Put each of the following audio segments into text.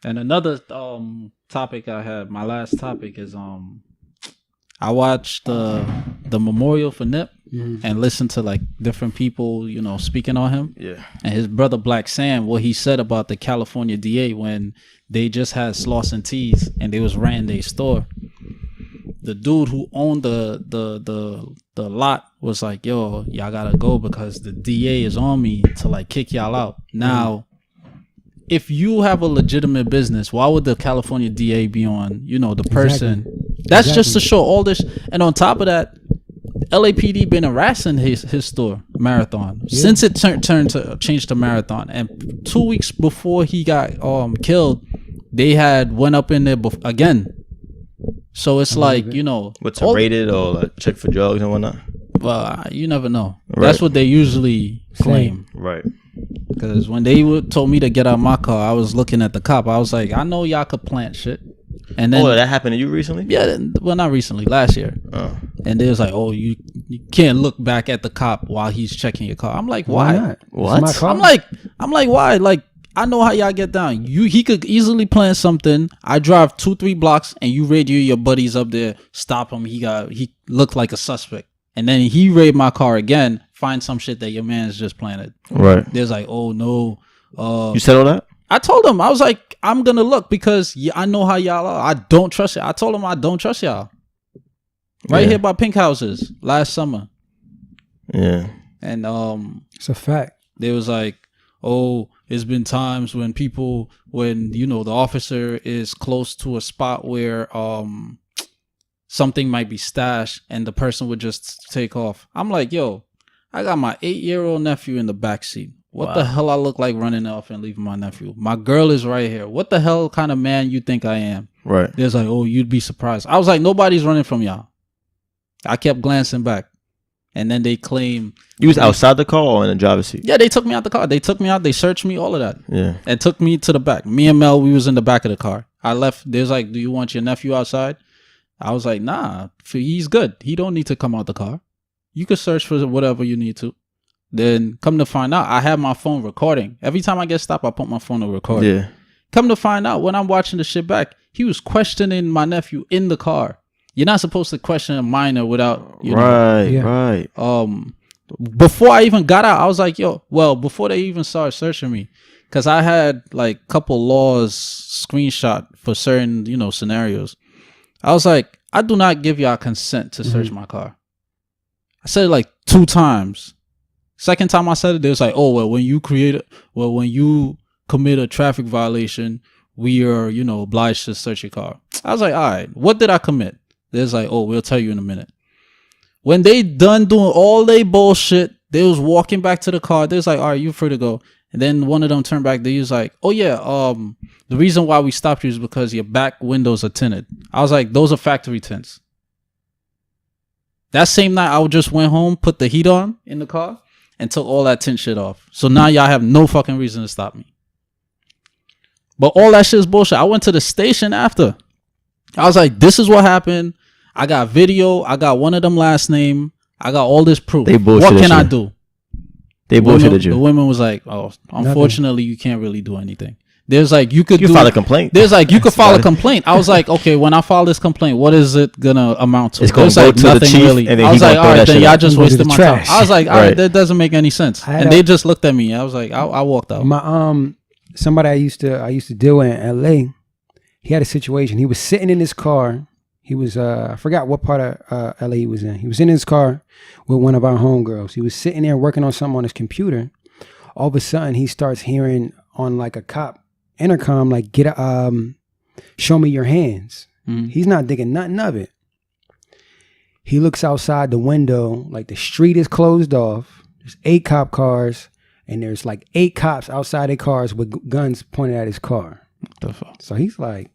And another topic I had, my last topic is I watched the memorial for Nip and listened to like different people, you know, speaking on him. Yeah. And his brother Black Sam, what he said about the California DA when they just had Slauson Teas and they was renting their store. The dude who owned the lot was like, yo, y'all gotta go because the DA is on me to like kick y'all out. Now, if you have a legitimate business, why would the California DA be on, you know, the person? That's just to show all this. And on top of that, LAPD been harassing his store, Marathon, since it changed to Marathon. And 2 weeks before he got killed, they had went up in there again. So it's like, you know, what's raided or like check for drugs and whatnot. Well, you never know. Right. That's what they usually claim. Right. Because when they told me to get out of my car, I was looking at the cop. I was like, I know y'all could plant shit. And then, that happened to you recently? Yeah, well, not recently, last year. Oh. And they was like, oh, you can't look back at the cop while he's checking your car. I'm like, why? Not? What? I'm like, why? Like, I know how y'all get down. He could easily plant something. I drive 2-3 blocks and you radio your buddies up there, stop him. He looked like a suspect. And then he raid my car again, find some shit that your man's just planted. Right. There's like, oh no. You said all that? I told him, I was like, I'm gonna look because I know how y'all are. I don't trust y'all. I told him I don't trust y'all. Right here by Pink Houses last summer. Yeah. And it's a fact. They was like, oh, it's been times when you know, the officer is close to a spot where something might be stashed and the person would just take off. I'm like, yo, I got my 8-year-old nephew in the backseat. What the hell I look like running off and leaving my nephew? My girl is right here. What the hell kind of man you think I am? Right. There's like, oh, you'd be surprised. I was like, nobody's running from y'all. I kept glancing back. And then they claim... You was outside the car or in the driver's seat? Yeah, they took me out the car. They took me out. They searched me, all of that. Yeah. And took me to the back. Me and Mel, we was in the back of the car. I left. There's like, do you want your nephew outside? I was like, nah, he's good. He don't need to come out the car. You could search for whatever you need to. Then come to find out, I have my phone recording. Every time I get stopped, I put my phone to record. Yeah. Come to find out, when I'm watching the shit back, he was questioning my nephew in the car. You're not supposed to question a minor without, you know. Right. Before I even got out, I was like, yo, well, before they even started searching me, because I had like couple laws screenshot for certain, you know, scenarios. I was like, I do not give y'all consent to search my car. I said it like 2 times. Second time I said it, they was like, oh, well, when you commit a traffic violation, we are, you know, obliged to search your car. I was like, all right, what did I commit? There's like, oh, we'll tell you in a minute. When they done doing all they bullshit, they was walking back to the car. They was like, all right, you free to go. And then one of them turned back. They was like, oh yeah, the reason why we stopped you is because your back windows are tinted. I was like, those are factory tints. That same night, I just went home, put the heat on in the car, and took all that tint shit off. So now y'all have no fucking reason to stop me. But all that shit is bullshit. I went to the station after. I was like, this is what happened. I got video. I got one of them last name. I got all this proof. What can I do? They bullshitted you. The women was like, oh, unfortunately, you can't really do anything. There's like, you could file a complaint. There's like, you could file a complaint. I was like, okay, when I file this complaint, what is it gonna amount to? It's going to go like to the chief, really. And then I was like, all right, then y'all just wasted my trash. time. I was like, all right, that doesn't make any sense. And they just looked at me. I was like, I walked out. My somebody I used to deal with in LA, he had a situation. He was sitting in his car. He was I forgot what part of LA he was in. He was in his car with one of our homegirls. He was sitting there working on something on his computer. All of a sudden, he starts hearing on like a cop intercom, like, show me your hands. He's not digging nothing of it. He looks outside the window, like the street is closed off. There's 8 cop cars, and there's like 8 cops outside their cars with guns pointed at his car. What the fuck? So he's like,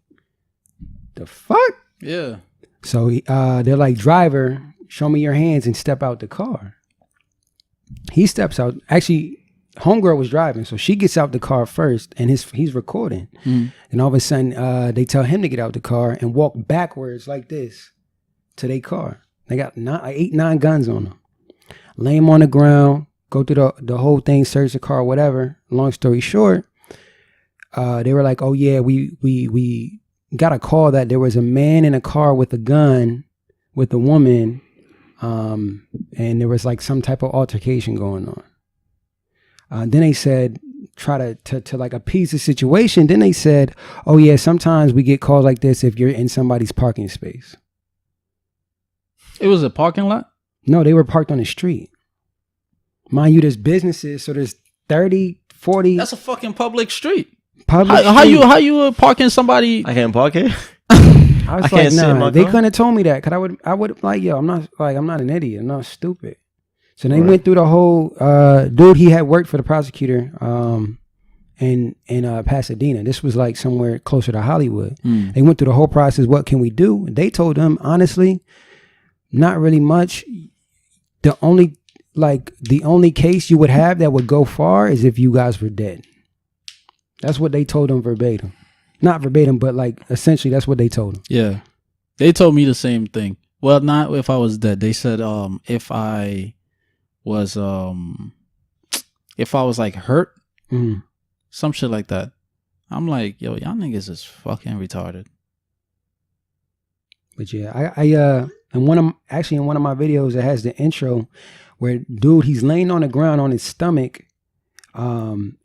the fuck? Yeah. So they're like, driver, show me your hands and step out the car. He steps out. Actually, homegirl was driving, so she gets out the car first, and he's recording. And all of a sudden, they tell him to get out the car and walk backwards like this to their car. They got 8-9 guns on them. Lay him on the ground, go through the whole thing, search the car, whatever. Long story short, they were like, oh yeah, we got a call that there was a man in a car with a gun with a woman, and there was like some type of altercation going on. Then they said, try to like appease the situation. Then they said, oh yeah, sometimes we get calls like this if you're in somebody's parking space. It was a parking lot? No, they were parked on the street. Mind you, there's businesses, so there's 30, 40. That's a fucking public street. Public How street. you parking somebody? I can't park here. I was I like, can't sit in nah, my they car? couldn't have told me that, because I would like, yo, I'm not an idiot. I'm not stupid. So they went through the whole, dude, he had worked for the prosecutor in Pasadena. This was like somewhere closer to Hollywood. They went through the whole process. What can we do? They told them, honestly, not really much. The only case you would have that would go far is if you guys were dead. That's what they told them verbatim. Not verbatim, but like essentially that's what they told them. Yeah. They told me the same thing. Well, not if I was dead. They said if I was like hurt, some shit like that. I'm like, yo, y'all niggas is fucking retarded. But yeah, I in one of my videos it has the intro where dude, he's laying on the ground on his stomach, and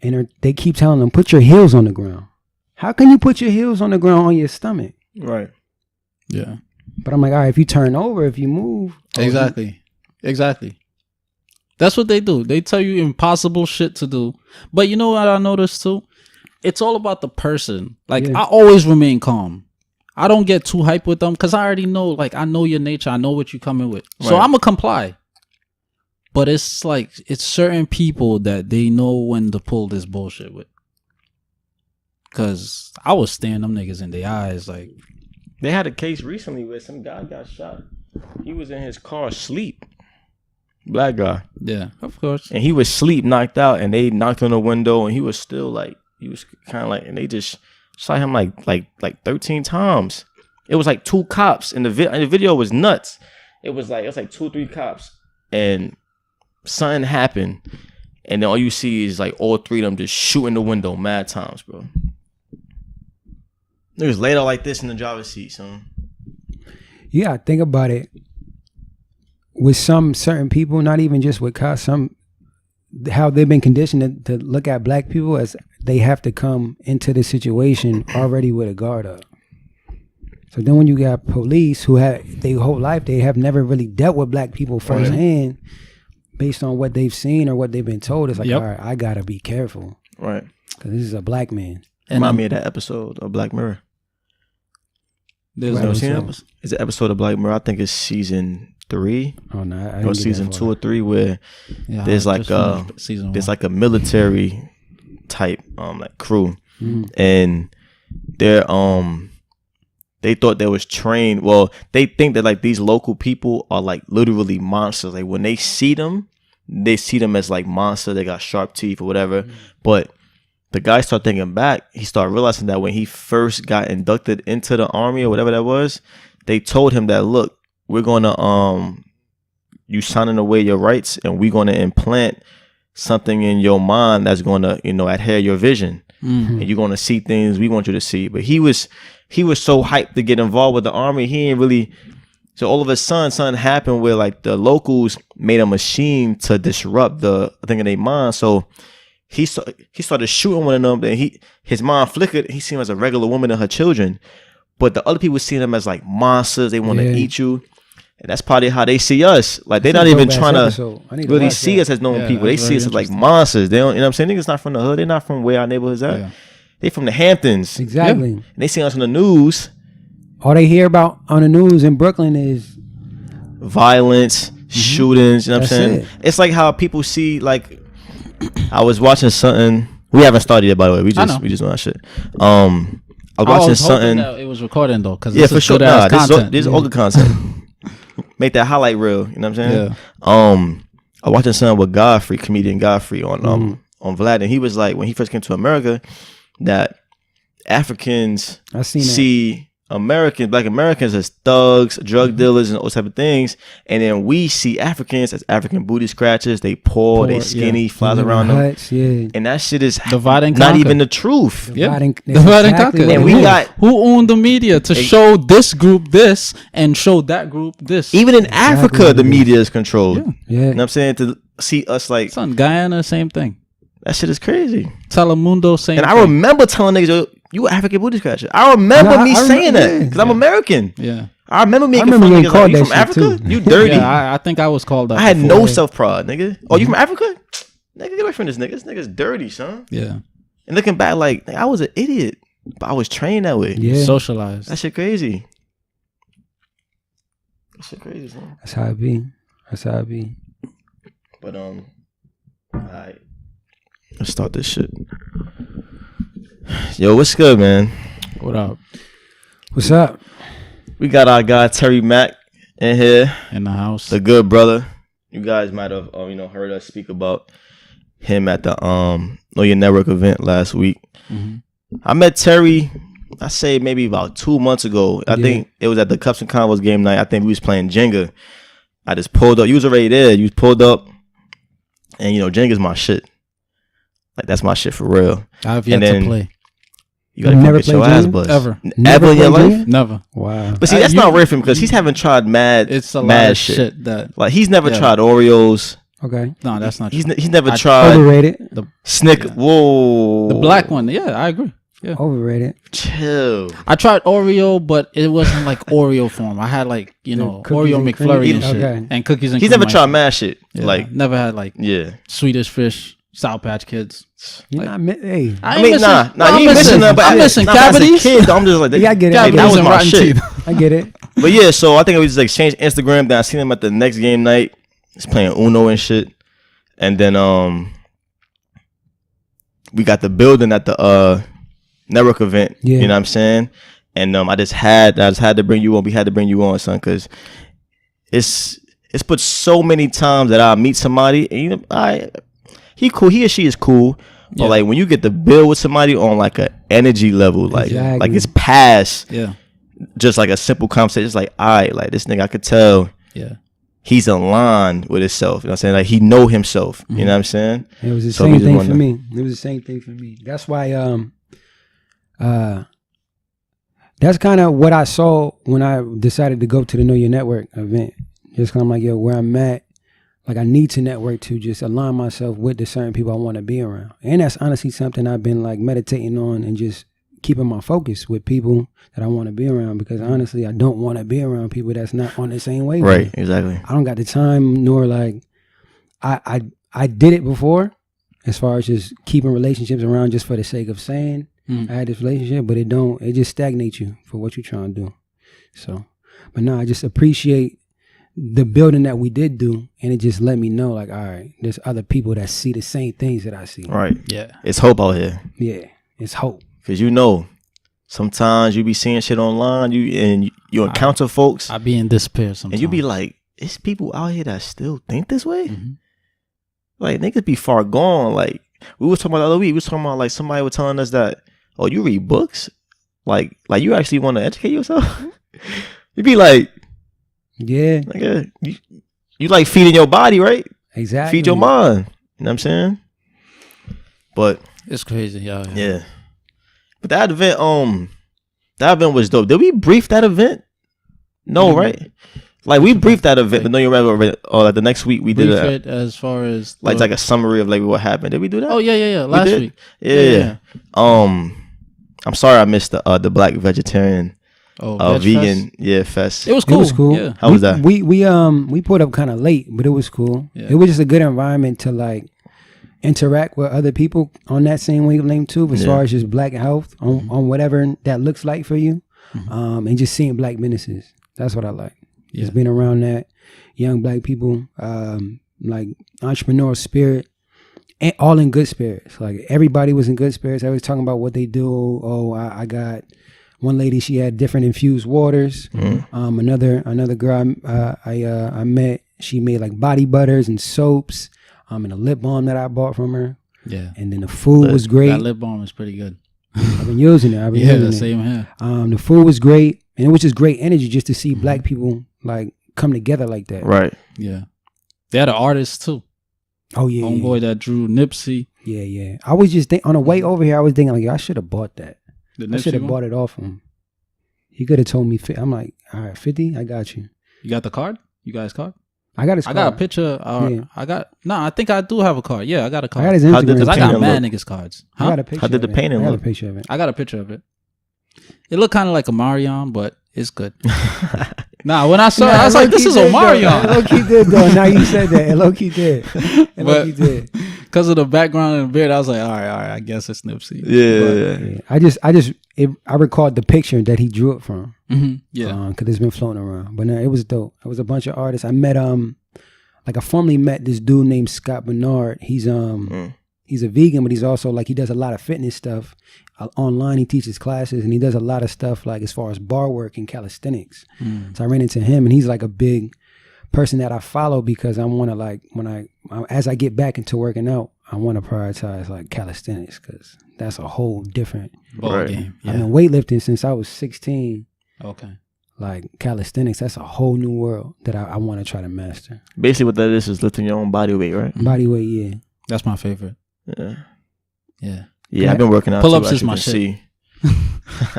they keep telling him, put your heels on the ground. How can you put your heels on the ground on your stomach? Right. Yeah. But I'm like, all right, if you turn over, if you move. Exactly. That's what they do. They tell you impossible shit to do. But you know what I noticed too? It's all about the person. Like, I always remain calm. I don't get too hyped with them because I already know, like, I know your nature. I know what you're coming with. So I'm going to comply. But it's like, it's certain people that they know when to pull this bullshit with. Because I was staring them niggas in their eyes like. They had a case recently where some guy got shot. He was in his car asleep. Black guy. Yeah, of course. And he was asleep, knocked out, and they knocked on the window, and he was still like, he was kind of like, and they just shot him like 13 times. It was like 2 cops, and the video was nuts. It was like 2-3 cops, and something happened, and then all you see is like all 3 of them just shooting the window mad times, bro. Niggas laid out like this in the driver's seat, son. Yeah, think about it. With some certain people, not even just with cops, how they've been conditioned to look at black people as they have to come into the situation already with a guard up. So then when you got police who have their whole life, they have never really dealt with black people firsthand based on what they've seen or what they've been told. It's like, all right, I got to be careful. Right. Because this is a black man. Remind me of that episode of Black Mirror. There's never seen it? It's an episode of Black Mirror. I think it's season 3 or season 2 or 3 where there's like there's like a military type like crew, and they're they thought they was trained. Well, they think that like these local people are like literally monsters. Like when they see them as like monster. They got sharp teeth or whatever. But the guy started thinking back. He started realizing that when he first got inducted into the army or whatever that was, they told him that, look, we're going to you signing away your rights, and we're going to implant something in your mind that's going to, adhere your vision, and you're going to see things we want you to see. But he was so hyped to get involved with the army, he ain't really. So all of a sudden, something happened where like the locals made a machine to disrupt the thing in their mind. So he started shooting one of them. Then his mind flickered. He seen him as a regular woman and her children, but the other people seen him as like monsters. They want to eat you. And that's probably how they see us. Like they're not even trying to really see us as normal people. They see us as like monsters. They don't, you know what I'm saying? Niggas not from the hood. They're not from where our neighborhood's at. Yeah. They from the Hamptons. Exactly. And they see us on the news. All they hear about on the news in Brooklyn is violence, shootings. You know what I'm saying? It's like how people see, like, I was watching something. We haven't started yet, by the way. We just doing that shit. I was watching something. It was recording though, because for sure. This is all good content. Make that highlight reel. You know what I'm saying? Yeah. I was watching something with comedian Godfrey on Vlad, and he was like, when he first came to America, that Africans see Black Americans as thugs, drug dealers, and all type of things, and then we see Africans as African booty scratchers. They poor, they skinny, flies around huts, them, and that shit is divide and not conquer. even the truth. Divide and conquer. And we got who owned the media to show this group this and show that group this. Even in Africa, the media is controlled. Yeah. You know what I'm saying? To see us like son, Guyana, same thing. That shit is crazy. Telemundo, same and thing. I remember telling niggas, yo, you an African booty scratcher. I remember saying that because I'm American. Yeah. I remember making fun of niggas like, you from Africa? Too. You dirty. Yeah, I think I was called that. I had no self-pride, nigga. Oh, you from Africa? Nigga, get away from this nigga. This nigga's dirty, son. Yeah. And looking back, like, I was an idiot, but I was trained that way. Yeah. Socialized. That shit crazy. That shit crazy, son. That's how it be. But, all right. Let's start this shit. Yo, what's good, man? What up? What's up? We got our guy Terry Mak in here. In the house. The good brother. You guys might have heard us speak about him at the Know Your Network event last week. Mm-hmm. I met Terry, I say maybe about 2 months ago. I think it was at the Cups and Combos game night. I think we was playing Jenga. I just pulled up. You was already there. You pulled up. And, Jenga's my shit. Like, that's my shit for real. I've yet to play. You gotta never play your ass bust. Ever in your life? Never. Wow. But see, that's not rare for him because he's haven't tried mad shit. That like he's never tried Oreos. Okay. No, that's not true. He's never tried overrated. The Snick. Yeah. Whoa. The black one. Yeah, I agree. Yeah. Overrated. Chill. I tried Oreo, but it wasn't like Oreo form. I had like Oreo McFlurry and shit, and cookies and. He's never tried mad shit. Yeah, like never had like Swedish Fish, Sour Patch Kids. You're not hey. I mean, nah, you ain't missing nothing. But I'm missing cavities. Kid, I'm just like, I get it. That was my shit. I get it. But yeah, so I think we just exchanged Instagram. Then I seen him at the next game night. He's playing Uno and shit. And then we got the building at the network event. Yeah. You know what I'm saying? And I just had to bring you on. We had to bring you on, son, because it's put so many times that I meet somebody and he cool, he or she is cool. Yeah. But like when you get to build with somebody on like a energy level, like it's past just like a simple conversation. It's like, all right, like this nigga I could tell he's aligned with himself. You know what I'm saying? Like he know himself. Mm-hmm. You know what I'm saying? It was the same thing for me. It was the same thing for me. That's why that's kind of what I saw when I decided to go to the Know Your Network event. Just kind of like, yo, where I'm at, like I need to network to just align myself with the certain people I want to be around. And that's honestly something I've been like meditating on and just keeping my focus with people that I want to be around, because honestly, I don't want to be around people that's not on the same way. Right, exactly. I don't got the time, nor like I did it before as far as just keeping relationships around just for the sake of saying I had this relationship, but it just stagnates you for what you're trying to do. So, but no, I just appreciate the building that we did do, and it just let me know like, all right, there's other people that see the same things that I see. Right. Yeah. It's hope out here. Yeah. It's hope. Cause sometimes you be seeing shit online, you encounter folks. I be in despair sometimes. And you be like, it's people out here that still think this way? Mm-hmm. Like niggas be far gone. Like we was talking about the other week, we was talking about like somebody was telling us that, oh, you read books? Like you actually want to educate yourself? You be like, yeah. Like, you like feeding your body, right? Exactly. Feed your mind. You know what I'm saying? But it's crazy, yeah. But that event was dope. Did we brief that event? No, right? Like we briefed that event, but no, you're right. Like the next week we did it as far as like a summary of like what happened. Did we do that? Oh yeah. Last week. Yeah. I'm sorry I missed the Black Vegetarian vegan fest. It was cool. It was cool. Yeah. How was that? We pulled up kind of late, but it was cool. Yeah. It was just a good environment to like interact with other people on that same wavelength too, as far as just black health on whatever that looks like for you, and just seeing black businesses. That's what I like. Yeah. Just being around that young black people, like entrepreneurial spirit, and all in good spirits. Like everybody was in good spirits. I was talking about what they do. Oh, I got one lady. She had different infused waters. Another girl I met. She made like body butters and soaps. And a lip balm that I bought from her. Yeah. And then the food was great. That lip balm is pretty good. I've been using it. Yeah, same here. The food was great, and it was just great energy just to see black people like come together like that. Right. Yeah. They had an artist too. Oh yeah. Homeboy that drew Nipsey. Yeah. I was just on the way over here. I was thinking like, I should have bought that. I should have bought it off him. He could have told me. I'm like, all right, 50. I got you. You got the card? You guys card? I got his card. I got a picture. I think I do have a card. Yeah, I got a card. I got his Instagram. Because I got mad niggas cards. Huh? I got a picture. How did the painting look? I got a picture of it. I got a picture of it. It looked kind of like a Marion, but it's good. When I saw it, I was like, this is a Marion. Low-key did though. Now you said that. Low-key did. Low-key did. Because of the background and the beard, I was like, all right, I guess it's Nipsey. Yeah. I recalled the picture that he drew it from. Mm-hmm. Yeah. Because it's been floating around. But no, it was dope. It was a bunch of artists. I met I formerly met this dude named Scott Bernard. He's a vegan, but he's also like, he does a lot of fitness stuff online. He teaches classes and he does a lot of stuff like as far as bar work and calisthenics. So I ran into him, and he's like a big person that I follow because I want to like, as I get back into working out, I want to prioritize like calisthenics because that's a whole different ball game. Yeah. I've been weightlifting since I was 16. Okay. Like calisthenics, that's a whole new world that I want to try to master. Basically, what that is lifting your own body weight, right? Body weight, yeah. That's my favorite. Yeah. I've been working out. Pull-ups is my shit.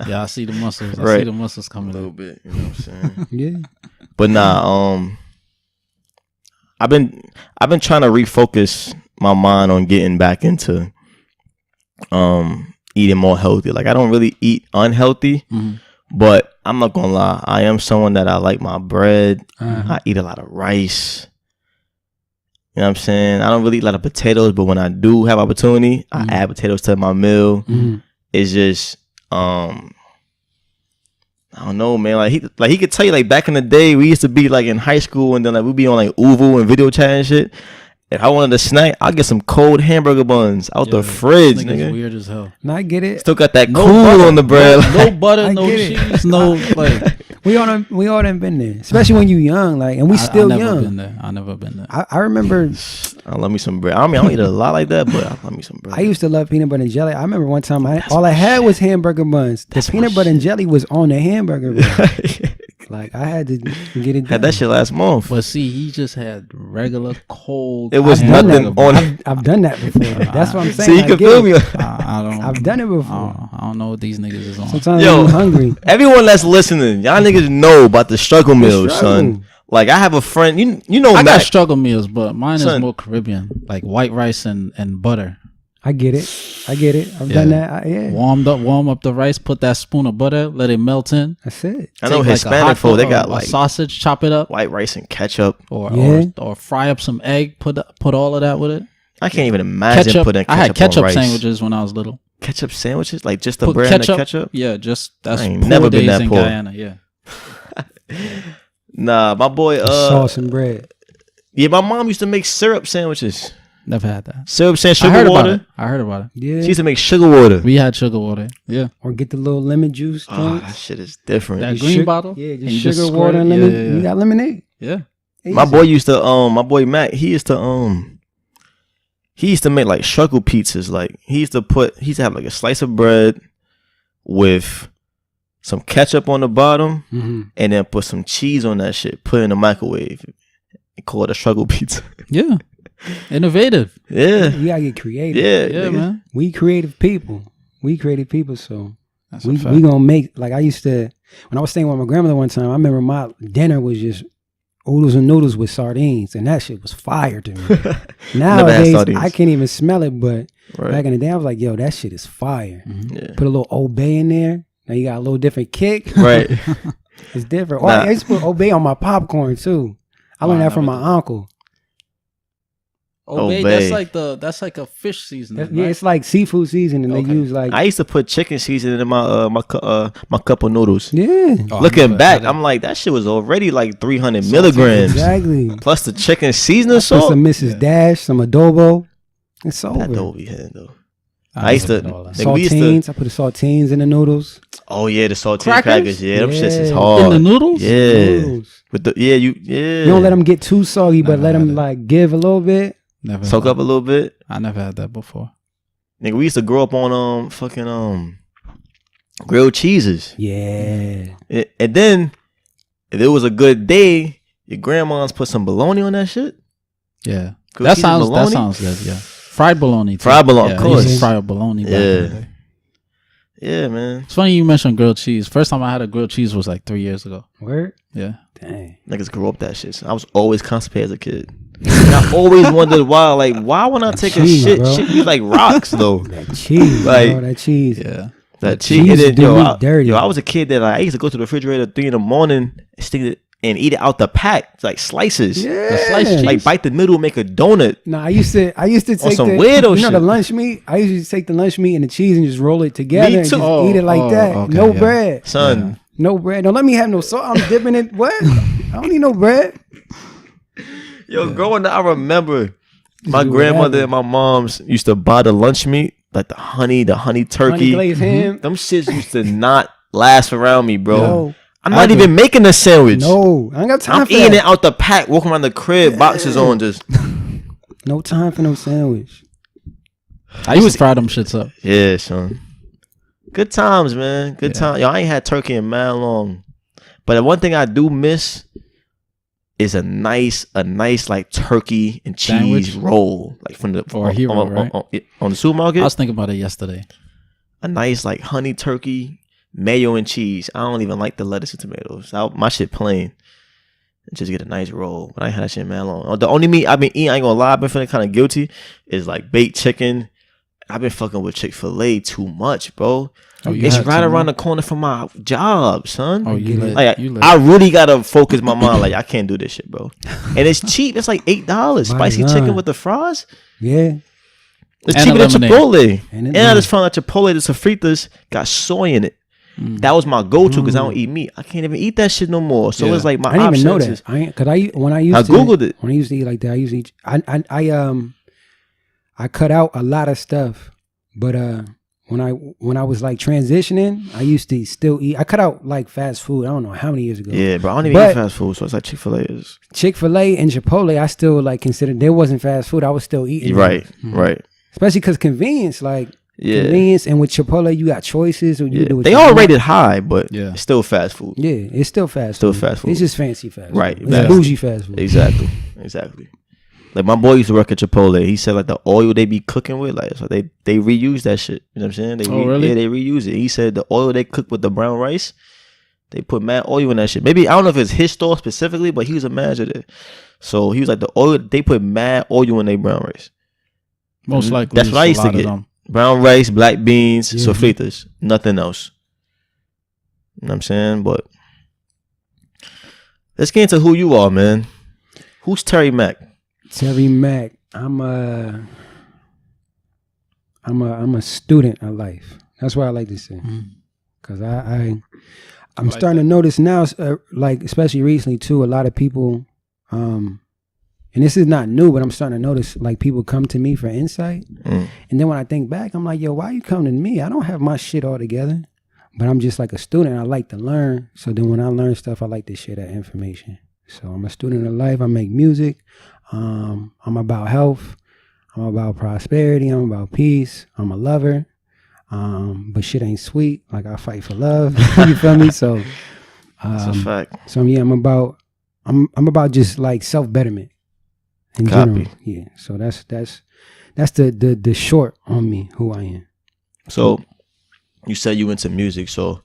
Yeah, I see the muscles. I see the muscles coming a little bit. You know what I'm saying? Yeah. But I've been trying to refocus my mind on getting back into eating more healthy. Like I don't really eat unhealthy, but I'm not gonna lie. I am someone that I like my bread. I eat a lot of rice. You know what I'm saying? I don't really eat a lot of potatoes, but when I do have opportunity, I add potatoes to my meal. It's just I don't know, man. Like he could tell you, like back in the day, we used to be like in high school, and then like we'd be on like Uvu and video chat and shit. If I wanted a snack, I'll get some cold hamburger buns out the fridge, nigga. Weird as hell. No, I get it. Still got that cool on the bread. No butter, no cheese, no like. We all done been there, especially when you young, like, and we still young. I never been there. I remember. I love me some bread. I mean, I don't eat a lot like that, but I love me some bread. I used to love peanut butter and jelly. I remember one time all I had was hamburger buns. The peanut butter and jelly was on the hamburger bun. Like I had to get it done. Had that shit last month. But see, he just had regular cold. It was nothing on it. I've done that before. That's what I'm saying. See, you can feel me. I've done it before. I don't know what these niggas is on. Sometimes I'm hungry. Everyone that's listening, y'all niggas know about the struggle meals, son. Like I have a friend, you know, I got struggle meals, but mine is more Caribbean, like white rice and butter. I get it. I've done that. Warm up the rice, put that spoon of butter, let it melt in. That's it. I know Hispanic food, they got like sausage, chop it up, white rice and ketchup, or fry up some egg, put all of that with it. I can't even imagine putting ketchup. I had ketchup on rice. Sandwiches when I was little. Ketchup sandwiches, like just the bread and the ketchup. Yeah, just that's. I ain't never been that poor. Guyana, yeah. Nah, my boy. Sauce and bread. Yeah, my mom used to make syrup sandwiches. Never had that. Syrup sandwich, sugar water. I heard about it. Yeah. She used to make sugar water. We had sugar water. Yeah. Or get the little lemon juice. Oh, that shit is different. That green bottle. Yeah, just sugar water and lemon. Yeah. You got lemonade. Yeah. Easy. My boy used to my boy Mac, he used to make like struggle pizzas. Like he used to have like a slice of bread with some ketchup on the bottom and then put some cheese on that shit, put it in the microwave and call it a struggle pizza. Yeah. Innovative. Yeah. You gotta get creative. Yeah, man. We creative people, so we gonna make, like I used to, when I was staying with my grandmother one time, I remember my dinner was just oodles and noodles with sardines, and that shit was fire to me. Nowadays, I can't even smell it, but back in the day, I was like, yo, that shit is fire. Yeah. Put a little Old Bay in there. Now you got a little different kick. Right. It's different. I used to put Old Bay on my popcorn too. I learned that from my uncle. Old Bay, that's like a fish seasoning. Yeah, right? It's like seafood seasoning. They use like. I used to put chicken seasoning in my cup of noodles. Yeah. Looking back, I'm like, that shit was already like 300 milligrams. Exactly. Plus the chicken seasoning salt. Some Mrs. Dash, some adobo. It's over. That adobo had though. I used to saltines. I put the saltines in the noodles. Oh yeah, the saltine crackers. Yeah, them shits is hard. In the noodles. Yeah. With the you don't let them get too soggy, but let them like give a little bit. Soak up a little bit. I never had that before. Nigga, we used to grow up on fucking grilled cheeses. Yeah. And then if it was a good day, your grandma's put some bologna on that shit. Yeah, that sounds good. Yeah, fried bologna. Fried bologna, of course. Fried bologna. Yeah. Yeah, man. It's funny you mentioned grilled cheese. First time I had a grilled cheese was like 3 years ago. Word? Yeah. Dang. Niggas grew up that shit. So I was always constipated as a kid. And I always wondered why when I take cheese, a shit, bro. shit be like rocks though. That cheese, like, bro. That cheese. Yeah. That cheese. And then, dirty. I was a kid that I used to go to the refrigerator at 3 a.m, stick it and eat it out the pack. It's like slices. Yeah. Sliced cheese. Like bite the middle, make a donut. No, I used to take some the weirdo shit. shit. The lunch meat. I used to take the lunch meat and the cheese and just roll it together Me and too. just eat it like that. Okay, No yeah. bread. Son. No bread. Don't let me have no salt. I'm dipping it. What? I don't need no bread. Growing up, I remember my grandmother and my mom's used to buy the lunch meat, like the honey turkey. Honey glazed ham. Them shits used to not last around me, bro. No. I'm not even making a sandwich. No, I ain't got time I'm for eating that. it out the pack, walking around the crib, boxes on, just. No time for no sandwich. I used to fry them shits up. Yeah, son. Good times, man. Good times. Yo, I ain't had turkey in mad long. But the one thing I do miss is a nice like turkey and cheese roll, like from the on the supermarket. I was thinking about it yesterday. A nice like honey turkey, mayo and cheese. I don't even like the lettuce and tomatoes. My shit plain. Just get a nice roll. But I ain't had that shit in man long. The only meat I've been eating, I ain't gonna lie, I've been feeling kind of guilty, is like baked chicken. I've been fucking with Chick-fil-A too much, bro. It's right around the corner from my job, son. I really gotta focus my mind. Like, I can't do this shit, bro. And it's cheap. It's like $8. Spicy chicken with the fries. Yeah. It's cheaper than Chipotle. And I just found out Chipotle, the sofritas, got soy in it. That was my go-to because I don't eat meat. I can't even eat that shit no more. So it's like my options. I didn't even know that. I Googled it. When I used to eat like that, I used to eat. I cut out a lot of stuff, but when I was like transitioning, I used to still eat. I cut out like fast food. I don't know how many years ago. Yeah, but I don't even eat fast food, so it's like Chick-fil-A is. Chick-fil-A and Chipotle, I still like considered there wasn't fast food. I was still eating. Right. Especially because convenience, convenience, and with Chipotle you got choices. Or you do they all rated high, but it's still fast food. Yeah, it's still fast food. Fast food. It's just fancy fast food. Right. It's bougie fast food. Exactly. Like my boy used to work at Chipotle. He said like the oil they be cooking with, like so they reuse that shit. You know what I'm saying? Really? Yeah, they reuse it. He said the oil they cook with the brown rice, they put mad oil in that shit. Maybe I don't know if it's his store specifically, but he was a manager there. So he was like the oil they put mad oil in their brown rice. Most likely, that's what I used to get. Brown rice, black beans, sofritas, nothing else. You know what I'm saying? But let's get into who you are, man. Who's Terry Mak? Terry Mak. I'm a student of life. That's what I like to say. Because I'm like starting to notice now, like especially recently too, a lot of people, and this is not new, but I'm starting to notice like people come to me for insight. And then when I think back, I'm like, yo, why you coming to me? I don't have my shit all together, but I'm just like a student. I like to learn. So then when I learn stuff, I like to share that information. So I'm a student of life. I make music. I'm about health. I'm about prosperity. I'm about peace. I'm a lover. But shit ain't sweet. Like I fight for love. You feel me? So that's a fact. So yeah, I'm about just like self-betterment in general. Yeah. So that's the short on me, who I am. So you said you into music. So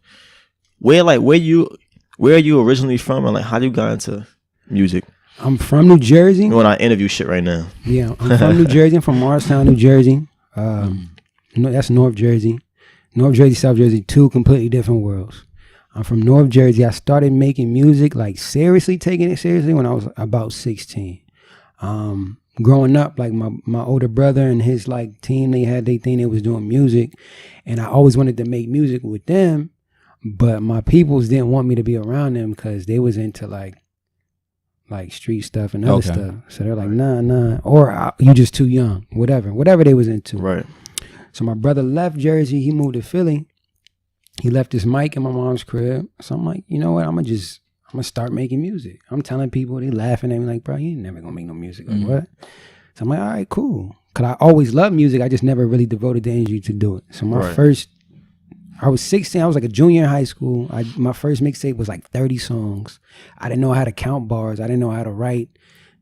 where are you originally from, and like how you got into music? I'm from New Jersey. You know when I interview shit right now. Yeah, I'm from New Jersey. I'm from Morristown, New Jersey. That's North Jersey. North Jersey, South Jersey, two completely different worlds. I'm from North Jersey. I started making music, like seriously taking it seriously when I was about 16. Growing up, like my older brother and his like team, they had their thing, they was doing music. And I always wanted to make music with them. But my peoples didn't want me to be around them because they was into like street stuff and other stuff. So they're like, nah. Or you just too young, whatever they was into. Right. So my brother left Jersey. He moved to Philly. He left his mic in my mom's crib. So I'm like, you know what? I'm gonna start making music. I'm telling people, they laughing at me like, bro, you ain't never gonna make no music. Like, what? So I'm like, all right, cool. Cause I always loved music. I just never really devoted the energy to do it. So my I was 16. I was like a junior in high school. My first mixtape was like 30 songs. I didn't know how to count bars. I didn't know how to write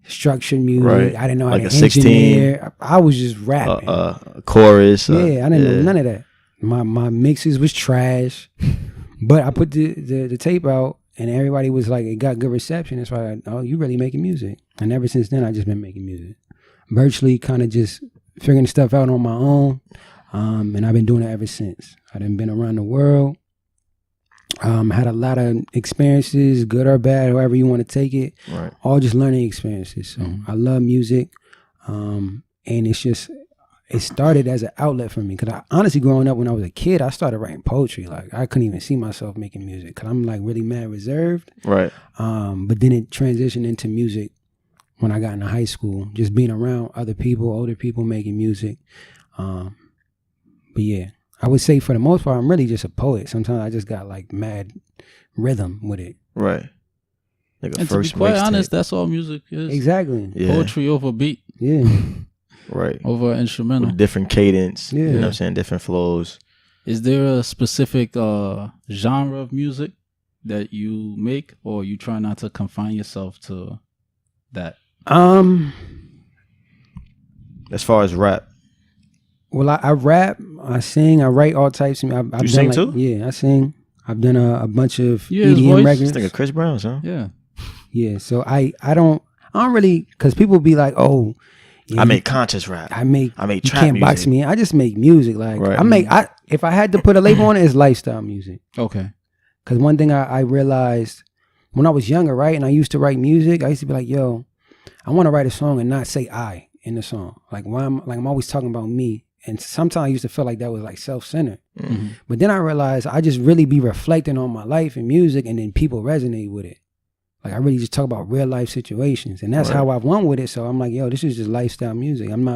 structured music. Right. I didn't know how like to a 16, engineer. I was just rapping. Chorus. I didn't know none of that. My mixes was trash. But I put the tape out and everybody was like, it got good reception. That's why you really making music. And ever since then, I just been making music. Virtually kind of just figuring stuff out on my own. And I've been doing it ever since. I done been around the world. Had a lot of experiences, good or bad, however you want to take it. Right. All just learning experiences. So I love music. And it started as an outlet for me. Because honestly, growing up when I was a kid, I started writing poetry. Like, I couldn't even see myself making music. Because I'm like really mad reserved. Right. But then it transitioned into music when I got into high school. Just being around other people, older people making music. But yeah, I would say for the most part, I'm really just a poet. Sometimes I just got like mad rhythm with it. Right. Like and to be quite honest, that's all music is. Exactly. Yeah. Poetry over beat. Yeah. Right. Over instrumental. With different cadence. Yeah. You know what I'm saying? Different flows. Is there a specific genre of music that you make, or you try not to confine yourself to that? As far as rap. Well, I rap, I sing, I write all types of music. You sing too? Yeah, I sing. I've done a bunch of his EDM voice? records. Think of Chris Brown's, huh? Yeah. Yeah, so I don't really, because people be like, oh, yeah, I make conscious rap. I make trap you can't music. box me in. I just make music. Like right. If I had to put a label on it, it's lifestyle music. Okay. Because one thing I realized when I was younger, right, and I used to write music, I used to be like, yo, I want to write a song and not say I in the song. Like I'm always talking about me. And sometimes I used to feel like that was like self-centered. Mm-hmm. But then I realized I just really be reflecting on my life and music, and then people resonate with it. Like I really just talk about real life situations. And that's right. how I've won with it. So I'm like, yo, this is just lifestyle music. I'm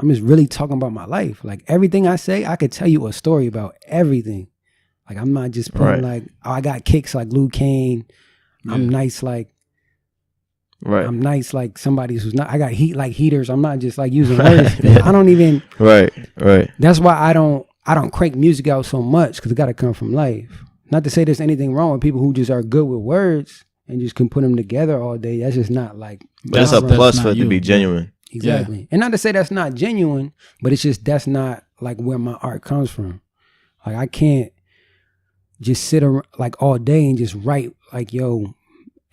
just really talking about my life. Like everything I say, I could tell you a story about everything. Like I'm not just putting right. like, oh, I got kicks like Luke Kane. Yeah. I'm nice like right. I'm nice like somebody who's not. I got heat like heaters. I'm not just like using words. Yeah. I don't even. Right. That's why I don't crank music out so much, because it got to come from life. Not to say there's anything wrong with people who just are good with words and just can put them together all day. That's just not like. But it's a plus for it to be genuine. Exactly, yeah. And not to say that's not genuine, but it's just that's not like where my art comes from. Like I can't just sit around like all day and just write like, yo,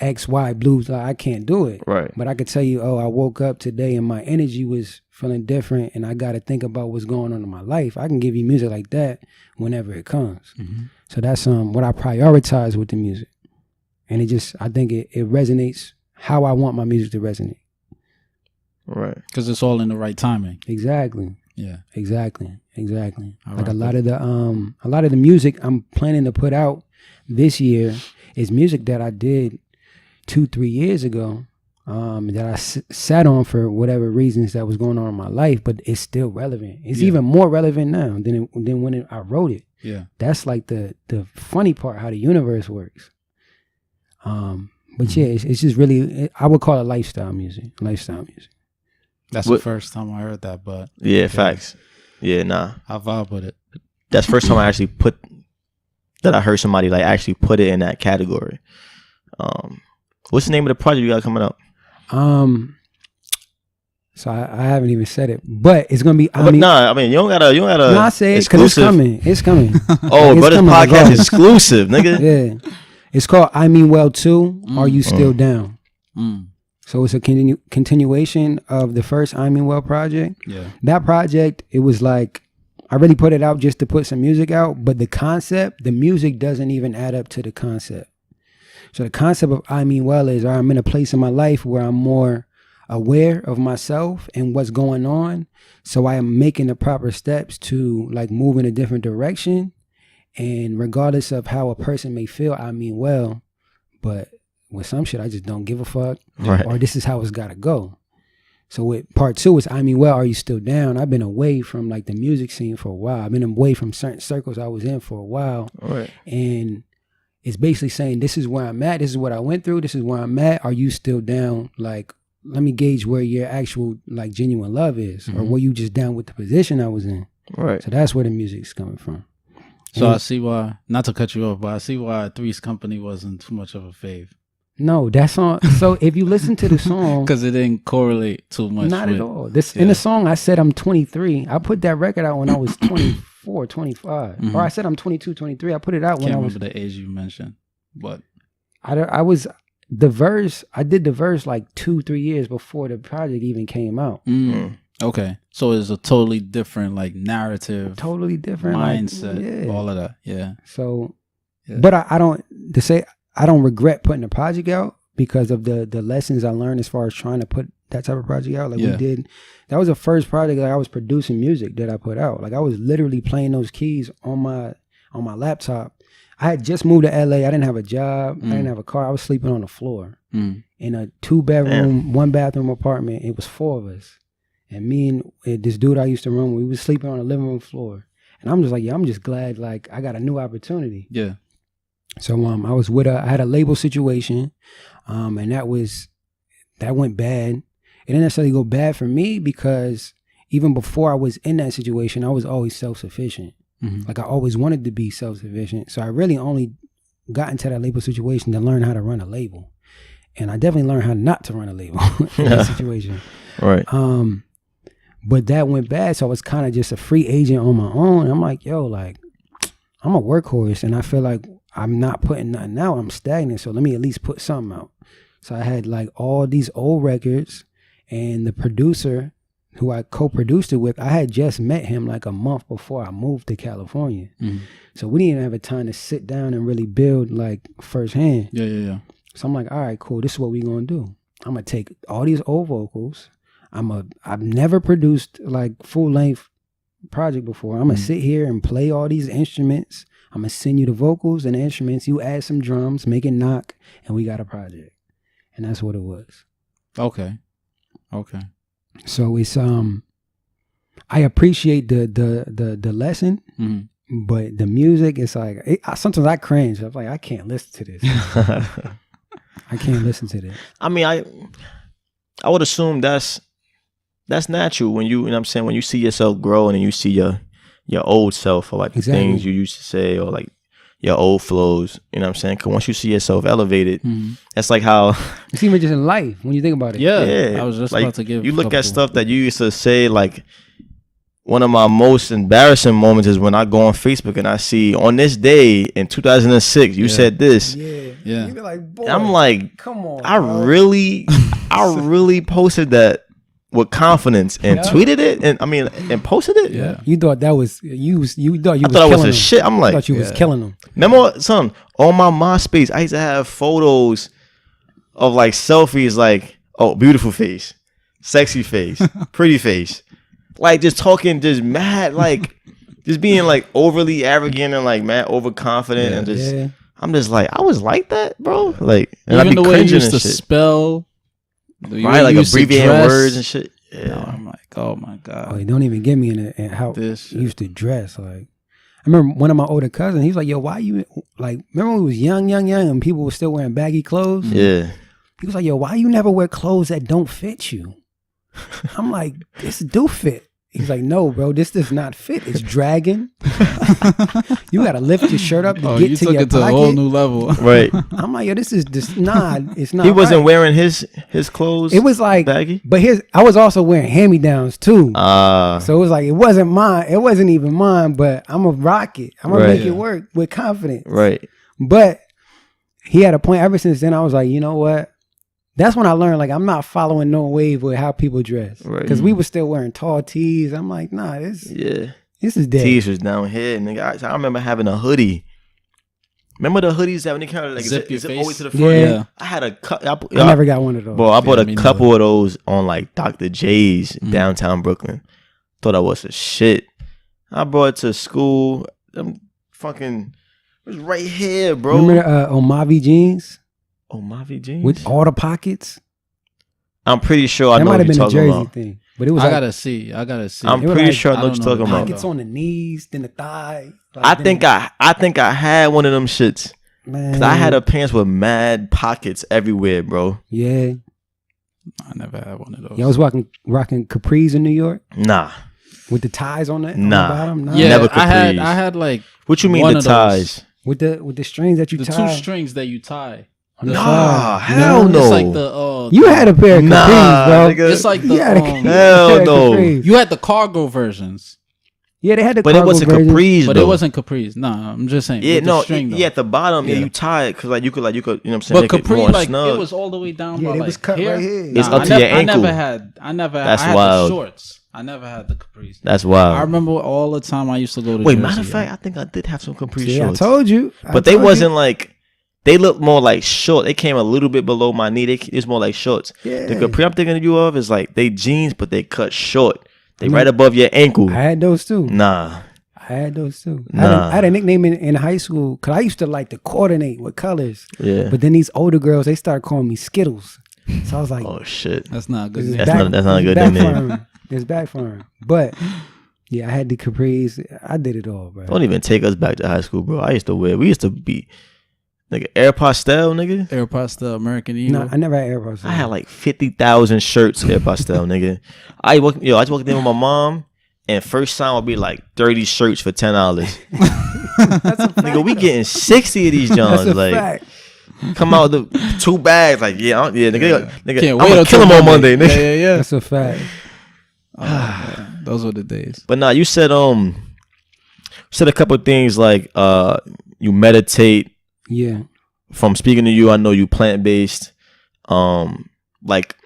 X, Y, blues. Like, I can't do it. Right. But I could tell you, oh, I woke up today and my energy was feeling different and I got to think about what's going on in my life. I can give you music like that whenever it comes. Mm-hmm. So that's what I prioritize with the music. And I think it resonates how I want my music to resonate. Right. Because it's all in the right timing. Exactly. Yeah. Exactly. Like a lot of the music I'm planning to put out this year is music that I did 2-3 years ago, that I sat on for whatever reasons that was going on in my life, but it's still relevant. It's even more relevant now than when I wrote it. Yeah. That's like the funny part, how the universe works. But yeah, it's just really, I would call it lifestyle music. That's the first time I heard that, but yeah, facts. Yeah, nah. I vibe with it. That's the first time I actually I heard somebody like actually put it in that category. What's the name of the project you got coming up? So I haven't even said it, but it's gonna be. You don't gotta. No, I say it because it's coming. Oh, but it's podcast exclusive, nigga. Yeah, it's called I Mean Well Too. Are You Still Down? So it's a continuation of the first I Mean Well project. Yeah, that project, it was like I really put it out just to put some music out, but the music doesn't even add up to the concept. So the concept of I Mean Well is I'm in a place in my life where I'm more aware of myself and what's going on. So I am making the proper steps to like move in a different direction. And regardless of how a person may feel, I mean well, but with some shit, I just don't give a fuck. Right. Or this is how it's got to go. So with part 2 is I Mean Well, Are You Still Down? I've been away from like the music scene for a while. I've been away from certain circles I was in for a while. Right. And it's basically saying, this is where I'm at. This is what I went through. This is where I'm at. Are you still down? Like, let me gauge where your actual like genuine love is, or were you just down with the position I was in? Right. So that's where the music's coming from. So I see why, not to cut you off, but I see why Three's Company wasn't too much of a fave. No, that song. So if you listen to the song, because it didn't correlate too much. Not at all. In the song, I said I'm 23. I put that record out when I was 24, 25. Mm-hmm. Or I said I'm 22, 23. I put it out when I was. Can't remember the age you mentioned, but I was the verse. I did the verse like 2-3 years before the project even came out. Mm. Okay, so it's a totally different like narrative, totally different mindset, all of that. Yeah. So, but I don't regret putting the project out because of the lessons I learned as far as trying to put that type of project out. Like we did, that was the first project that I was producing music that I put out. Like I was literally playing those keys on my laptop. I had just moved to LA. I didn't have a job. I didn't have a car. I was sleeping on the floor in a 2-bedroom, 1-bathroom apartment. It was 4 of us. And me and this dude I used to run with, we was sleeping on the living room floor. And I'm just like, I'm just glad like I got a new opportunity. Yeah. So I was I had a label situation, and that went bad. It didn't necessarily go bad for me because even before I was in that situation, I was always self-sufficient. Mm-hmm. Like I always wanted to be self-sufficient. So I really only got into that label situation to learn how to run a label. And I definitely learned how not to run a label in that situation. Right. But that went bad. So I was kind of just a free agent on my own. I'm like, yo, like I'm a workhorse and I feel like I'm not putting nothing out. I'm stagnant. So let me at least put something out. So I had like all these old records, and the producer who I co-produced it with, I had just met him like a month before I moved to California. Mm-hmm. So we didn't even have a time to sit down and really build like firsthand. Yeah. So I'm like, all right, cool. This is what we gonna do. I'm gonna take all these old vocals. I've never produced like full length project before. I'm gonna sit here and play all these instruments. I'm gonna send you the vocals and the instruments. You add some drums, make it knock, and we got a project. And that's what it was. Okay. So it's I appreciate the lesson, but the music is like sometimes I cringe. I'm like, I can't listen to this. I can't listen to this. I mean, I would assume that's natural when you know what I'm saying, when you see yourself growing and you see your old self or like the things you used to say or like your old flows, you know what I'm saying? Because once you see yourself elevated, that's like how it's even just in life when you think about it. Yeah. I was just like, about to give you look at stuff that you used to say. Like one of my most embarrassing moments is when I go on Facebook and I see on this day in 2006 you said this. Yeah. You be like, boy, I'm like, come on, I really posted that with confidence and tweeted it and posted it. Yeah, you thought that was you thought you. I thought it was a shit. I'm like, I thought you was killing them. Remember, son, on my MySpace, I used to have photos of like selfies, like, oh, beautiful face, sexy face, pretty face, like just talking, just mad, like just being like overly arrogant and like mad, overconfident, and just. Yeah. I'm just like, I was like that, bro. Like, and even the way you used to spell. Right, like abbreviating words and shit. Yeah, no, I'm like, oh my god. Oh, don't even get me in how he used to dress. Like, I remember one of my older cousins. He was like, "Yo, why you like?" Remember when we was young, and people were still wearing baggy clothes. Yeah. He was like, "Yo, why you never wear clothes that don't fit you?" I'm like, "This do fit." He's like, "No, bro, this does not fit. It's dragging. You got to lift your shirt up to get to your pocket." You took it to a whole new level. Right. I'm like, yo, this is just it's not. He wasn't wearing his clothes. It was like baggy. But I was also wearing hand-me-downs too. So it was like, it wasn't mine. It wasn't even mine, but I'm going to rock it. I'm going to make it work with confidence. Right. But he had a point. Ever since then, I was like, you know what? That's when I learned, like, I'm not following no wave with how people dress. Right. Because we were still wearing tall tees. I'm like, nah, this is dead. Tees was down here. Nigga. I remember having a hoodie. Remember the hoodies that when they kind of like zip all the way to the front? Yeah. I had a I never got one of those. Bro, I bought a couple of those on like Dr. J's downtown Brooklyn. Thought I was a shit. I brought it to school. I'm fucking, it was right here, bro. Remember Omavi jeans? Omavi jeans? With all the pockets? I'm pretty sure I know what you're talking about. That might have been a Jersey thing. But it was I gotta see. I'm pretty sure I know what you're talking about. Pockets on the knees, then the thigh. Like, I think I had one of them shits. Man. Cause I had a pants with mad pockets everywhere, bro. Yeah. I never had one of those. Y'all was rocking capris in New York? Nah. With the ties on the bottom? Nah. Yeah, never capris. I had like. What you mean the ties? With the strings that you tie? The 2 strings that you tie. Nah, hell no. It's like the you had a pair of capris, bro. Nigga. It's like the hell no. You had the cargo versions. Yeah, they had the but cargo it wasn't versions. capris, but though. it wasn't capris. Nah, I'm just saying. Yeah, at the bottom, you tie it because you could, you know what I'm saying. But capri, it was all the way down. Yeah, by, it was cut here. right here. It's up to your ankle. I never had. That's I had wild. the shorts. I never had the capris. That's wild. I remember all the time I used to go to. Wait, Jersey, matter of fact, I think I did have some capri shorts. I told you, but they wasn't like. They look more like short. They came a little bit below my knee. It's more like shorts. Yeah. The capri I'm thinking of you of is like they jeans, but they cut short. They right above your ankle. I had those too. Nah. I had those too. I had a nickname in high school because I used to like to coordinate with colors. Yeah. But then these older girls, they started calling me Skittles. So I was like, oh shit, that's not a good. That's not a good name. It's backfiring. But yeah, I had the capris. I did it all, bro. Don't even take us back to high school, bro. We used to be. Nigga, Air Pastel, nigga. Air Pastel, American Eagle. No, I never had Air Pastel. I had like 50,000 shirts Air Pastel, nigga. I just walked in with my mom, and first sign would be like 30 shirts for $10. Nigga, we getting 60 of these Johns. That's a like, fact. come out with the 2 bags. Like, nigga, I'm gonna kill him on Monday, nigga. Yeah. That's a fact. Those were the days. But nah, you said a couple of things like you meditate. Yeah. From speaking to you, I know you plant-based. Like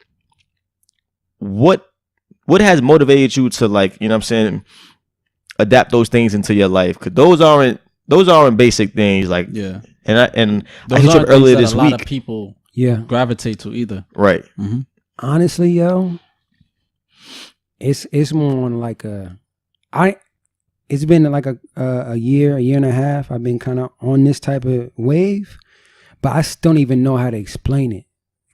what has motivated you to, like, you know what I'm saying, adapt those things into your life? Cuz those aren't basic things, like, yeah. And I hit you up earlier this a week. lot of people gravitate to either. Right. Mm-hmm. Honestly, yo, it's more on like it's been like a year and a half. I've been kind of on this type of wave, but I don't even know how to explain it,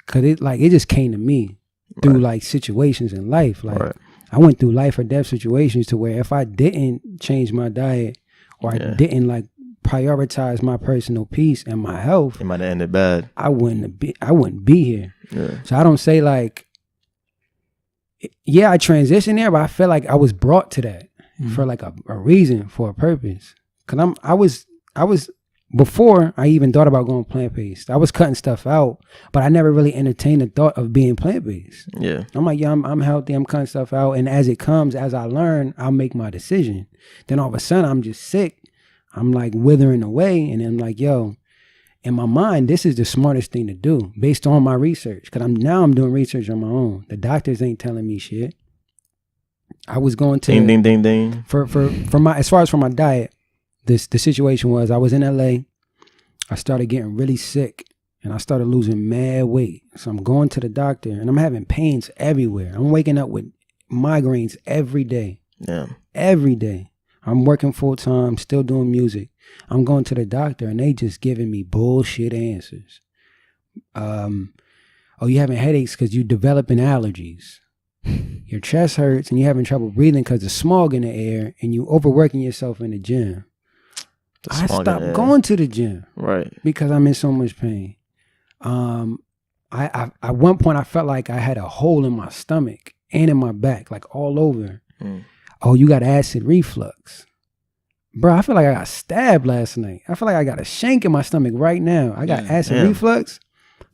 cause it just came to me through like situations in life. Like I went through life or death situations to where if I didn't change my diet or I didn't like prioritize my personal peace and my health, it might have ended bad. I wouldn't be here. Yeah. So I don't say like, I transitioned there, but I felt like I was brought to that for like a reason, for a purpose. Cause I was before I even thought about going plant-based, I was cutting stuff out, but I never really entertained the thought of being plant-based. Yeah. I'm like, I'm healthy, I'm cutting stuff out. And as it comes, as I learn, I'll make my decision. Then all of a sudden I'm just sick. I'm like withering away. And then I'm like, yo, in my mind, this is the smartest thing to do based on my research. Cause I'm doing research on my own. The doctors ain't telling me shit. I was going to ding. For my, as far as for my diet, the situation was I was in LA. I started getting really sick and I started losing mad weight. So I'm going to the doctor and I'm having pains everywhere. I'm waking up with migraines every day. Yeah. Every day. I'm working full time, still doing music. I'm going to the doctor and they just giving me bullshit answers. You having headaches because you developing allergies. Your chest hurts and you're having trouble breathing because of smog in the air and you overworking yourself in the gym. I stopped going to the gym. Right. Because I'm in so much pain. I at one point I felt like I had a hole in my stomach and in my back, like all over. Oh, you got acid reflux. Bro, I feel like I got stabbed last night. I feel like I got a shank in my stomach right now. I got acid reflux.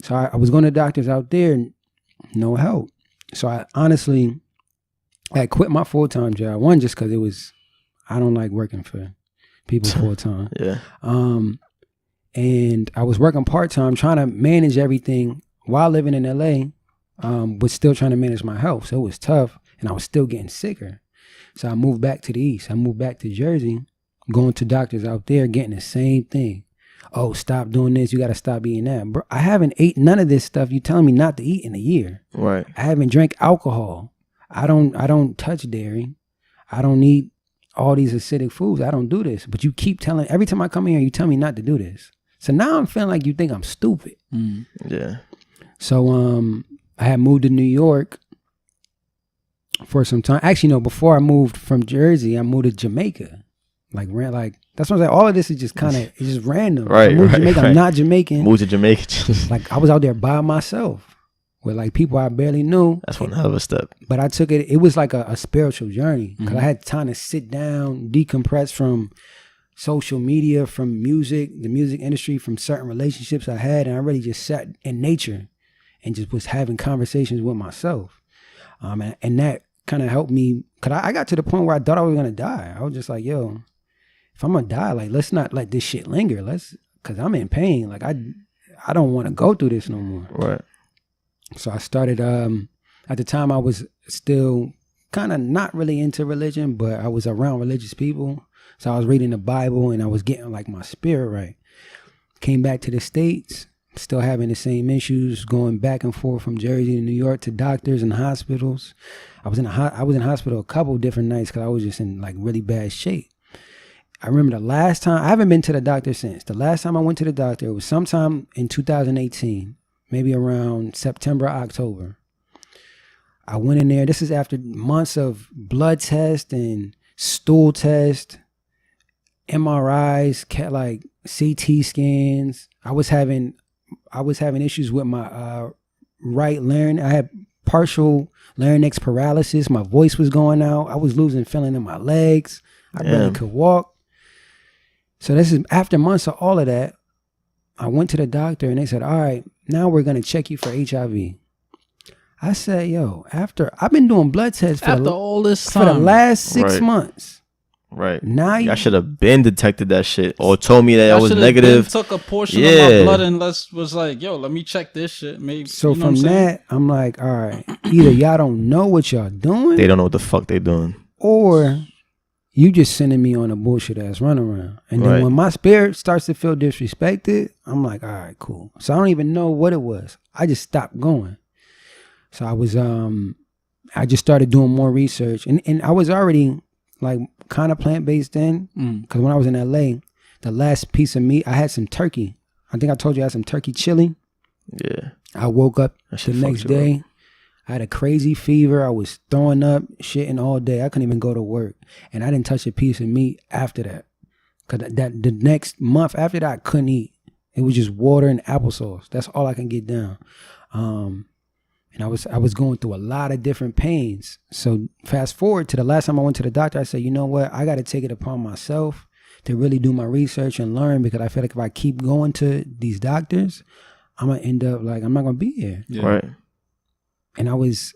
So I was going to doctors out there and no help. So I honestly, I quit my full-time job. One, just because I don't like working for people full-time. Yeah. And I was working part-time trying to manage everything while living in LA, but still trying to manage my health. So it was tough and I was still getting sicker. So I moved back to the East. I moved back to Jersey, going to doctors out there, getting the same thing. Oh, stop doing this. You got to stop eating that. Bro, I haven't ate none of this stuff you telling me not to eat in a year. Right. I haven't drank alcohol. I don't touch dairy. I don't eat all these acidic foods. I don't do this. But you keep telling, every time I come here, you tell me not to do this. So now I'm feeling like you think I'm stupid. Yeah. So I had moved to New York for some time. Actually, no, before I moved from Jersey, I moved to Jamaica. Like that's what I'm saying. All of this is just kind of, it's just random. Right, I moved to Jamaica. I'm not Jamaican. Moved to Jamaica. Like I was out there by myself with like people I barely knew. That's one hell of a step. But I took it. It was like a spiritual journey because I had time to sit down, decompress from social media, from music, the music industry, from certain relationships I had, and I really just sat in nature and just was having conversations with myself. And that kind of helped me, because I got to the point where I thought I was going to die. I was just like, yo, if I'm going to die, like, let's not let this shit linger. Because I'm in pain. Like, I don't want to go through this no more. Right. So I started, at the time I was still kind of not really into religion, but I was around religious people. So I was reading the Bible and I was getting like my spirit right. Came back to the States, still having the same issues, going back and forth from Jersey to New York to doctors and hospitals. I was in hospital a couple different nights because I was just in like really bad shape. I remember the last time, I haven't been to the doctor since. The last time I went to the doctor, it was sometime in 2018, maybe around September, October. I went in there. This is after months of blood test and stool test, MRIs, like CT scans. I was having issues with my right larynx. I had partial larynx paralysis. My voice was going out. I was losing feeling in my legs. I barely could walk. So this is after months of all of that. I went to the doctor and they said, all right, now we're going to check you for HIV. I said, yo, I've been doing blood tests for all this time, for the last 6 months. Right. Now I should have been detected that shit or told me that I was negative. Took a portion of my blood and was like, yo, let me check this shit. Maybe. So from that, I'm like, all right, either y'all don't know what y'all doing. They don't know what the fuck they doing. Or you just sending me on a bullshit ass runaround. And then when my spirit starts to feel disrespected, I'm like, all right, cool. So I don't even know what it was. I just stopped going. So I was, I just started doing more research. And I was already like kind of plant-based then. Because when I was in LA, the last piece of meat, I had some turkey. I think I told you I had some turkey chili. Yeah. I woke up the next day. I had a crazy fever. I was throwing up, shitting all day. I couldn't even go to work. And I didn't touch a piece of meat after that. Because the next month after that, I couldn't eat. It was just water and applesauce. That's all I can get down. And I was going through a lot of different pains. So fast forward to the last time I went to the doctor, I said, you know what? I got to take it upon myself to really do my research and learn, because I feel like if I keep going to these doctors, I'm going to end up like, I'm not going to be here. Yeah. Right. And I was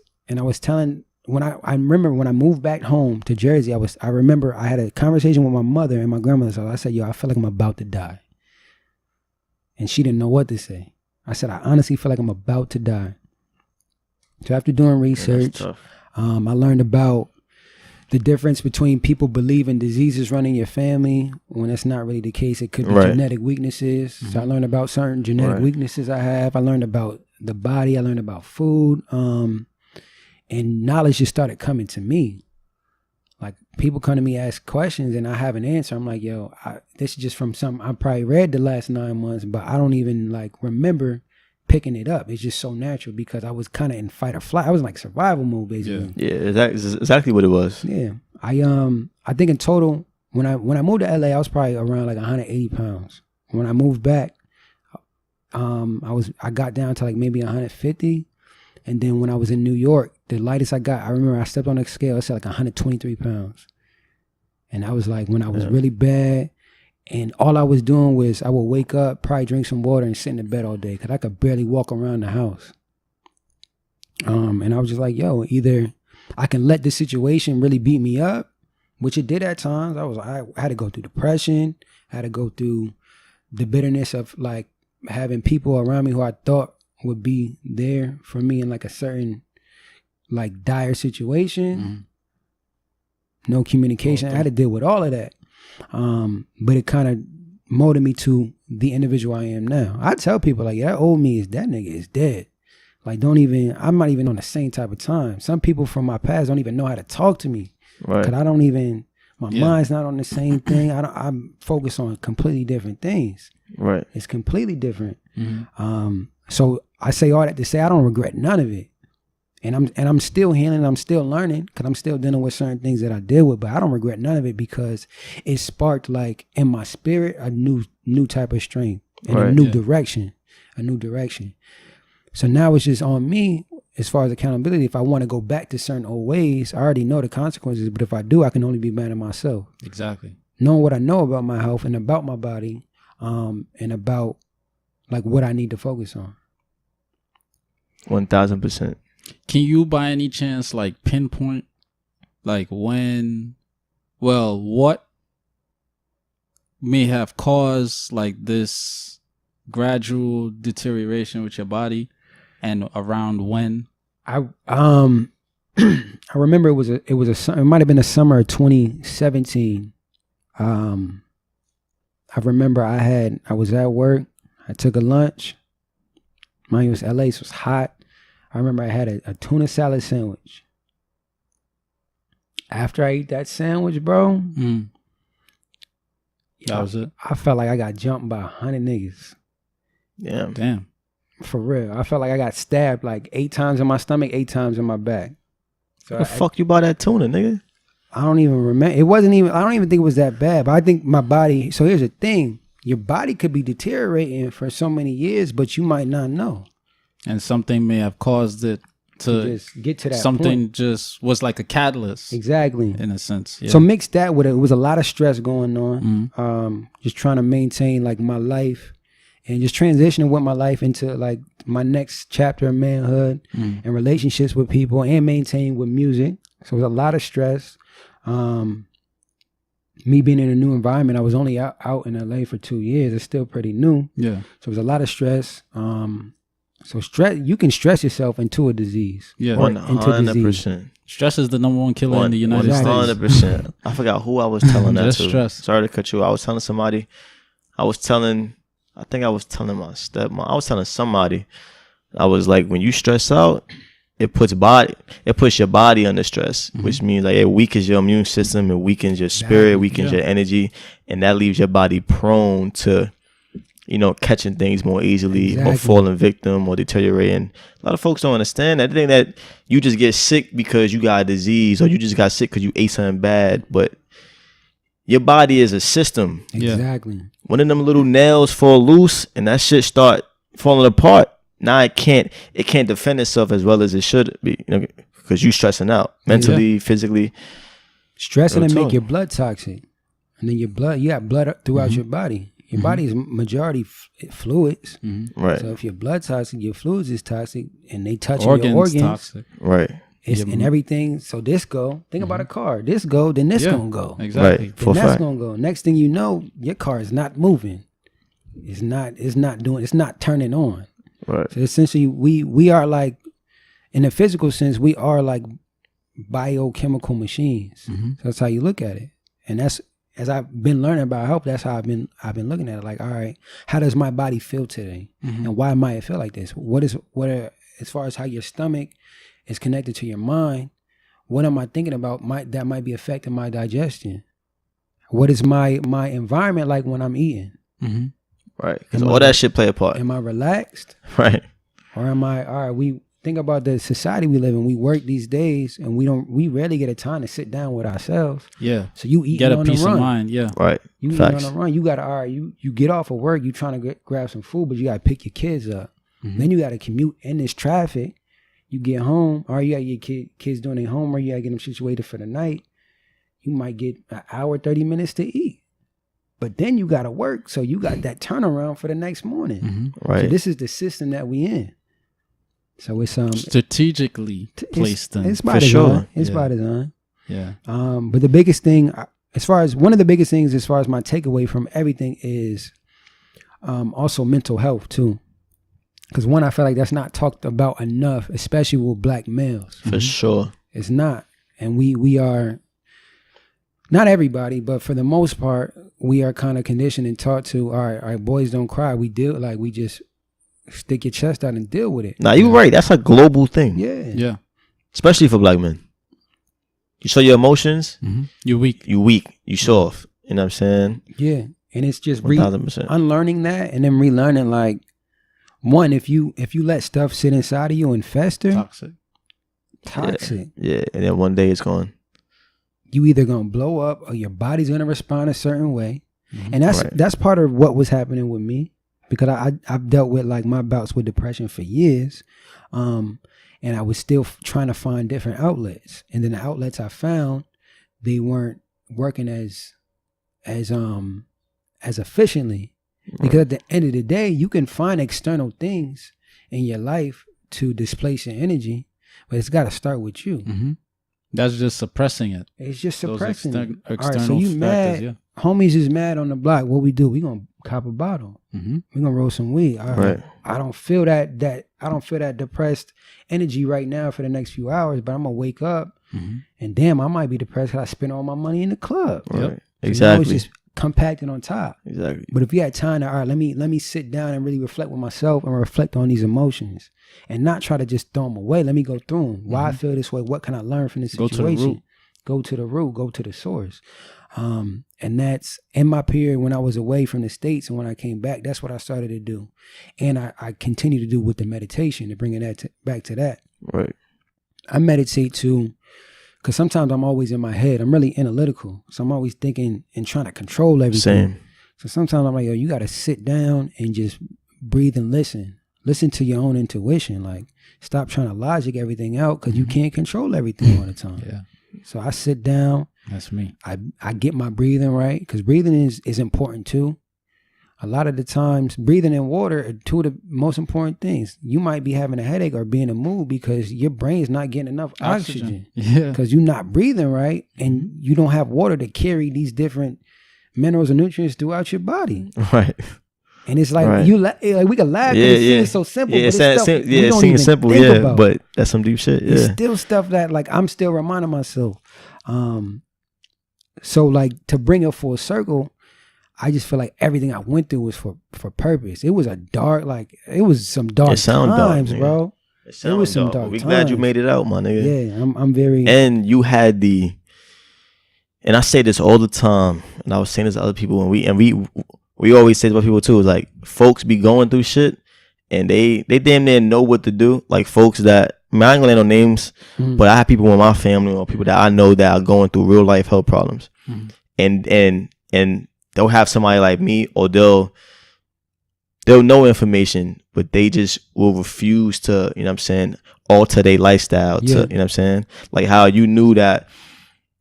telling, I remember when I moved back home to Jersey, I remember I had a conversation with my mother and my grandmother. So I said, yo, I feel like I'm about to die. And she didn't know what to say. I said, I honestly feel like I'm about to die. So after doing research, I learned about the difference between people believing diseases running your family when that's not really the case. It could be genetic weaknesses. So I learned about certain genetic weaknesses I have. I learned about the body. I learned about food. And knowledge just started coming to me. Like people come to me, ask questions, and I have an answer. I'm like, yo, this is just from something I probably read the last 9 months, but I don't even like remember picking it up. It's just so natural because I was kind of in fight or flight. I was in like survival mode basically. Yeah, that's exactly what it was. Yeah, I think in total when I moved to LA, I was probably around like 180 pounds. When I moved back, I got down to like maybe 150, and then when I was in New York, the lightest I got, I remember I stepped on the scale. It said like 123 pounds, and I was like when I was really bad. And all I was doing was I would wake up, probably drink some water, and sit in the bed all day because I could barely walk around the house. And I was just like, yo, either I can let this situation really beat me up, which it did at times. I had to go through depression. I had to go through the bitterness of like having people around me who I thought would be there for me in like a certain like dire situation. No communication. I had to deal with all of that. But it kind of molded me to the individual I am now. I tell people like, yeah, that old me that nigga is dead. Like, I'm not even on the same type of time. Some people from my past don't even know how to talk to me. Right. Cause my mind's not on the same thing. I'm focused on completely different things. Right. It's completely different. So I say all that to say I don't regret none of it. And I'm still healing, I'm still learning, because I'm still dealing with certain things that I deal with, but I don't regret none of it because it sparked like in my spirit a new type of strength and a new direction. So now it's just on me as far as accountability. If I want to go back to certain old ways, I already know the consequences. But if I do, I can only be mad at myself. Exactly. Knowing what I know about my health and about my body, and about like what I need to focus on. 1000%. Can you by any chance like pinpoint like when, well, what may have caused like this gradual deterioration with your body, and around when? I I remember it might have been the summer of 2017. I remember I was at work. I took a lunch. Mine was LA, so it was hot. I remember I had a tuna salad sandwich. After I ate that sandwich, bro, that was it. I felt like I got jumped by 100 niggas. Yeah, damn. For real, I felt like I got stabbed like 8 times in my stomach, 8 times in my back. So the fuck you bought that tuna, nigga? I don't even remember. I don't even think it was that bad. But I think my body. So here's the thing: your body could be deteriorating for so many years, but you might not know. And something may have caused it to just get to that something point. Just was like a catalyst. Exactly. In a sense. Yeah. So mix that with it. It was a lot of stress going on. Just trying to maintain like my life and just transitioning with my life into like my next chapter of manhood and relationships with people and maintaining with music. So it was a lot of stress. Me being in a new environment, I was only out in LA for 2 years. It's still pretty new. Yeah. So it was a lot of stress. So stress, you can stress yourself into a disease. Yeah. 100%. Stress is the number one killer in the United States. 100%. I forgot who I was telling that to. Stress. Sorry to cut you. I was telling somebody. I think I was telling my stepmom. I was telling somebody. I was like, when you stress out, it puts your body under stress, which means like it weakens your immune system, it weakens your spirit, weakens your energy, and that leaves your body prone to, catching things more easily or falling victim or deteriorating. A lot of folks don't understand that. They think that you just get sick because you got a disease or you just got sick because you ate something bad, but your body is a system. Exactly. One of them little nails fall loose and that shit start falling apart. Now it can't defend itself as well as it should be, because you stressing out mentally, physically. Stressing and make your blood toxic, and then you got blood throughout your body. Your body is majority fluids, right? So if your blood toxic, your fluids is toxic, and they touch your organs, toxic. Right? It's and everything. So this go. Think about a car. This go, then this gonna go. Exactly. Right. Then that's gonna go. Next thing you know, your car is not moving. It's not turning on. Right. So essentially, we are like, in a physical sense, we are like biochemical machines. So that's how you look at it, and that's, as I've been learning about health, that's how I've been looking at it. Like, all right, how does my body feel today, and why might it feel like this? What as far as how your stomach is connected to your mind? What am I thinking about? That might be affecting my digestion. What is my environment like when I'm eating? Right, because all that shit play a part. Am I relaxed? Right. Or am I, all right, we think about the society we live in. We work these days and we rarely get a time to sit down with ourselves. Yeah. So you eat get on a peace the run. of mind. Yeah. Right. You eat on the run. You got to, all right, you get off of work, you trying to grab some food, but you got to pick your kids up. Then you got to commute in this traffic. You get home, or you got your kids doing their homework, you got to get them situated for the night. You might get an hour, 30 minutes to eat. But then you got to work, so you got that turnaround for the next morning. Right. So this is the system that we in. So it's strategically placed in. It's by design. It's by design. Yeah. But the biggest thing, one of the biggest things as far as my takeaway from everything is also mental health too. Because one, I feel like that's not talked about enough, especially with Black males. For sure. It's not. And we are, not everybody, but for the most part, we are kind of conditioned and taught to, all right, boys don't cry. We just stick your chest out and deal with it. Nah, you're right. That's a global thing. Yeah. Yeah. Especially for Black men. You show your emotions, you're weak. You soft. You know what I'm saying? Yeah. And it's just 1,000%. unlearning that and then relearning, like, one, if you let stuff sit inside of you and fester, toxic. Yeah. And then one day it's gone. You either gonna blow up or your body's gonna respond a certain way. And that's part of what was happening with me. because I've dealt with like my bouts with depression for years, and I was still trying to find different outlets, and then the outlets I found, they weren't working as efficiently, because at the end of the day, you can find external things in your life to displace your energy, but it's got to start with you. Mm-hmm. That's just suppressing it. It's just suppressing it. External all right, so you factors, mad? Yeah. Homies is mad on the block. What we do? We gonna cop a bottle. Mm-hmm. We gonna roll some weed. Right. I don't feel that I don't feel that depressed energy right now for the next few hours, but I'm gonna wake up and damn, I might be depressed because I spent all my money in the club. Right. Yep. Exactly. So it's just compacted on top. Exactly. But if you had time to, all right, let me sit down and really reflect with myself and reflect on these emotions and not try to just throw them away. Let me go through them. Why I feel this way? What can I learn from this situation? Go to the root. Go to the source. And that's in my period when I was away from the States, and when I came back, that's what I started to do. And I continue to do with the meditation to bring it back to that. Right. I meditate too, because sometimes I'm always in my head. I'm really analytical. So I'm always thinking and trying to control everything. Same. So sometimes I'm like, yo, you got to sit down and just breathe and listen. Listen to your own intuition. Like, stop trying to logic everything out, because you can't control everything all the time. Yeah. So I sit down. That's me. I get my breathing right, because breathing is important too. A lot of the times, breathing and water are two of the most important things. You might be having a headache or be in a mood because your brain's not getting enough oxygen. Yeah. Because you're not breathing right, and you don't have water to carry these different minerals and nutrients throughout your body. Right. And it's like like we can laugh because it seems so simple. Yeah, but it seems simple. Yeah, about. But that's some deep shit. Yeah, it's still stuff that like I'm still reminding myself. So like, to bring it full circle, I just feel like everything I went through was for purpose. It was some dark times, bro. It was some dark times. We glad you made it out, my nigga. Yeah, I'm very. And you had and I say this all the time, and I was saying this to other people, and we always say about people too, is like, folks be going through shit and they damn near know what to do. Like folks that, I ain't gonna let no names, but I have people in my family or people that I know that are going through real life health problems. And they'll have somebody like me, or they'll know information, but they just will refuse to, you know what I'm saying, alter their lifestyle to, you know what I'm saying? Like how you knew that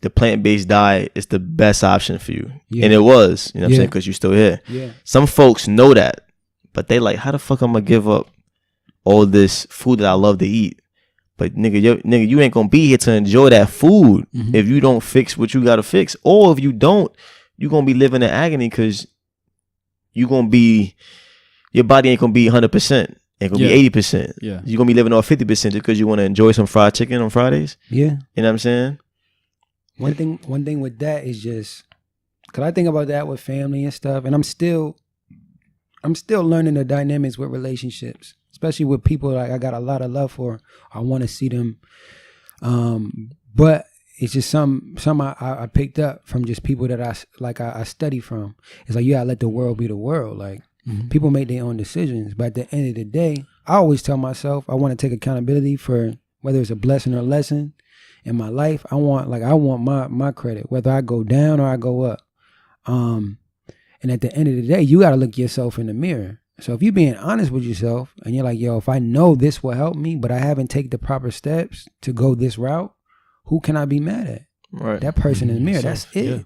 the plant-based diet is the best option for you. And it was, you know what I'm saying, because you're still here. Some folks know that, but they like, how the fuck I'm gonna give up all this food that I love to eat? But nigga, you ain't gonna be here to enjoy that food if you don't fix what you gotta fix. Or if you don't, you're gonna be living in agony, because your body ain't gonna be 100%. Ain't gonna be 80%. Yeah. You're gonna be living off 50% just because you wanna enjoy some fried chicken on Fridays. Yeah. You know what I'm saying? One thing with that is just, cause I think about that with family and stuff, and I'm still learning the dynamics with relationships, especially with people like I got a lot of love for. I want to see them, but it's just some I picked up from just people that I study from. It's like, you gotta let the world be the world. Like people make their own decisions, but at the end of the day, I always tell myself I want to take accountability for whether it's a blessing or a lesson in my life. I want my credit, whether I go down or I go up. And at the end of the day, you got to look yourself in the mirror. So if you're being honest with yourself and you're like, yo, if I know this will help me, but I haven't taken the proper steps to go this route, who can I be mad at? Right. That person in the mirror. That's it. Yeah.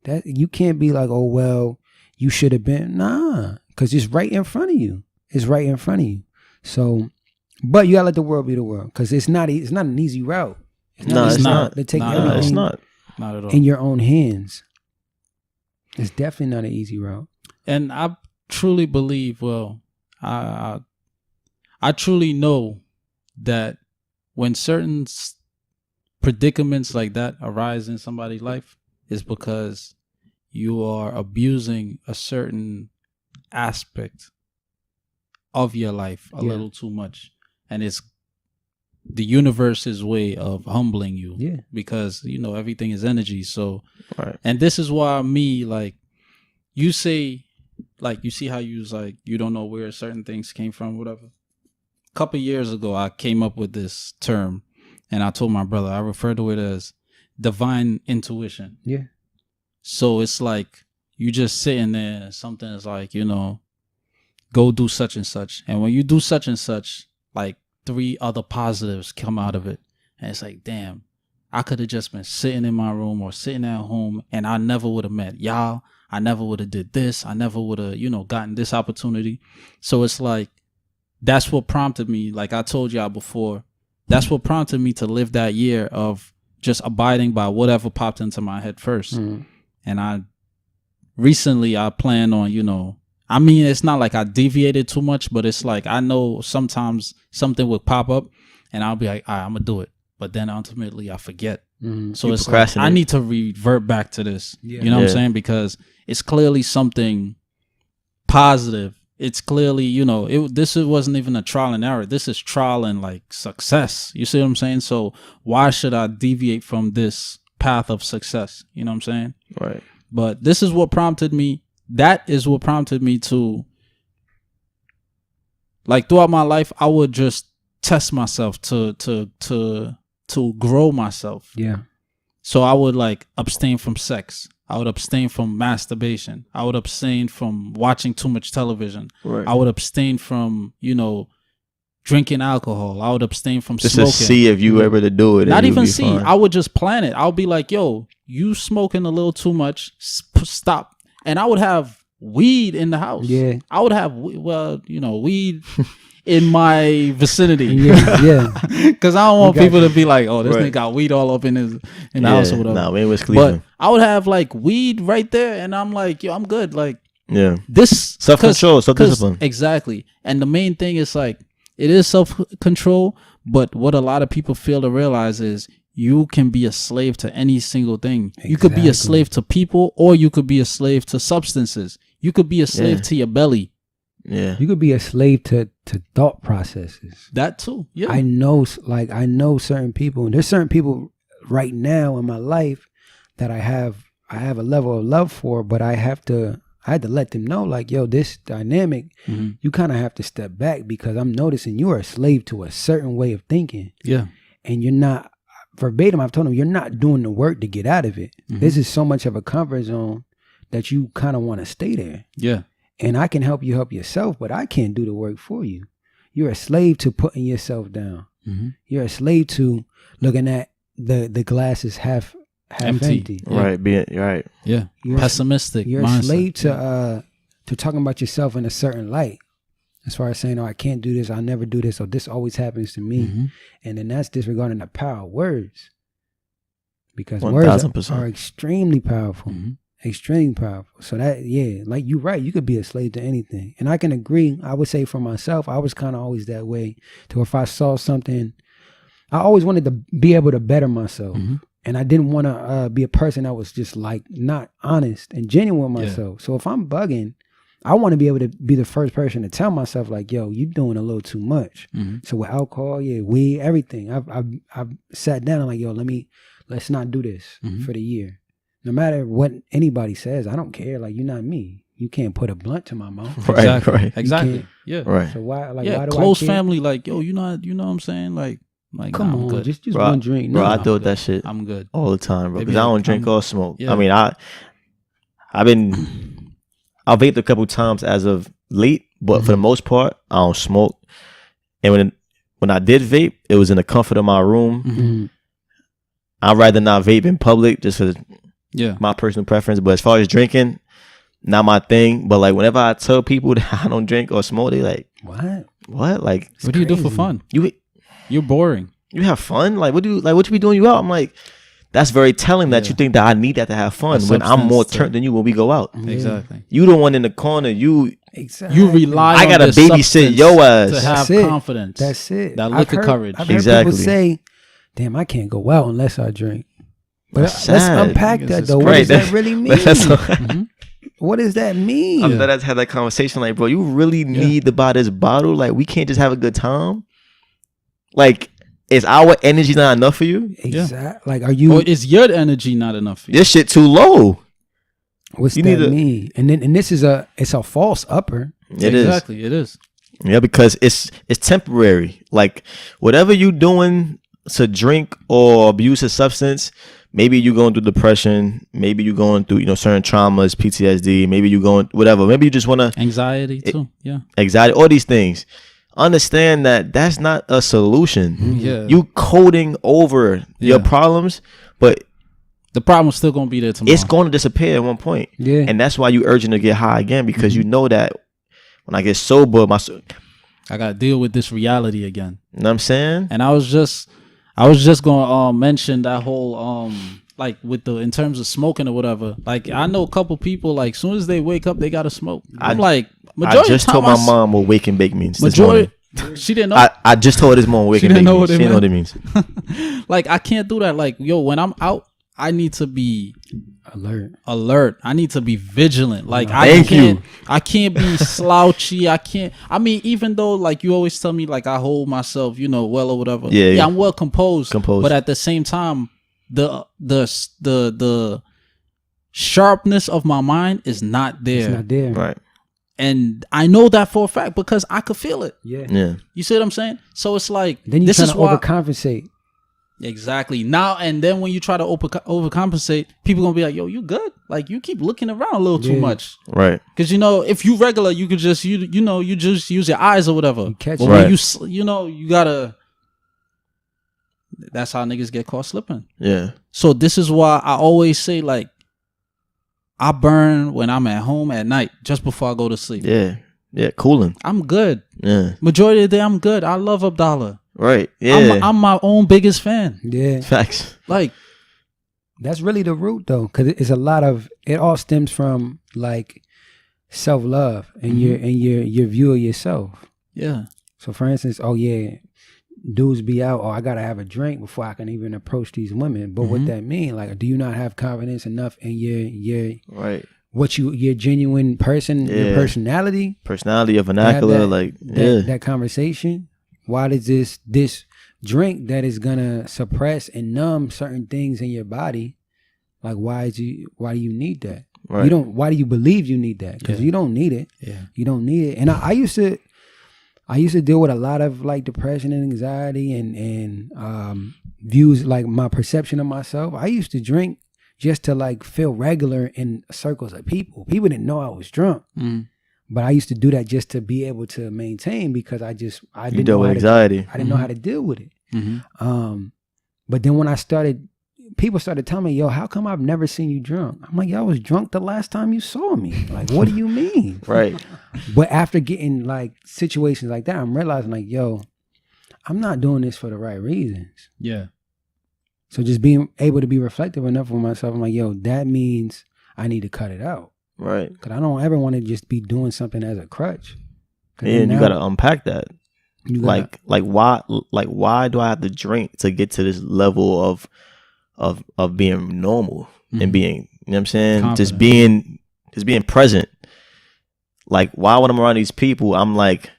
That you can't be like, oh, well, you should have been. Nah, because it's right in front of you. It's right in front of you. So, but you got to let the world be the world, because it's not an easy route. It's not. They take everything it's not at all in your own hands. It's definitely not an easy route. And I truly believe, I truly know that when certain predicaments like that arise in somebody's life, is because you are abusing a certain aspect of your life a little too much. And it's the universe's way of humbling you, because everything is energy. So, and this is why like you say, like you see how you was like you don't know where certain things came from, whatever. A couple years ago, I came up with this term, and I told my brother I refer to it as divine intuition. Yeah. So it's like you just sitting there, and something is like go do such and such. And when you do such and such, like 3 other positives come out of it. And it's like, damn, I could have just been sitting in my room or sitting at home and I never would have met y'all. I never would have did this. I never would have, gotten this opportunity. So it's like, that's what prompted me. Like I told y'all before, that's what prompted me to live that year of just abiding by whatever popped into my head first. And I plan on, I mean, it's not like I deviated too much, but it's like, I know sometimes something would pop up and I'll be like, all right, I'm gonna do it. But then ultimately I forget. So it's like, I need to revert back to this. You know what I'm saying? Because it's clearly something positive. It's clearly, this wasn't even a trial and error. This is trial and like success. You see what I'm saying? So why should I deviate from this path of success? You know what I'm saying? Right. But this is what prompted me. That is what prompted me to, like, throughout my life, I would just test myself to grow myself. Yeah. So I would like abstain from sex. I would abstain from masturbation. I would abstain from watching too much television. Right. I would abstain from, drinking alcohol. I would abstain from just smoking. To see if you were able to do it. Not even see. Fine. I would just plan it. I'll be like, yo, you smoking a little too much. Stop. And I would have weed in the house. Yeah. I would have, weed in my vicinity. Yeah. Because I don't want people to be like, oh, this nigga got weed all up in the house or whatever. Nah, man, it was Cleveland. But I would have like weed right there, and I'm like, yo, I'm good. Like, this self-control, self-discipline. Exactly. And the main thing is like, it is self-control, but what a lot of people fail to realize is you can be a slave to any single thing. Exactly. You could be a slave to people, or you could be a slave to substances. You could be a slave to your belly. Yeah. You could be a slave to thought processes. That too. Yeah. I know certain people, and there's certain people right now in my life that I have a level of love for, but I had to let them know, like, yo, this dynamic, you kind of have to step back, because I'm noticing you are a slave to a certain way of thinking. Yeah. And you're not, verbatim, I've told them, you're not doing the work to get out of it. This is so much of a comfort zone that you kind of want to stay there. Yeah. And I can help you help yourself, but I can't do the work for you. You're a slave to putting yourself down. You're a slave to looking at the glasses half empty. Yeah. Right, being right. Yeah. Pessimistic. You're mindset. A slave to talking about yourself in a certain light. As far as saying, oh, I can't do this, I'll never do this, or this always happens to me. And then that's disregarding the power of words. Because 1,000%. words are extremely powerful. Extremely powerful. So that, like you're right, you could be a slave to anything. And I can agree. I would say for myself, I was kind of always that way. To if I saw something, I always wanted to be able to better myself. And I didn't want to be a person that was just like not honest and genuine with myself. So if I'm bugging, I want to be able to be the first person to tell myself, like, yo, you doing a little too much. So with alcohol, weed, everything, I've sat down and like, yo, let's not do this for the year. No matter what anybody says, I don't care. Like, you're not me. You can't put a blunt to my mouth. Exactly. Yeah. Right. So why? Like, yeah. why do Close I care? family, like, yo, you know what I'm saying? Like, come nah, on, good. just one drink. Bro, No, I deal with that shit. I'm good all the time, bro. Maybe Because I don't drink or smoke. Yeah. I mean, I've vaped a couple times as of late, but for the most part, I don't smoke. And when I did vape, it was in the comfort of my room. I'd rather not vape in public, just for my personal preference. But as far as drinking, not my thing. But like whenever I tell people that I don't drink or smoke, they like, what? Like, what do you do for fun? You're boring. You have fun? Like, what you be doing you out? I'm like, that's very telling that you think that I need that to have fun when I'm more turned than you when we go out. Exactly. You the one in the corner. You rely. I gotta babysit your ass to have confidence. That's it. That look of courage. I've heard people say, "Damn, I can't go out unless I drink." But let's unpack that though. What does that really mean? What does that mean? I'm glad I had that conversation. Like, bro, you really need to buy this bottle. Like, we can't just have a good time. Like, is our energy not enough for you? Exactly. Like, are you? Or is your energy not enough for you? This shit too low. What's that mean? And this is it's a false upper. It is. Exactly. It is. Yeah, because it's temporary. Like, whatever you doing to drink or abuse a substance, maybe you're going through depression, maybe you're going through, you know, certain traumas, PTSD, maybe you're going whatever, maybe you just want to anxiety too. Yeah, anxiety, all these things. Understand that that's not a solution. Yeah, you coding over your problems, but the problem's still gonna be there tomorrow. It's going to disappear at one point. Yeah, and that's why you urging to get high again, because you know that when I get sober, I gotta deal with this reality again. You know what I'm saying? And I was just gonna mention that whole like with the in terms of smoking or whatever. Like I know a couple people, like as soon as they wake up, they gotta smoke. I'm like, I just told my mom what wake and bake means. Majority, she didn't know. I just told her this morning what wake and bake means. She didn't know what it means. Like I can't do that. Like yo, when I'm out, I need to be alert. I need to be vigilant. Like I can't be slouchy. I mean, even though like you always tell me like I hold myself, you know, well or whatever. Yeah, I'm well composed. But at the same time, the sharpness of my mind is not there. It's not there. Right. And I know that for a fact because I could feel it. Yeah. You see what I'm saying? So it's like then you trying to overcompensate. Exactly. Now and then when you try to overcompensate, people gonna be like, "Yo, you good? Like you keep looking around a little too much." Right. Because you know, if you regular, you could just you just use your eyes or whatever. You catch but when you gotta. That's how niggas get caught slipping. Yeah. So this is why I always say like, I burn when I'm at home at night just before I go to sleep. Yeah. Yeah. Cooling. I'm good. Yeah. Majority of the day, I'm good. I love Abdalla. Right. Yeah. I'm my own biggest fan. Yeah. Facts. Like that's really the root though, because it's a lot of it. All stems from like self-love and your view of yourself. Yeah. So for instance, dudes be out, I gotta have a drink before I can even approach these women. But what that mean? Like, do you not have confidence enough in your right? Your genuine person, your personality, your vernacular, that conversation. Why does this drink that is gonna suppress and numb certain things in your body? Like, why do you need that? Right. Why do you believe you need that? Because you don't need it. Yeah, you don't need it. And I used to deal with a lot of like depression and anxiety and views, like my perception of myself. I used to drink just to like feel regular in circles of people. People didn't know I was drunk. But I used to do that just to be able to maintain, because I didn't know anxiety. I didn't know how to deal with it. But then when people started telling me, "Yo, how come I've never seen you drunk?" I'm like, "Yo, I was drunk the last time you saw me." Like, what do you mean? Right. But after getting like situations like that, I'm realizing like, yo, I'm not doing this for the right reasons. Yeah. So just being able to be reflective enough for myself, I'm like, yo, that means I need to cut it out. Right. Because I don't ever want to just be doing something as a crutch. Yeah, and you got to unpack that. Why do I have to drink to get to this level of being normal and being, you know what I'm saying? Confident. Just being present. Like, why when I'm around these people, I'm like,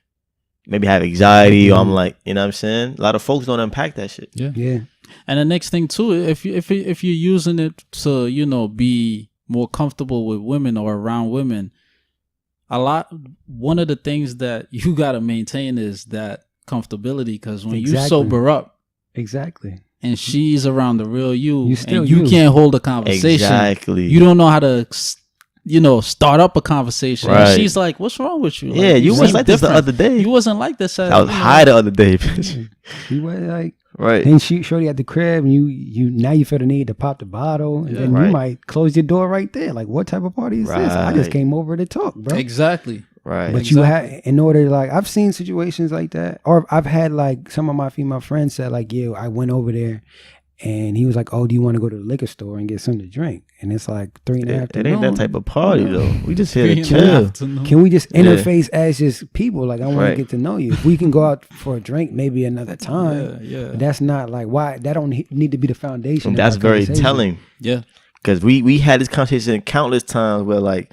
maybe have anxiety, or I'm like, you know what I'm saying? A lot of folks don't unpack that shit. Yeah. Yeah. And the next thing too, if you're using it to, you know, be more comfortable with women or around women, one of the things that you got to maintain is that comfortability, because when you sober up, and she's around the real you and you can't hold a conversation, you don't know how to, you know, start up a conversation. Right. And she's like, "What's wrong with you?" Yeah, like, you wasn't like this the other day. You wasn't like this. I was high the other day. You was like, right. And shorty at the crib, and you now you feel the need to pop the bottle, and then you might close your door right there. Like, what type of party is this? I just came over to talk, bro. Exactly. Right. But you have, in order to, like, I've seen situations like that, or I've had like some of my female friends said like, "Yeah, I went over there." And he was like, "Oh, do you want to go to the liquor store and get something to drink?" And it's like 3 in the afternoon. It ain't that type of party though. We just here to chill. Can we just interface as just people? Like, I want to get to know you. If we can go out for a drink, maybe another time. Yeah. But that's not like why. That don't need to be the foundation. That's very telling. Yeah. Because we had this conversation countless times where like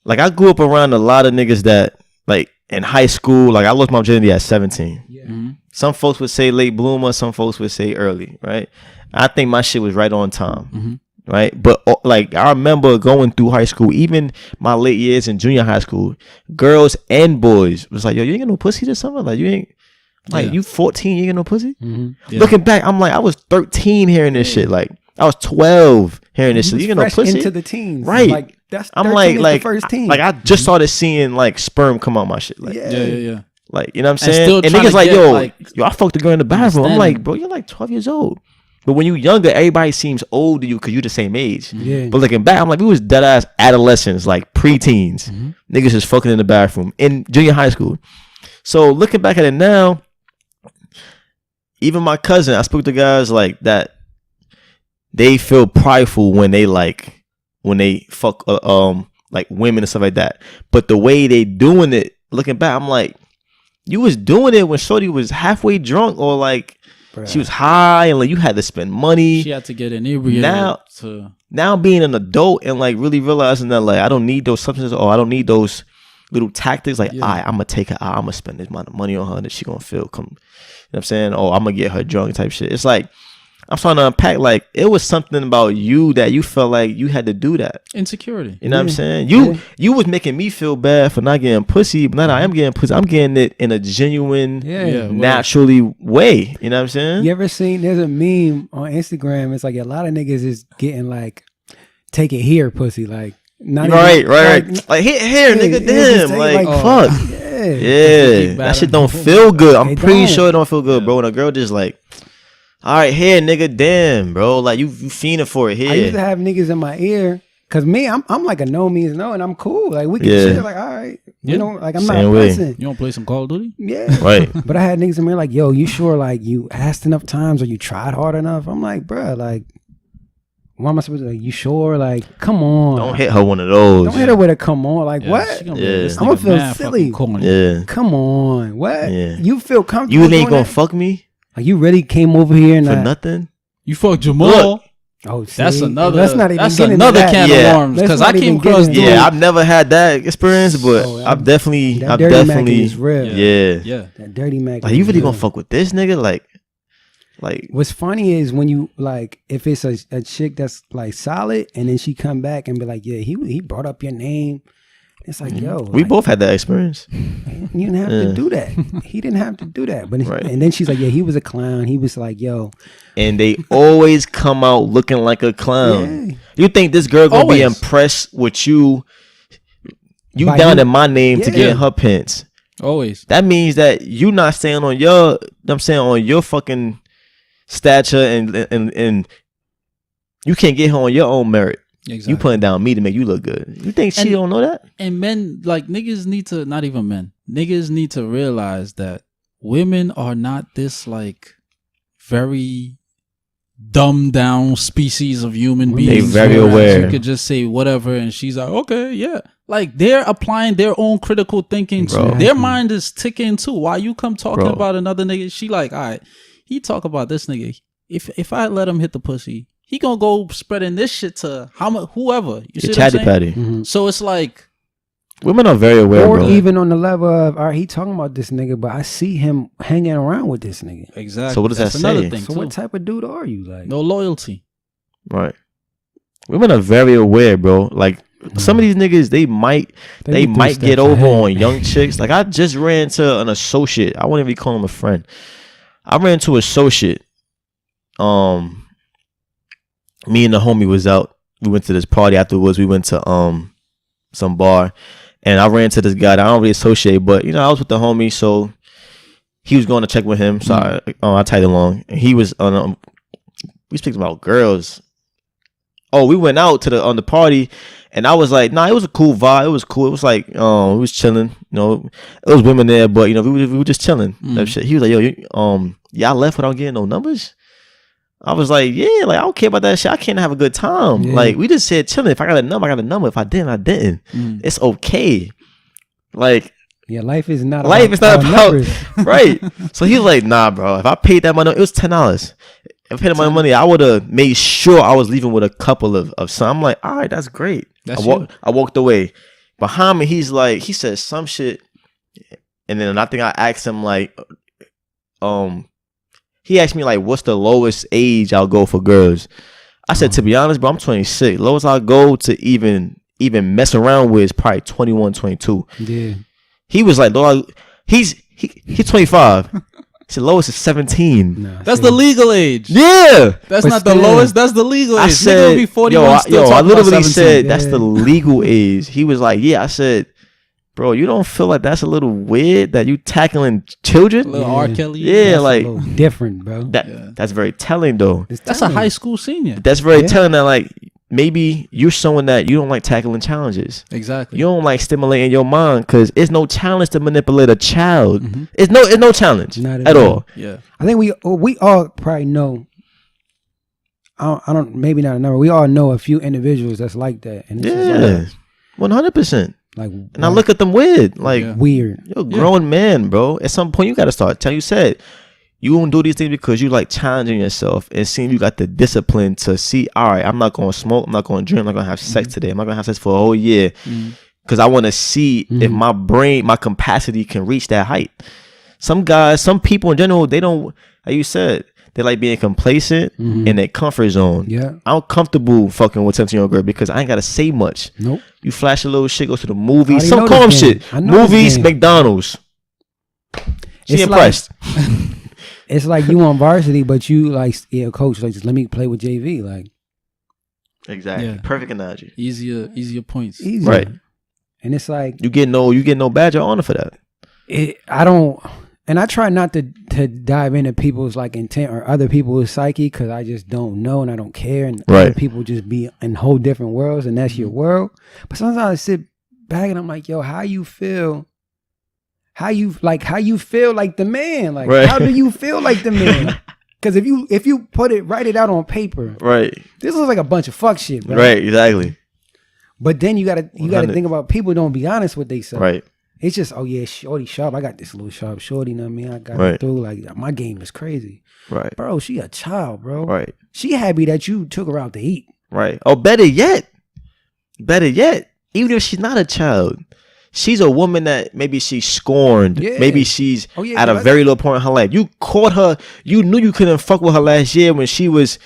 I grew up around a lot of niggas that like in high school. Like, I lost my virginity at 17. Yeah. Mm-hmm. Some folks would say late bloomer, some folks would say early, right? I think my shit was right on time, right? But like, I remember going through high school, even my late years in junior high school, girls and boys was like, "Yo, you ain't got no pussy this summer? Like, you ain't, like, you 14, you ain't got no pussy?" Yeah. Looking back, I'm like, I was 13 hearing this shit. Like, I was 12 hearing this shit. You know, pussy into the teens, right? Like that's I'm like the first teen. I just started seeing like sperm come out my shit. Like, yeah. Like, you know what I'm saying? And niggas like, yo, I fucked a girl in the bathroom. I'm like, bro, you're like 12 years old. But when you younger, everybody seems old to you because you're the same age. Yeah. But looking back, I'm like, we was dead ass adolescents, like preteens. Niggas just fucking in the bathroom in junior high school. So looking back at it now, even my cousin, I spoke to guys like that. They feel prideful when they fuck like women and stuff like that. But the way they doing it, looking back, I'm like, you was doing it when shorty was halfway drunk or like she was high and like you had to spend money. She had to get inebriated. Now being an adult and like really realizing that like I don't need those substances or I don't need those little tactics. Like, I'm gonna take her out. I'm gonna spend this amount of money on her that she gonna feel you know what I'm saying? Or I'm gonna get her drunk type shit. It's like I'm trying to unpack, like, it was something about you that you felt like you had to do that. Insecurity. You know what I'm saying? You was making me feel bad for not getting pussy, but now that I am getting pussy, I'm getting it in a genuine, naturally way. You know what I'm saying? You ever seen, there's a meme on Instagram, it's like a lot of niggas is getting like, take it here pussy, like, not right. Like, here, nigga, damn. Like, fuck. Yeah. That shit don't feel good. I'm pretty sure it don't feel good, bro. When a girl just like, all right, here, nigga, damn, bro. Like, you fiending for it here. I used to have niggas in my ear. Cause me, I'm like a no means no, and I'm cool. Like, we can shit. Like, all right, you know, like I'm Same not way. pressing. You want to play some Call of Duty? Yeah, right. But I had niggas in me like, yo, you sure? Like, you asked enough times or you tried hard enough? I'm like, bro, like, why am I supposed to? Like, you sure? Like, come on. Don't hit her one of those. Don't hit her with a come on. Like, what? I'm gonna feel silly. Yeah. Come on. What? Yeah. You feel comfortable? You ain't gonna fuck me? Like, you really came over here and for nothing? You fucked Jamal. Look. Oh, see? That's another. That's not even. That's another can of worms. Because I came across. Yeah, I've never had that experience, but I've definitely. Is real. Yeah. That dirty Mac. Like, you really gonna fuck with this nigga? Like. What's funny is when you like, if it's a chick that's like solid, and then she come back and be like, yeah, he brought up your name. It's like, yo, we both had that experience. You didn't have to do that. He didn't have to do that. But and then she's like, yeah, he was a clown. He was like, yo. And they always come out looking like a clown. Yeah. You think this girl gonna be impressed with you? You by down in my name to get her pants. Always. That means that you not staying on your. I'm saying on your fucking stature and you can't get her on your own merit. Exactly. You putting down me to make you look good. You think she don't know that? And men, like, niggas need to, not even men, niggas need to realize that women are not this like very dumbed down species of human beings. They very aware. You could just say whatever and she's like, okay, yeah. Like, they're applying their own critical thinking too. Their mind is ticking too. Why you come talking about another nigga? She like, all right, he talk about this nigga. If I let him hit the pussy, he gonna go spreading this shit to whoever. You see what I'm saying? Patty. Mm-hmm. So it's like, women are very aware, or bro. even on the level of, all right, he talking about this nigga, but I see him hanging around with this nigga. Exactly. So what does that say? Another thing so too. what type of dude are you? Like, no loyalty. Right. Women are very aware, bro. Like, some of these niggas, they might get over on young chicks. Like, I just ran into an associate. I wouldn't even call him a friend. I ran into an associate. Me and the homie was out. We went to this party afterwards. We went to some bar, and I ran to this guy that I don't really associate, but you know, I was with the homie, so he was going to check with him. So I tagged along. And he was on. We speak about girls. Oh, we went out to the party, and I was like, nah, it was a cool vibe. It was cool. It was like, we was chilling. You know, it was women there, but you know, we were just chilling. That shit. He was like, yo, y'all left without getting no numbers. I was like, yeah, like, I don't care about that shit. I can't have a good time. Yeah. Like, we just said chilling. If I got a number, I got a number. If I didn't, I didn't. It's okay. Like, yeah, life is not about right. So he was like, nah, bro. If I paid that money, it was $10. If I paid that money, I would have made sure I was leaving with a couple of some. I'm like, all right, that's great. I walked away. Behind me, he said some shit, and then I think I asked him like, he asked me like, what's the lowest age I'll go for girls? I said, to be honest, bro, I'm 26. Lowest I'll go to even mess around with is probably 21, 22. Yeah. He was like, he's 25. The lowest is 17. Nah, That's the legal age. Yeah. That's But not still, the lowest. That's the legal age. I said, be 41 I literally said that's Yeah. the legal age. He was like, yeah. I said, bro, you don't feel like that's a little weird that you tackling children? A little R. Kelly. Yeah, that's like a little different, bro. that's very telling though. That's a high school senior. That's very telling that like maybe you're someone that you don't like tackling challenges. Exactly. You don't like stimulating your mind because it's no challenge to manipulate a child. It's no challenge at all. Yeah. I think we all probably know. I don't maybe not a number. We all know a few individuals that's like that, and it's just 100%. like And I look at them weird, like weird. you're a grown man, bro. At some point, you got to start telling. You said you won't do these things because you like challenging yourself and seeing you got the discipline to see. All right, I'm not going to smoke. I'm not going to drink. I'm not going to have sex today. I'm not going to have sex for a whole year because I want to see if my brain, my capacity can reach that height. Some guys, some people in general, they don't. Like you said, they like being complacent in their comfort zone. Yeah, I'm comfortable fucking with 17-year-old girl because I ain't gotta say much. Nope. You flash a little shit, go to the movies, I already some know calm this shit. game. I know Movies, this game. McDonald's. She It's impressed. it's like you on varsity, but you like coach like just let me play with JV like Exactly. Yeah. Perfect analogy. Easier points. easy. Right. And it's like You get no badge or honor for that. I don't, and I try not to dive into people's like intent or other people's psyche because I just don't know and I don't care, and other people just be in whole different worlds, and that's your world. But sometimes I sit back and I'm like, yo, how you feel? How you feel like the man? Like how do you feel like the man? Because if you write it out on paper, this looks like a bunch of fuck shit, bro. Right, exactly. But then you gotta think about people don't be honest with themselves. Right. It's just, oh yeah, shorty sharp. I got this little sharp shorty, you know what I mean? I got her through. Like, my game is crazy. Right. Bro, she a child, bro. Right. She happy that you took her out to eat. Right. Oh, better yet, even if she's not a child, she's a woman that maybe she's scorned. Yeah. Maybe she's at a very low point in her life. You caught her. You knew you couldn't fuck with her last year when she was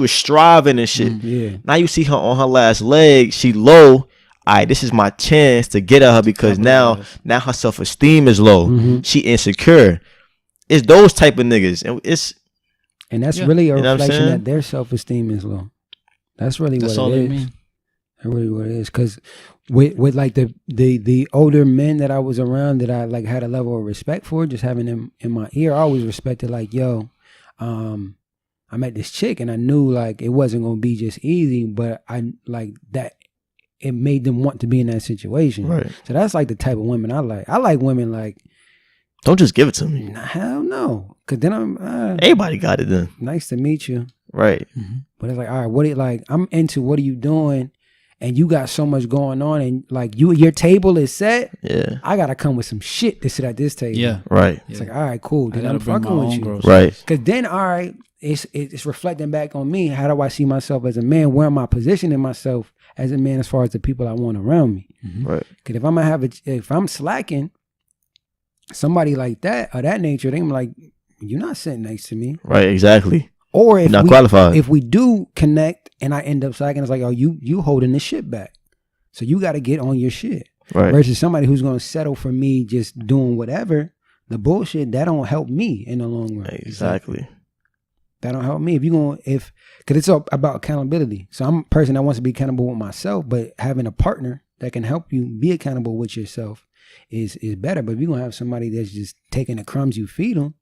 striving and shit. Yeah. Now you see her on her last leg. She low. All right, this is my chance to get at her because now her self-esteem is low. She insecure. It's those type of niggas, and that's really a reflection that their self-esteem is low. That's really what it is. That's really what it is. Because with like the older men that I was around that I like had a level of respect for, just having them in my ear, I always respected like, yo, I met this chick and I knew like it wasn't gonna be just easy, but I like that. It made them want to be in that situation. Right. So that's like the type of women I like. I like women like. Don't just give it to me. Hell no. Because then I'm. Everybody got it then. Nice to meet you. Right. But it's like, all right, what it like? I'm into what are you doing? And you got so much going on, and like your table is set. Yeah. I gotta come with some shit to sit at this table. Yeah. Right. It's like, all right, cool. Then I'm fucking with you. Right. Because then, all right, it's reflecting back on me. How do I see myself as a man? Where am I positioning myself as a man as far as the people I want around me? Right. Because if I'm gonna if I'm slacking, somebody like that or that nature, they like, you're not sitting next to me. Right. Exactly. Or if not qualified. If we do connect and I end up slacking, it's like, oh, you holding this shit back. So you got to get on your shit. Right. Versus somebody who's going to settle for me just doing whatever, the bullshit, that don't help me in the long run. Exactly. That don't help me. Because it's all about accountability. So I'm a person that wants to be accountable with myself, but having a partner that can help you be accountable with yourself is better. But if you're going to have somebody that's just taking the crumbs you feed them,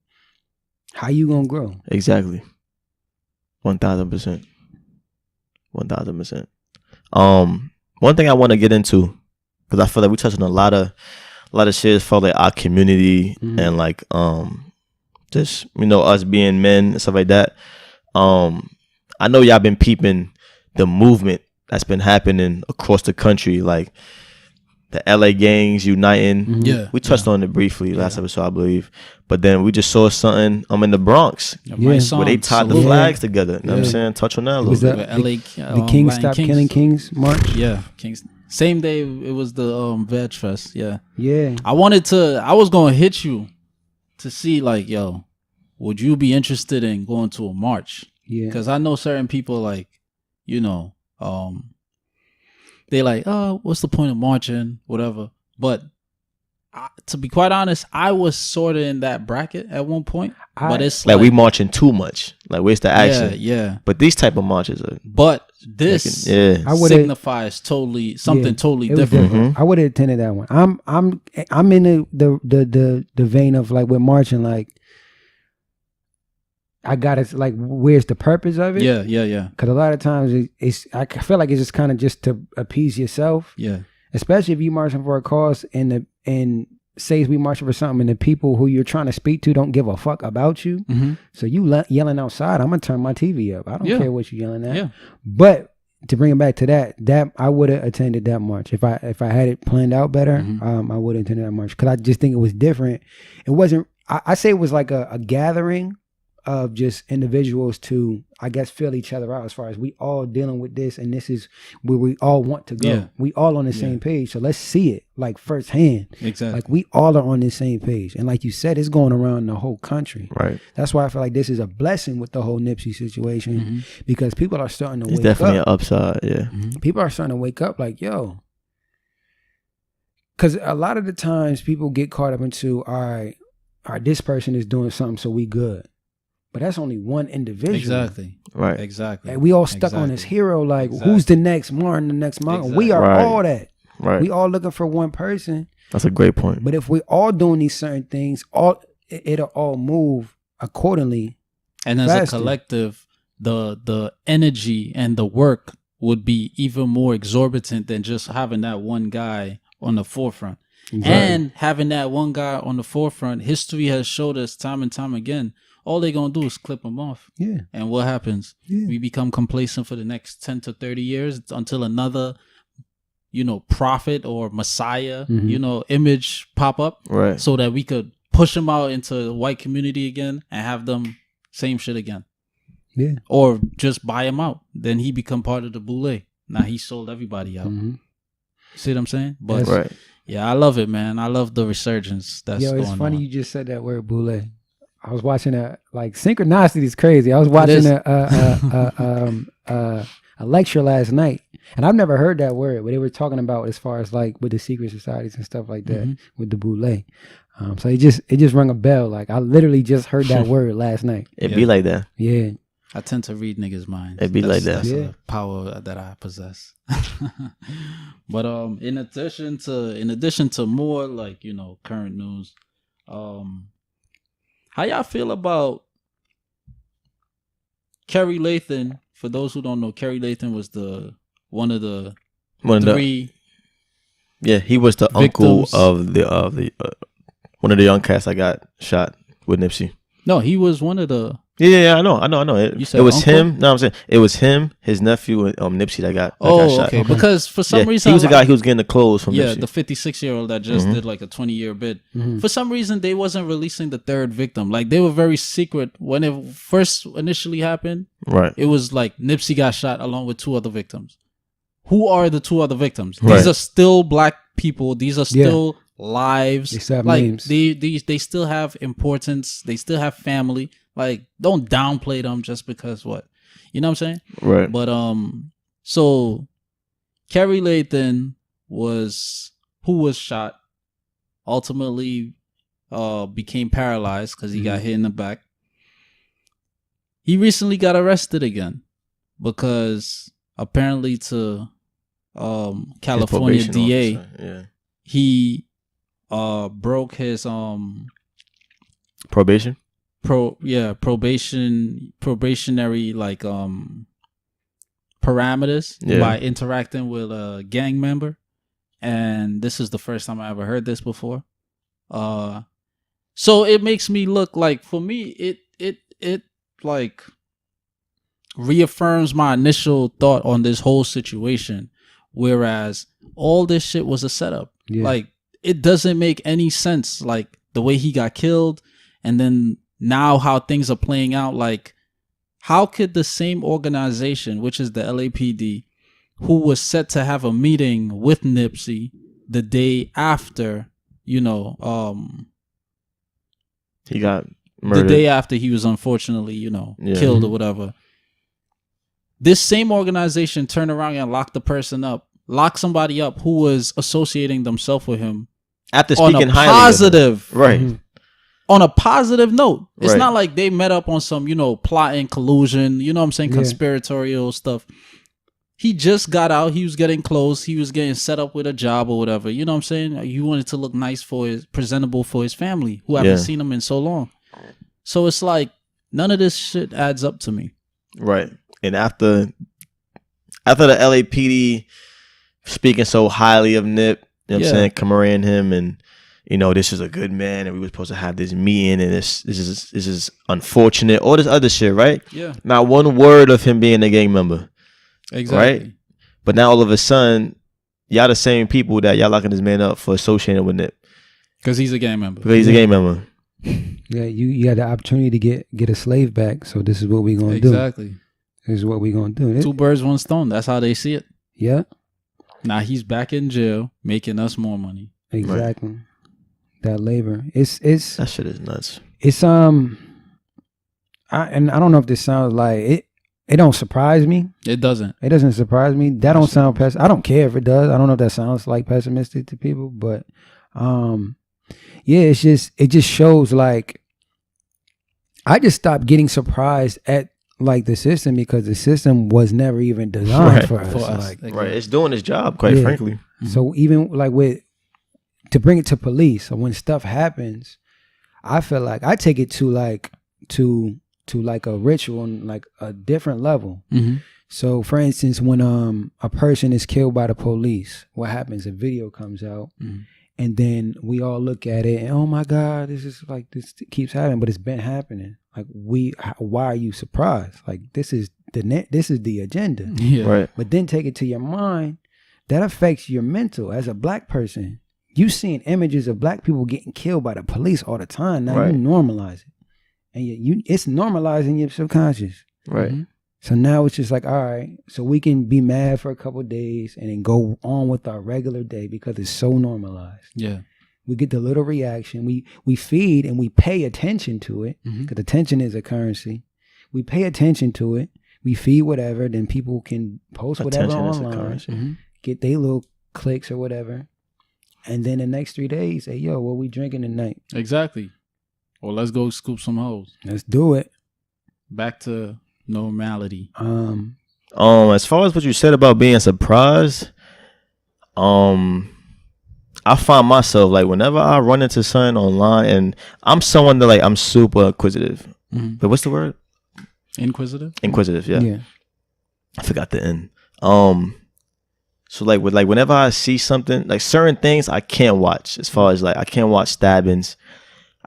how you going to grow? Exactly. 1000%. 1000%. One thing I want to get into, because I feel like we touched on a lot of shit for like our community and like just us being men and stuff like that. I know y'all been peeping the movement that's been happening across the country, like the LA gangs uniting. Yeah, we touched on it briefly last episode, I believe. But then we just saw something in the Bronx where they tied the flags together. You know what I'm saying? Touch on that a little bit. The Kings Stop Killing Kings march? Yeah, Kings. Same day it was the Veg Fest. Yeah. Yeah. I was going to hit you to see like, yo, would you be interested in going to a march? Yeah. Because I know certain people like, they like, oh, what's the point of marching? Whatever. But to be quite honest, I was sort of in that bracket at one point. but it's like we marching too much. Like where's the action? Yeah. But these type of marches are. But this signifies totally something totally different. I would have attended that one. I'm in the vein of like with marching, like I gotta like where's the purpose of it? Yeah. Because a lot of times I feel like it's just kind of just to appease yourself. Yeah. Especially if you marching for a cause and say we marching for something and the people who you're trying to speak to don't give a fuck about you. Mm-hmm. So you yelling outside, I'm gonna turn my TV up. I don't care what you're yelling at. Yeah. But to bring it back to that I would have attended that march if I had it planned out better. I would have attended that march because I just think it was different. It wasn't. I say it was like a gathering of just individuals to, I guess, fill each other out as far as we all dealing with this and this is where we all want to go. Yeah. We all on the same page. So let's see it like firsthand. Exactly. Like we all are on the same page. And like you said, it's going around the whole country. Right. That's why I feel like this is a blessing with the whole Nipsey situation because people are starting to wake up. It's definitely an upside, yeah. People are starting to wake up like, yo. Because a lot of the times people get caught up into, all right, this person is doing something so we good. But that's only one individual. Exactly. Right. Exactly. And we all stuck on this hero, like who's the next Martin, the next Mountain? We are all that. Right. We all looking for one person. That's a great point. But if we all doing these certain things, it'll all move accordingly. And as a collective, the energy and the work would be even more exorbitant than just having that one guy on the forefront. Exactly. And having that one guy on the forefront, history has showed us time and time again, all they're going to do is clip them off. Yeah. And what happens? Yeah. We become complacent for the next 10 to 30 years until another, prophet or messiah, image pop up. Right. So that we could push them out into the white community again and have them same shit again. Yeah. Or just buy him out. Then he become part of the boule. Now he sold everybody out. See what I'm saying? But right. Yeah, I love it, man. I love the resurgence that's going on. It's funny you just said that word boule. I was watching synchronicity is crazy. I was watching a lecture last night, and I've never heard that word, but they were talking about as far as like with the secret societies and stuff like that with the boule. So it just rung a bell. Like I literally just heard that word last night. It be like that. Yeah. I tend to read niggas' minds. It be like that. That's a power that I possess. But in addition to more like current news, how y'all feel about Kerry Lathan? For those who don't know, Kerry Lathan was one of the three. He was the victims. Uncle of the one of the young cats that got shot with Nipsey. No, he was one of the. Yeah, I know. It was uncle? Him. No, I'm saying it was him, his nephew, and Nipsey that got shot. Okay. Because for some reason he was the guy who was getting the clothes from Nipsey. The 56-year-old that just did like a 20-year bid. For some reason, they wasn't releasing the third victim. Like they were very secret when it first initially happened. Right. It was like Nipsey got shot along with 2 other victims. Who are the 2 other victims? Right. These are still black people. These are still lives. They still have names. They still have importance. They still have family. Like, don't downplay them just because what? You know what I'm saying? Right. But so Kerry Lathan who was shot, ultimately became paralyzed because he got hit in the back. He recently got arrested again because apparently to California DA officer, he broke his probation. Probationary like parameters by interacting with a gang member, and this is the first time I ever heard this before. So it makes me look like, for me, it like reaffirms my initial thought on this whole situation, whereas all this shit was a setup. Like it doesn't make any sense, like the way he got killed, and then now how things are playing out. Like, how could the same organization, which is the LAPD, who was set to have a meeting with Nipsey the day after, he got murdered, the day after he was unfortunately, killed or whatever, this same organization turn around and lock somebody up who was associating themselves with him after speaking on a highly positive, right. on a positive note. It's not like they met up on some, plotting, collusion, you know what I'm saying, conspiratorial stuff. He just got out. He was getting close. He was getting set up with a job or whatever. You know what I'm saying? You wanted to look nice presentable for his family who haven't seen him in so long. So it's like none of this shit adds up to me. Right. And after the LAPD speaking so highly of Nip, you know what I'm saying, commemorating him and, this is a good man and we were supposed to have this meeting and this is unfortunate. All this other shit, right? Yeah. Not one word of him being a gang member. Exactly. Right? But now all of a sudden, y'all the same people that y'all locking this man up for associating with Nip. Because he's a gang member. Because he's a gang member. Yeah, you had the opportunity to get a slave back, so this is what we're going to do. Exactly. This is what we're going to do. 2 birds, 1 stone. That's how they see it. Yeah. Now he's back in jail, making us more money. Exactly. Right. That labor. It's that shit is nuts. It's I don't know if this sounds like it. It don't surprise me. It doesn't. It doesn't surprise me. That don't sound pessimistic. I don't care if it does. I don't know if that sounds like pessimistic to people, but it just shows like I just stopped getting surprised at like the system because the system was never even designed for us. Like, right. It's doing its job, quite frankly. So even like to bring it to police, so when stuff happens, I feel like I take it to like a ritual on like a different level. Mm-hmm. So for instance, when a person is killed by the police, what happens? A video comes out and then we all look at it and, oh my God, this keeps happening, but it's been happening. Like why are you surprised? Like this is the agenda. Yeah. Right. But then take it to your mind, that affects your mental as a black person. You seeing images of black people getting killed by the police all the time. Now you normalize it. And it's normalizing your subconscious. Right. Mm-hmm. So now it's just like, all right, so we can be mad for a couple of days and then go on with our regular day because it's so normalized. Yeah. We get the little reaction. We feed and we pay attention to it because attention is a currency. We pay attention to it. We feed whatever. Then people can post whatever online, get their little clicks or whatever. And then the next 3 days, say, yo, what we drinking tonight? Exactly. Well, let's go scoop some hoes. Let's do it. Back to normality. As far as what you said about being surprised, I find myself like whenever I run into something online, and I'm someone that like I'm super inquisitive. Mm-hmm. But what's the word? Inquisitive. Inquisitive, yeah. I forgot the N. So like whenever I see something, like certain things I can't watch. As far as like I can't watch stabbings.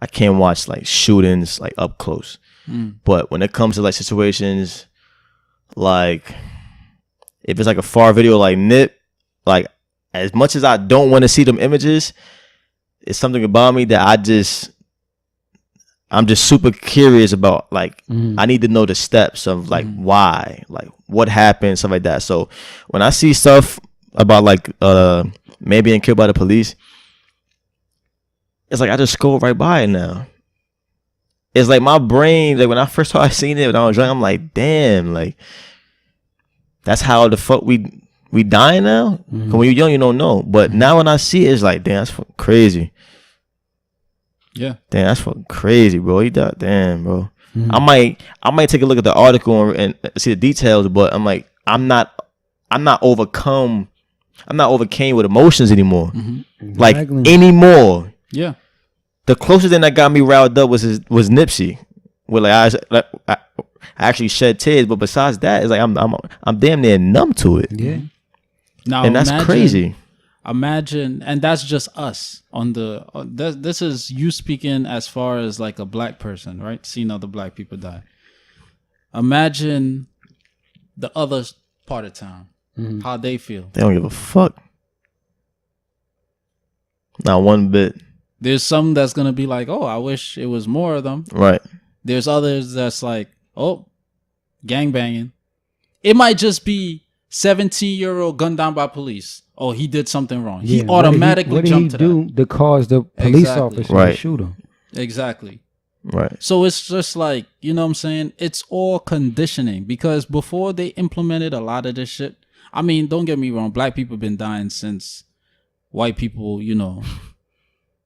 I can't watch like shootings like up close. But when it comes to like situations like if it's like a far video like Nip, like as much as I don't want to see them images, it's something about me that I'm just super curious about. Like I need to know the steps of like why, like what happened, stuff like that. So when I see stuff about like maybe being killed by the police, it's like I just scroll right by it now. It's like my brain, like when I first started seeing it when I was young, I'm like, damn, like that's how the fuck we dying now? Cause when you're young, you don't know. But now when I see it, it's like, damn, that's fucking crazy. Yeah. Damn, that's fucking crazy, bro. He died. Damn, bro. I might take a look at the article and see the details, but I'm like, I'm not overcame with emotions anymher. Like anymore. Yeah. The closest thing that got me riled up was Nipsey. Where like I actually shed tears, but besides that, it's like I'm damn near numb to it. Yeah. Now, and that's crazy. Imagine, and that's just us on the. This is you speaking as far as like a black person, right? Seeing other black people die. Imagine the other part of town, how they feel. They don't give a fuck. Not one bit. There's some that's gonna be like, oh, I wish it was more of them. Right. There's others that's like, oh, gangbanging. It might just be 17-year-old gunned down by police. Oh, he did something wrong. Yeah. He automatically jumped to that. What did he do to cause the police officer to shoot him? Exactly. Right. So it's just like, you know what I'm saying? It's all conditioning because before they implemented a lot of this shit, I mean, don't get me wrong, black people been dying since white people,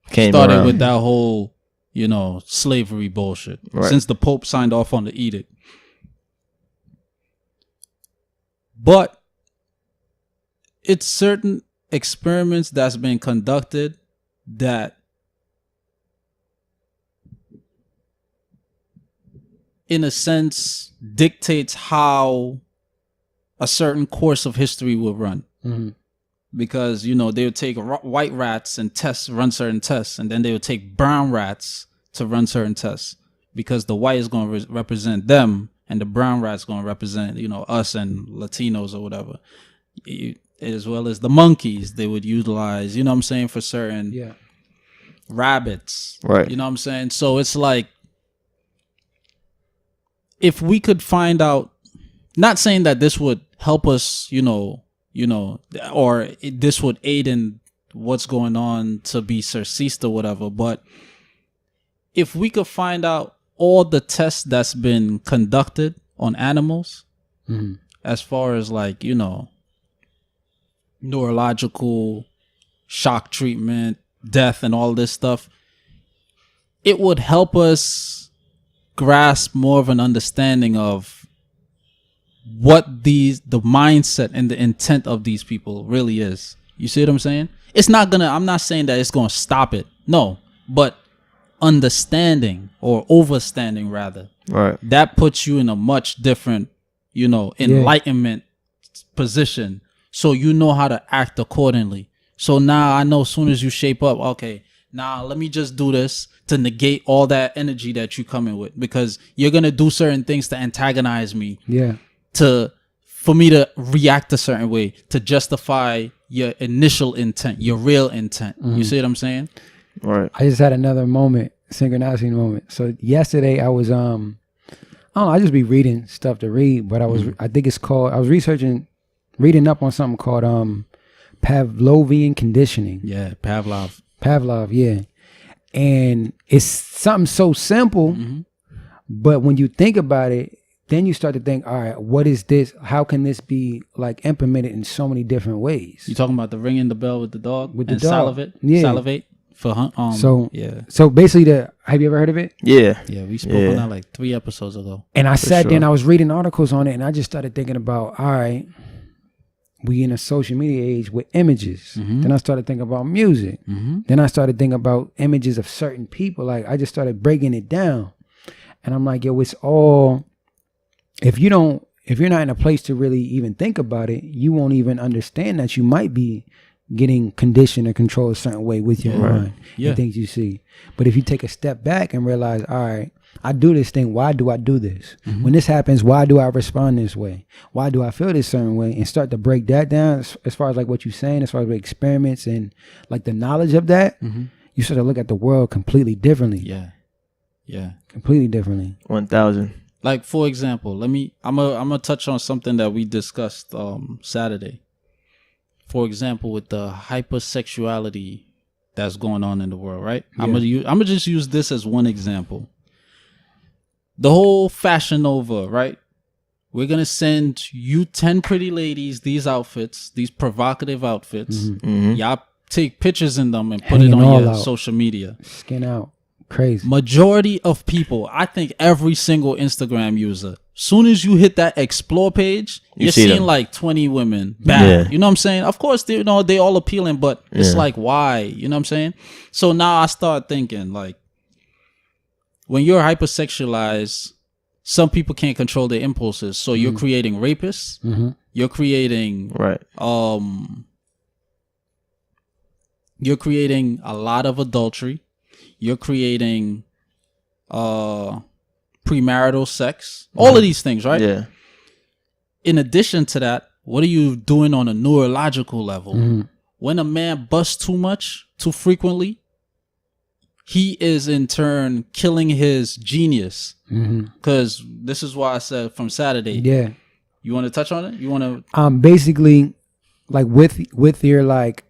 started with that whole, slavery bullshit. Right. Since the Pope signed off on the edict. But it's certain experiments that's been conducted that in a sense dictates how a certain course of history will run. Mm-hmm. Because, they would take white rats and run certain tests, and then they would take brown rats to run certain tests, because the white is going to represent them and the brown rat's going to represent, us and Latinos or whatever. As well as the monkeys, they would utilize, for certain rabbits. Right. You know what I'm saying? So it's like, if we could find out, not saying that this would help us, or this would aid in what's going on to be surceased or whatever, but if we could find out all the tests that's been conducted on animals, as far as like, neurological shock treatment, death, and all this stuff, it would help us grasp more of an understanding of what the mindset and the intent of these people really is. You see what I'm saying? I'm not saying that it's gonna stop it. No, but understanding, or overstanding rather, right, that puts you in a much different, enlightenment position. So you know how to act accordingly. So now I know as soon as you shape up, okay, now let me just do this to negate all that energy that you come in with, because you're gonna do certain things to antagonize me. Yeah. For me to react a certain way to justify your initial intent, your real intent. You see what I'm saying? Right. I just had another synchronicity moment. So yesterday I was I don't know, I just be reading stuff to read, but I was reading up on something called Pavlovian conditioning. Yeah, Pavlov, yeah. And it's something so simple, but when you think about it, then you start to think, all right, what is this? How can this be like implemented in so many different ways? You talking about the ringing the bell with the dog? With the dog. Salivate for So basically have you ever heard of it? Yeah. Yeah, we spoke on that like 3 episodes ago. And I sat there and I was reading articles on it, and I just started thinking about, all right, we in a social media age with images. Then I started thinking about music. Then I started thinking about images of certain people. Like, I just started breaking it down. And I'm like, yo, it's all, if you're not in a place to really even think about it, you won't even understand that you might be getting conditioned or controlled a certain way with your mind and things you see. But if you take a step back and realize, all right, I do this thing, why do I do this? When this happens, why do I respond this way? Why do I feel this certain way? And start to break that down as far as like what you're saying, as far as like experiments and like the knowledge of that, you sort of look at the world completely differently. Yeah. Completely differently. 1000. Like, for example, I'm gonna touch on something that we discussed Saturday. For example, with the hypersexuality that's going on in the world, right? Yeah. I'm gonna just use this as one example. The whole Fashion Nova, right? We're gonna send you 10 pretty ladies these outfits, these provocative outfits. Y'all take pictures in them and put it on your social media. Skin out. Crazy. Majority of people, I think every single Instagram user, soon as you hit that explore page, you're seeing like 20 women bad. You know what I'm saying? Of course, they all appealing, but it's like, why? You know what I'm saying? So now I start thinking, like, when you're hypersexualized, some people can't control their impulses. So you're creating rapists. You're creating you're creating a lot of adultery. You're creating premarital sex. All of these things, right? Yeah. In addition to that, what are you doing on a neurological level? When a man busts too much, too frequently, he is in turn killing his genius. Because this is why I said from Saturday. Yeah. You want to touch on it? You want to? Basically, like with your like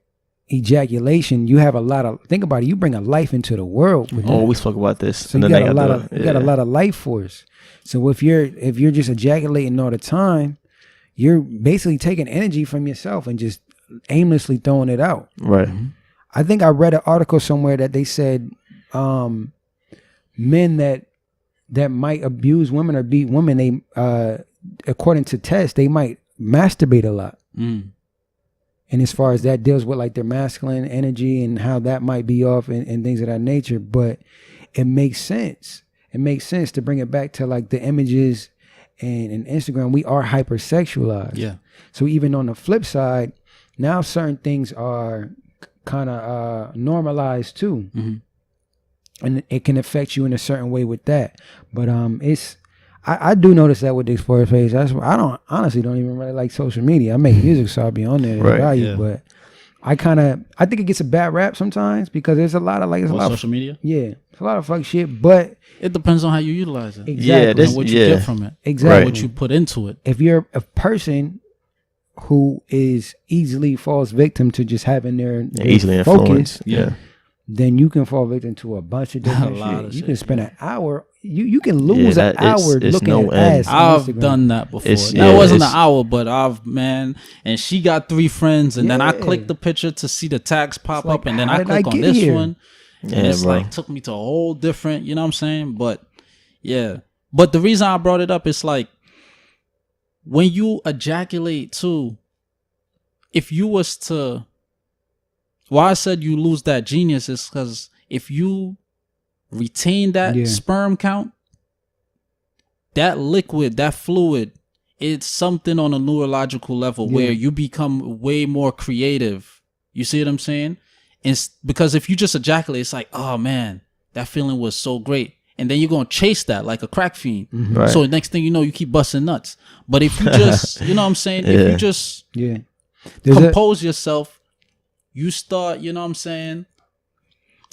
ejaculation, you have a lot of, think about it, you bring a life into the world with we spoke about this. So you got a lot of life force. So if you're just ejaculating all the time, you're basically taking energy from yourself and just aimlessly throwing it out. Right. I think I read an article somewhere that they said men that might abuse women or beat women, they according to tests, they might masturbate a lot. And as far as that deals with like their masculine energy and how that might be off and things of that nature, but it makes sense. It makes sense to bring it back to like the images and Instagram. We are hypersexualized. Yeah. So even on the flip side, now certain things are kind of normalized too. And it can affect you in a certain way with that. But I do notice that with the Explore page. I honestly don't even really like social media. I make music, so I'll be on there. Value, but I think it gets a bad rap sometimes because there's a lot of social media. Yeah, it's a lot of fuck shit. But it depends on how you utilize it. Exactly. And what you get from it. Exactly. What you put into it. If you're a person who is easily falls victim to just having their easily focus, influenced, then you can fall victim to a bunch of different shit. You can spend an hour. You can lose that an hour looking no at ass. I've done that before. That wasn't an hour, but and she got 3 friends, and then I clicked the picture to see the tags pop up, and then I click on this one, and it's like took me to a whole different, you know what I'm saying? But but the reason I brought it up is like when you ejaculate too, if you was to, why I said you lose that genius is because if you retain that sperm count, that liquid, that fluid, it's something on a neurological level where you become way more creative. You see what I'm saying? It's because if you just ejaculate, it's like, oh man, that feeling was so great. And then you're going to chase that like a crack fiend. Right. So next thing you know, you keep busting nuts. But if you just, you know what I'm saying? If you just compose yourself, you start, you know what I'm saying?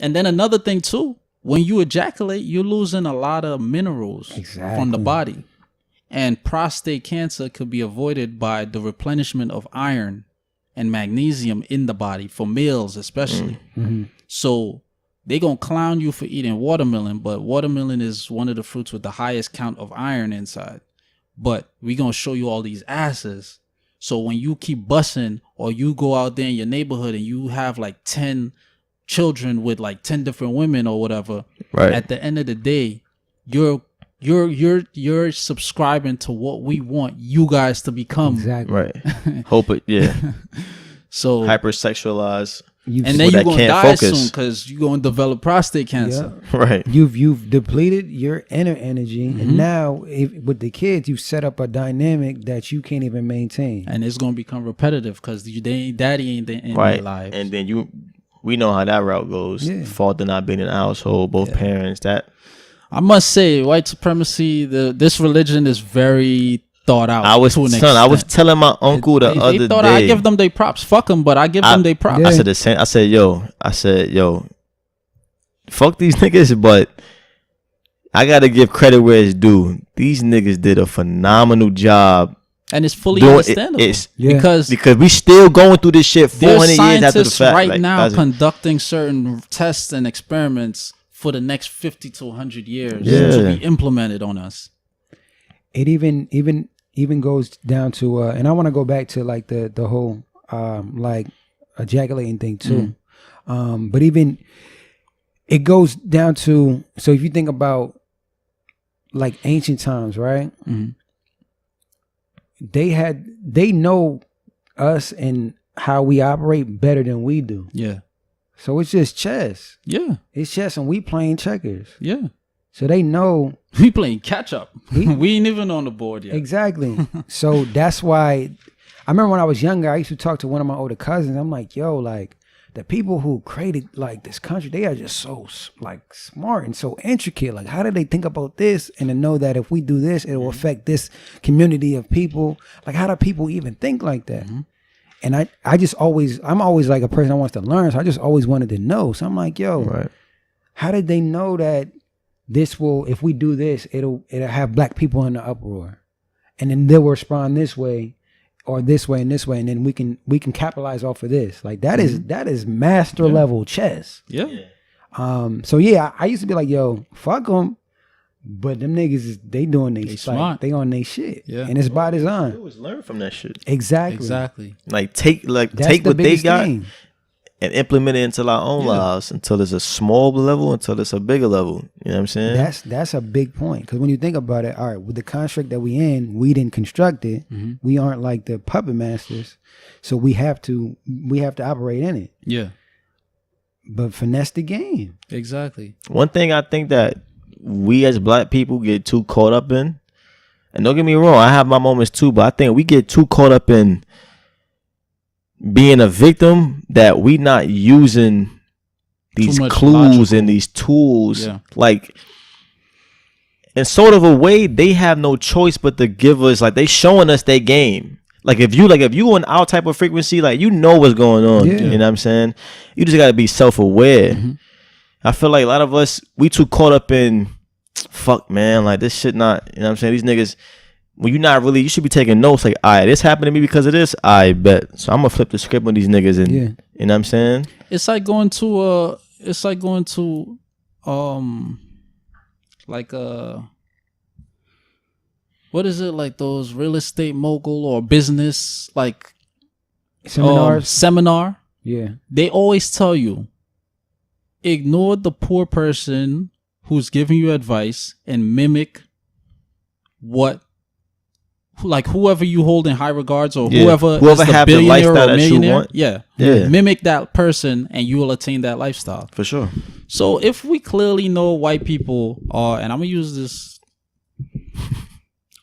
And then another thing too, when you ejaculate, you're losing a lot of minerals from the body. And prostate cancer could be avoided by the replenishment of iron and magnesium in the body, for males especially. So they're going to clown you for eating watermelon, but watermelon is one of the fruits with the highest count of iron inside. But we're going to show you all these asses. So when you keep busting, or you go out there in your neighborhood and you have like 10 children with like 10 different women or whatever, at the end of the day, you're subscribing to what we want you guys to become. Hope it. So hypersexualized, and then you're gonna die soon because you're gonna develop prostate cancer. You've depleted your inner energy, and now with the kids, you've set up a dynamic that you can't even maintain, and it's gonna become repetitive because daddy ain't in their lives. And then we know how that route goes. Fault of not being in the household, both parents. That I must say, white supremacy, this religion is very thought out. I was telling my uncle the other day. I give them their props. Fuck them, but I give them their props. I said the same. I said, yo, fuck these niggas, but I gotta give credit where it's due. These niggas did a phenomenal job. And it's fully understandable. Because we still going through this shit 400 years after the fact. Right now conducting certain tests and experiments for the next 50 to 100 years to be implemented on us. It even goes down to and I want to go back to like the whole like ejaculating thing too. But even it goes down to, so if you think about like ancient times, right? They know us and how we operate better than we do. So it's just chess. It's chess and we playing checkers. So they know we playing catch up. We ain't even on the board yet. Exactly. So that's why I remember when I was younger, I used to talk to one of my older cousins. I'm like, yo, like the people who created like this country, they are just so like smart and so intricate. Like, how did they think about this and to know that if we do this, it will affect this community of people? Like, how do people even think like that? And I'm always like a person that wants to learn. So I just always wanted to know. So I'm like, yo, how did they know that this will, if we do this, it'll have black people in the uproar, and then they'll respond this way or this way and this way, and then we can capitalize off of this. Like that is master level chess. So I used to be like, yo, fuck them, but them niggas they doing they smart. They on they shit. And it's by design. It was learn from that shit. Exactly. Like take what they got. and implement it into our own lives until it's a small level, until it's a bigger level. You know what I'm saying? That's a big point, because when you think about it, all right, with the construct that we in, we didn't construct it. We aren't like the puppet masters, so we have to operate in it. Yeah. But finesse the game. Exactly. One thing I think that we as black people get too caught up in, and don't get me wrong, I have my moments too, but I think we get too caught up in being a victim that we not using these clues and these tools. Like, in sort of a way, they have no choice but to give us, like, they showing us their game. Like if you on our type of frequency, like, you know what's going on. You know what I'm saying? You just gotta be self-aware. I feel like a lot of us, we too caught up in, fuck, man, like, this shit not, you know what I'm saying? These niggas, when you're not really, you should be taking notes. Like, all right, this happened to me because of this. I bet. So I'm gonna flip the script on these niggas, and you know what I'm saying? It's like going to what is it, like those real estate mogul or business like seminar? Yeah. They always tell you, ignore the poor person who's giving you advice and mimic whoever you hold in high regards, or whoever is the have billionaire the lifestyle or millionaire. Yeah. Mimic that person and you will attain that lifestyle. For sure. So if we clearly know white people are, and I'm going to use this,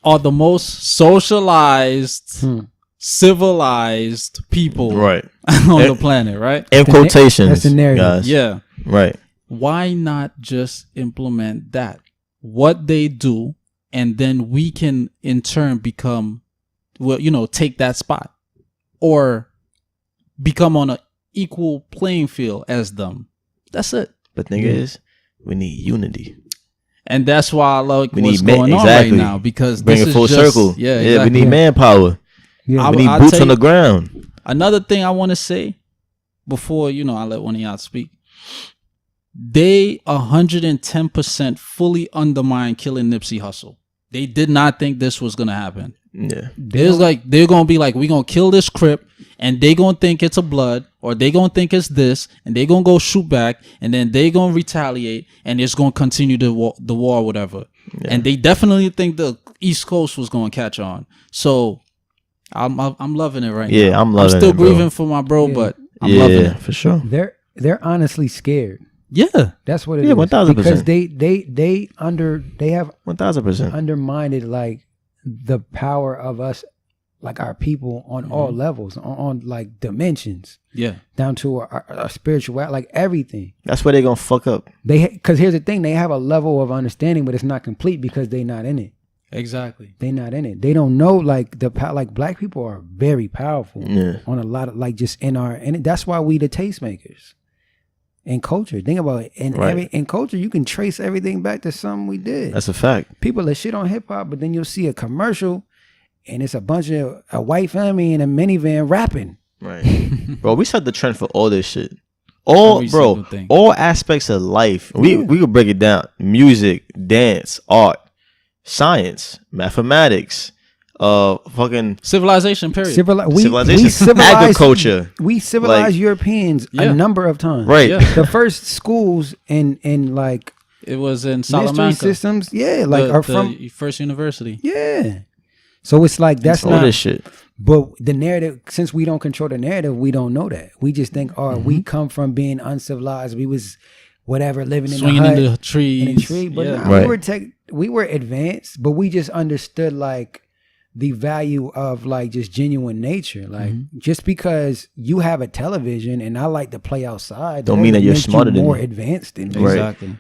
are the most socialized, civilized people on the planet, right? In quotations. That's the narrative. Guys. Yeah. Right. Why not just implement that? What they do, and then we can in turn become, take that spot or become on an equal playing field as them. That's it. But the thing is, we need unity. And that's why I like what's going on right now, because bring it full circle. Yeah, exactly. We need manpower. Yeah. We need boots on the ground. Another thing I want to say before, I let one of y'all speak. They 110% fully undermined killing Nipsey Hussle. They did not think this was gonna happen. Yeah, there's like they're gonna be like, we're gonna kill this Crip, and they gonna think it's a blood, or they gonna think it's this, and they gonna go shoot back, and then they gonna retaliate, and it's gonna continue the war or whatever. Yeah. And they definitely think the East Coast was gonna catch on. So I'm loving it right now. Yeah, I'm loving it. I'm still grieving for my bro, but I'm loving it for sure. They're honestly scared. Yeah, that's what it is. 1,000%. Because they have 1,000% undermined like the power of us, like our people on all levels, on like dimensions. Yeah, down to our spiritual, like everything. That's where they gonna fuck up. Because here's the thing: they have a level of understanding, but it's not complete because they're not in it. Exactly, they're not in it. They don't know like like black people are very powerful on a lot of like just and that's why we the tastemakers. In culture, think about it. In culture, you can trace everything back to something we did. That's a fact. People that shit on hip hop, but then you'll see a commercial, and it's a bunch of a white family in a minivan rapping. Right, bro. We set the trend for all this shit. All aspects of life. We could break it down: music, dance, art, science, mathematics. Fucking civilization. Period. Civilization. Agriculture. We civilized Europeans a number of times. Right. Yeah. The first schools in like it was in Salamanca systems. Yeah, like the first university. Yeah. So it's like that's all not this shit. But the narrative, since we don't control the narrative, we don't know that. We just think, we come from being uncivilized. We was whatever living swinging in the trees. In a tree, but we were advanced, but we just understood like the value of like just genuine nature. Like just because you have a television and I like to play outside don't mean that you're smarter than more me. Advanced than me. Exactly.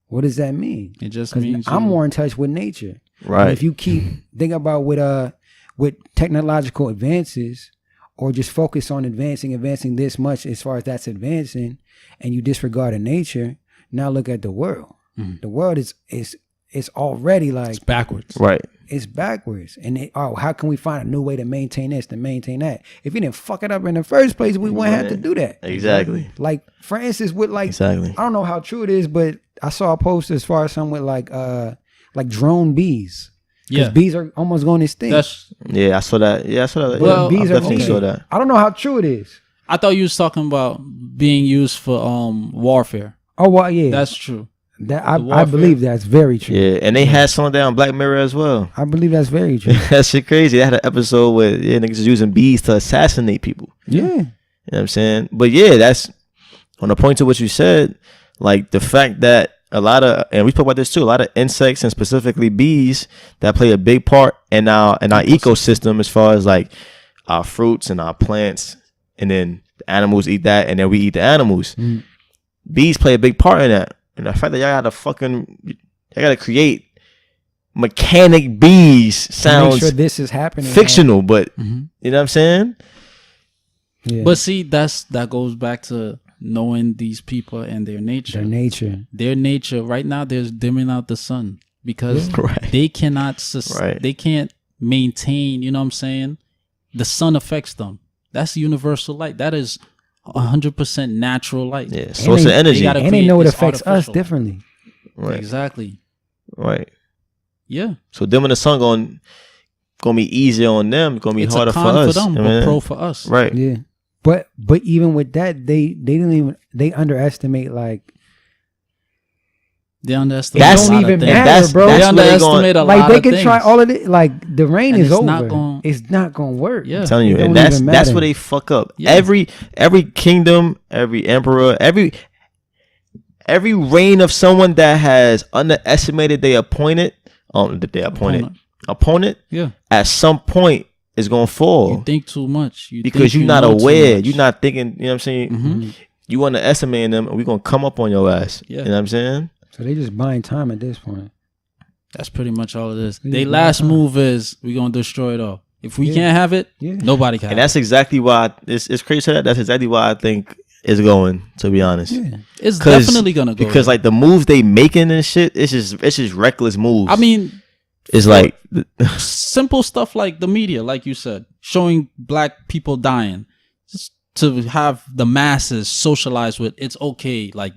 What does that mean? It just means I'm more in touch with nature. Right. And if you keep thinking about with technological advances, or just focus on advancing this much as far as that's advancing, and you disregard nature, now look at the world. The world is already like it's backwards. Right. It's backwards. And how can we find a new way to maintain this, to maintain that? If you didn't fuck it up in the first place, we wouldn't have to do that. Exactly. Like for instance, with like exactly. I don't know how true it is, but I saw a post as far as something with like drone bees. Yeah. Bees are almost going extinct. I saw that. Yeah, I saw that. Well, bees I definitely saw that. I don't know how true it is. I thought you was talking about being used for warfare. Oh well, yeah, that's true. That I believe that's very true. Yeah, and they had some down Black Mirror as well. I believe that's very true. That shit crazy. They had an episode where niggas was using bees to assassinate people. Yeah. You know what I'm saying? But yeah, that's on the point to what you said, like the fact that a lot of, and we spoke about this too, a lot of insects and specifically bees that play a big part in our ecosystem as far as like our fruits and our plants, and then the animals eat that, and then we eat the animals. Bees play a big part in that. And the fact that y'all gotta create mechanic bees sounds make sure this is happening fictional, but you know what I'm saying? Yeah. But see, that goes back to knowing these people and their nature. Their nature. Right now, they're dimming out the sun because they cannot they can't maintain, you know what I'm saying? The sun affects them. That's universal light. That is 100% natural light. Yeah, source of energy. And they know it affects us differently. Right. Exactly. Right. Yeah. So then when the sun gonna be easier on them, gonna be harder for us. For them, but pro for us. Right. Yeah. But even with that, they underestimate like. They underestimate. It don't even matter, bro. They underestimate a lot like they of can things. try all of it. Like the rain is over. It's not gonna work. Yeah. I'm telling you, and that's where they fuck up. Yeah. Every kingdom, every emperor, every reign of someone that has underestimated their opponent, yeah, at some point is gonna fall. You think too much. Because you're not aware. You're not thinking. You know what I'm saying? Mm-hmm. You underestimating them, and we're gonna come up on your ass. Yeah. You know what I'm saying? So they just buying time at this point. That's pretty much all it is. Their last move is we're gonna destroy it all. If we can't have it, nobody can. And that's exactly why it's crazy that that's exactly why I think it's going. To be honest, it's definitely gonna go because like the moves they making and shit, it's just reckless moves. I mean, it's like simple stuff like the media, like you said, showing black people dying, just to have the masses socialize with it's okay, like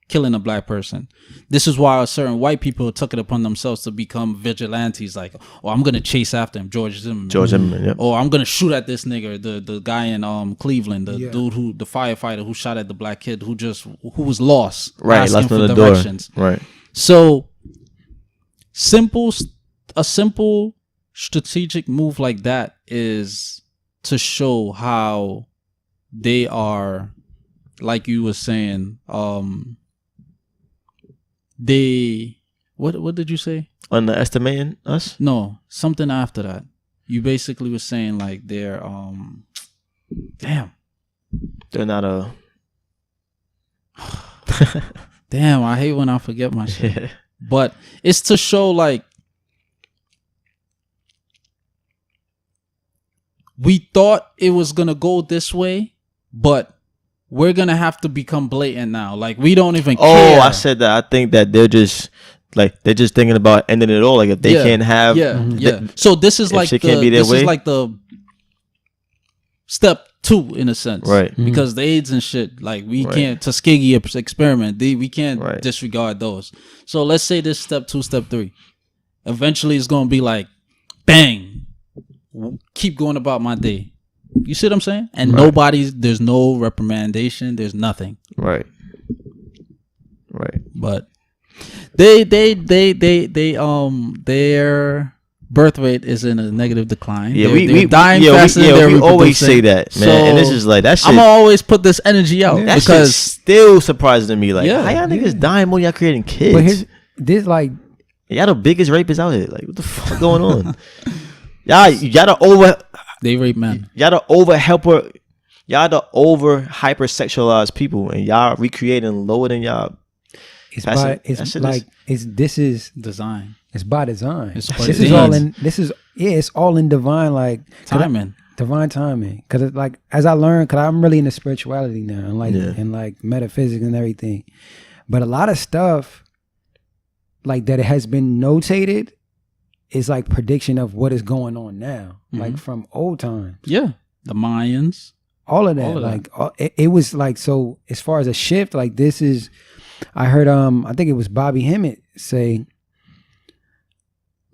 killing a black person. This is why certain white people took it upon themselves to become vigilantes, like, oh, I'm gonna chase after him, George Zimmerman, yep. Or I'm gonna shoot at this nigga, the guy in Cleveland, the dude the firefighter who shot at the black kid who was lost, asking for directions. Right. So a simple strategic move like that is to show how they are, like you were saying, they what did you say? Underestimating us? No, something after that. You basically were saying like they're damn. They're not a damn, I hate when I forget my shit. But it's to show like we thought it was gonna go this way, but we're gonna have to become blatant now. Like we don't even care. Oh, I said that. I think that they're just thinking about ending it all. Like if they can't have, So this is like the step 2 in a sense, right? Because the AIDS and shit, like we can't Tuskegee experiment. We can't disregard those. So let's say this step 2, step 3. Eventually, it's gonna be like, bang, keep going about my day. You see what I'm saying? And there's no reprimandation. There's nothing. Right. But their birth rate is in a negative decline. Yeah, they're dying faster than they're we always say that, man. So and this is like that shit. I'm gonna always put this energy out because still surprising to me. Like, how y'all niggas dying more? Y'all creating kids? But this like y'all the biggest rapists out here. Like, what the fuck going on? y'all the over. They rape men. Y'all the over hypersexualized people, and y'all recreating lower than y'all. This is design. It's by design. It's all in divine like timing. Divine timing. Because it's like as I learned, because I'm really into spirituality now and like metaphysics and everything. But a lot of stuff like that it has been notated is like prediction of what is going on now, like from old times. Yeah, the Mayans, all of that. It was like, so as far as a shift, like this is, I heard I think it was Bobby Hemmett say,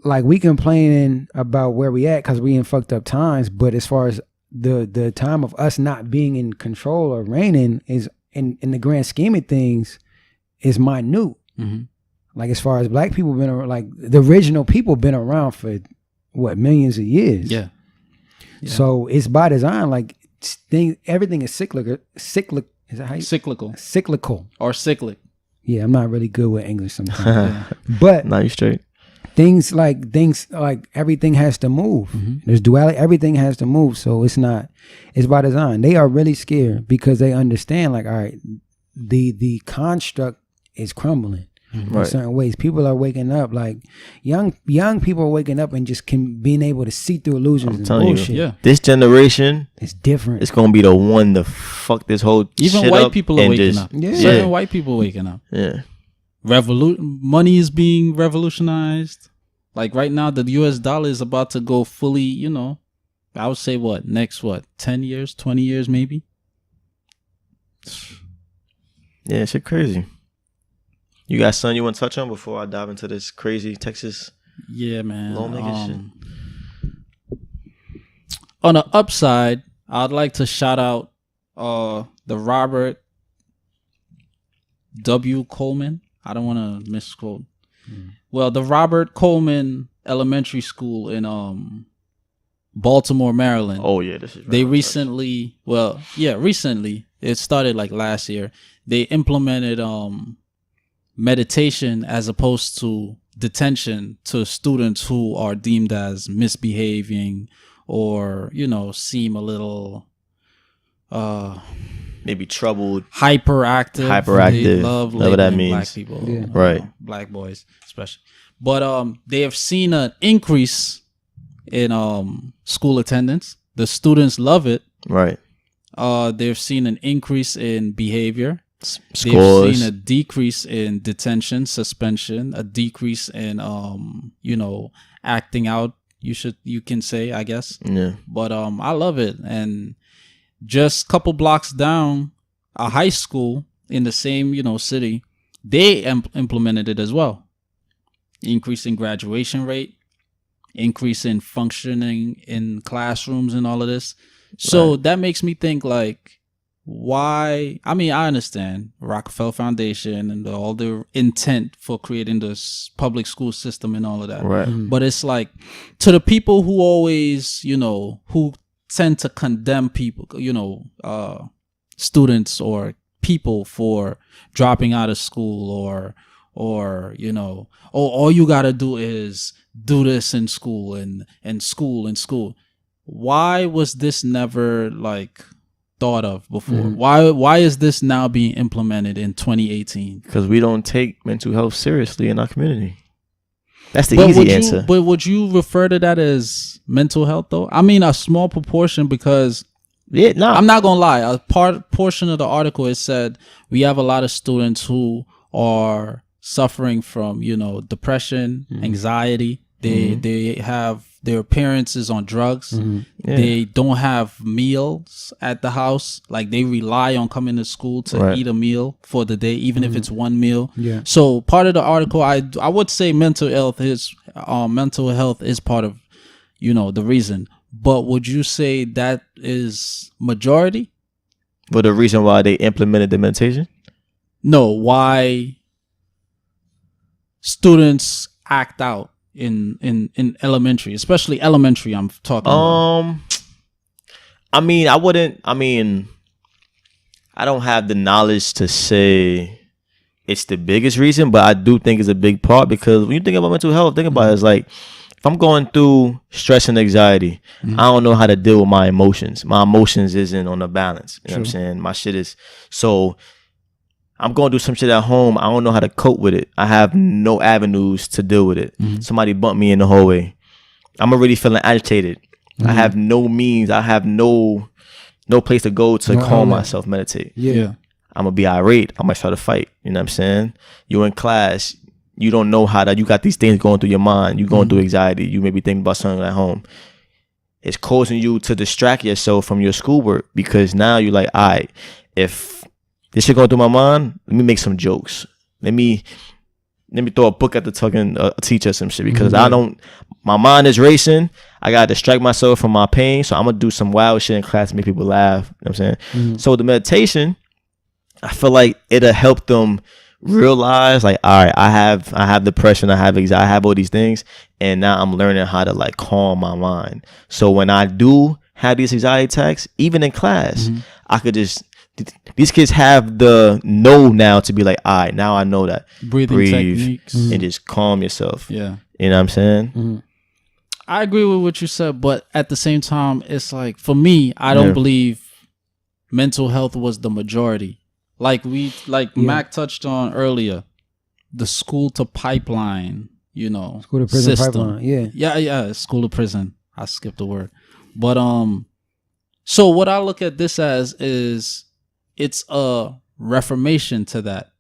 like we complaining about where we at because we in fucked up times, but as far as the time of us not being in control or reigning is in the grand scheme of things is minute. Mm-hmm. Like as far as black people been around, like the original people been around for what, millions of years. Yeah. So it's by design. Like everything is cyclical. Is that how you? Cyclical or cyclic. Yeah, I'm not really good with English sometimes. But now you straight. Things like everything has to move. Mm-hmm. There's duality. Everything has to move. So it's by design. They are really scared because they understand, like, all right, the construct is crumbling in certain ways. People are waking up, like young people are waking up and just being able to see through illusions and bullshit. You, this generation is different. It's gonna be the one to fuck this whole even shit white up people are waking up. Yeah. Certain white people waking up. Yeah. Money is being revolutionized. Like right now, the US dollar is about to go fully, you know, I would say next 10 years, 20 years maybe? Yeah, shit crazy. You got something you want to touch on before I dive into this crazy Texas? Yeah, man. Shit? On the upside, I'd like to shout out the Robert W. Coleman. I don't want to misquote. Well, the Robert Coleman Elementary School in Baltimore, Maryland. Oh yeah, this is right. They recently, it started like last year. They implemented meditation as opposed to detention to students who are deemed as misbehaving or, you know, seem a little maybe troubled, hyperactive. They love whatever that means. Black people, right? Black boys, especially. But they have seen an increase in school attendance. The students love it. Right. They've seen an increase in behavior. Scores. They've seen a decrease in detention, suspension, a decrease in acting out. You can say, I guess. Yeah. But I love it. And just a couple blocks down, a high school in the same, city, they implemented it as well. Increase in graduation rate, increase in functioning in classrooms and all of this. So that makes me think, like, why? I mean, I understand Rockefeller Foundation and all the intent for creating this public school system and all of that. Right. But it's like, to the people who always, who tend to condemn people, students or people for dropping out of school or all you gotta do is do this in school and school. Why was this never like thought of before? Mm-hmm. Why is this now being implemented in 2018? Because we don't take mental health seriously in our community. That's the easy answer. But would you refer to that as mental health though? I mean, a small proportion, because I'm not gonna lie. A portion of the article, it said we have a lot of students who are suffering from, depression, anxiety. They have their parents is on drugs. Mm-hmm. Yeah. They don't have meals at the house. Like, they rely on coming to school to eat a meal for the day, even if it's one meal. Yeah. So part of the article, I would say mental health is part of, the reason. But would you say that is majority? But the reason why they implemented the meditation? No, why students act out in elementary, especially elementary. I'm talking about. I don't have the knowledge to say it's the biggest reason, but I do think it's a big part, because when you think about mental health, think about it, it's like, if I'm going through stress and anxiety, I don't know how to deal with my emotions. My emotions isn't on the balance. You know what I'm saying? My shit is, so I'm going to do some shit at home. I don't know how to cope with it. I have no avenues to deal with it. Somebody bumped me in the hallway. I'm already feeling agitated. I have no means. I have no place to go to calm myself, meditate. Yeah. I'm going to be irate. I might try to fight. You know what I'm saying? You're in class. You don't know how to, you got these things going through your mind. You're going through anxiety. You may be thinking about something at home. It's causing you to distract yourself from your schoolwork, because now you're like, all right, if this shit going through my mind, let me make some jokes. Let me let me throw a book at the fucking teacher or some shit, because my mind is racing. I gotta distract myself from my pain, so I'm gonna do some wild shit in class to make people laugh. You know what I'm saying? So the meditation, I feel like it'll help them realize, like, all right, I have depression, I have anxiety, I have all these things, and now I'm learning how to like calm my mind. So when I do have these anxiety attacks, even in class, I could just, these kids have the know now to be like, all right, now I know that. Breathe techniques. And just calm yourself. Yeah. You know what I'm saying? I agree with what you said, but at the same time, it's like, for me, I don't believe mental health was the majority. Like Mac touched on earlier, the school to pipeline, you know, school to prison system. Pipeline. Yeah, school to prison. I skipped the word. But so what I look at this as is, it's a reformation to that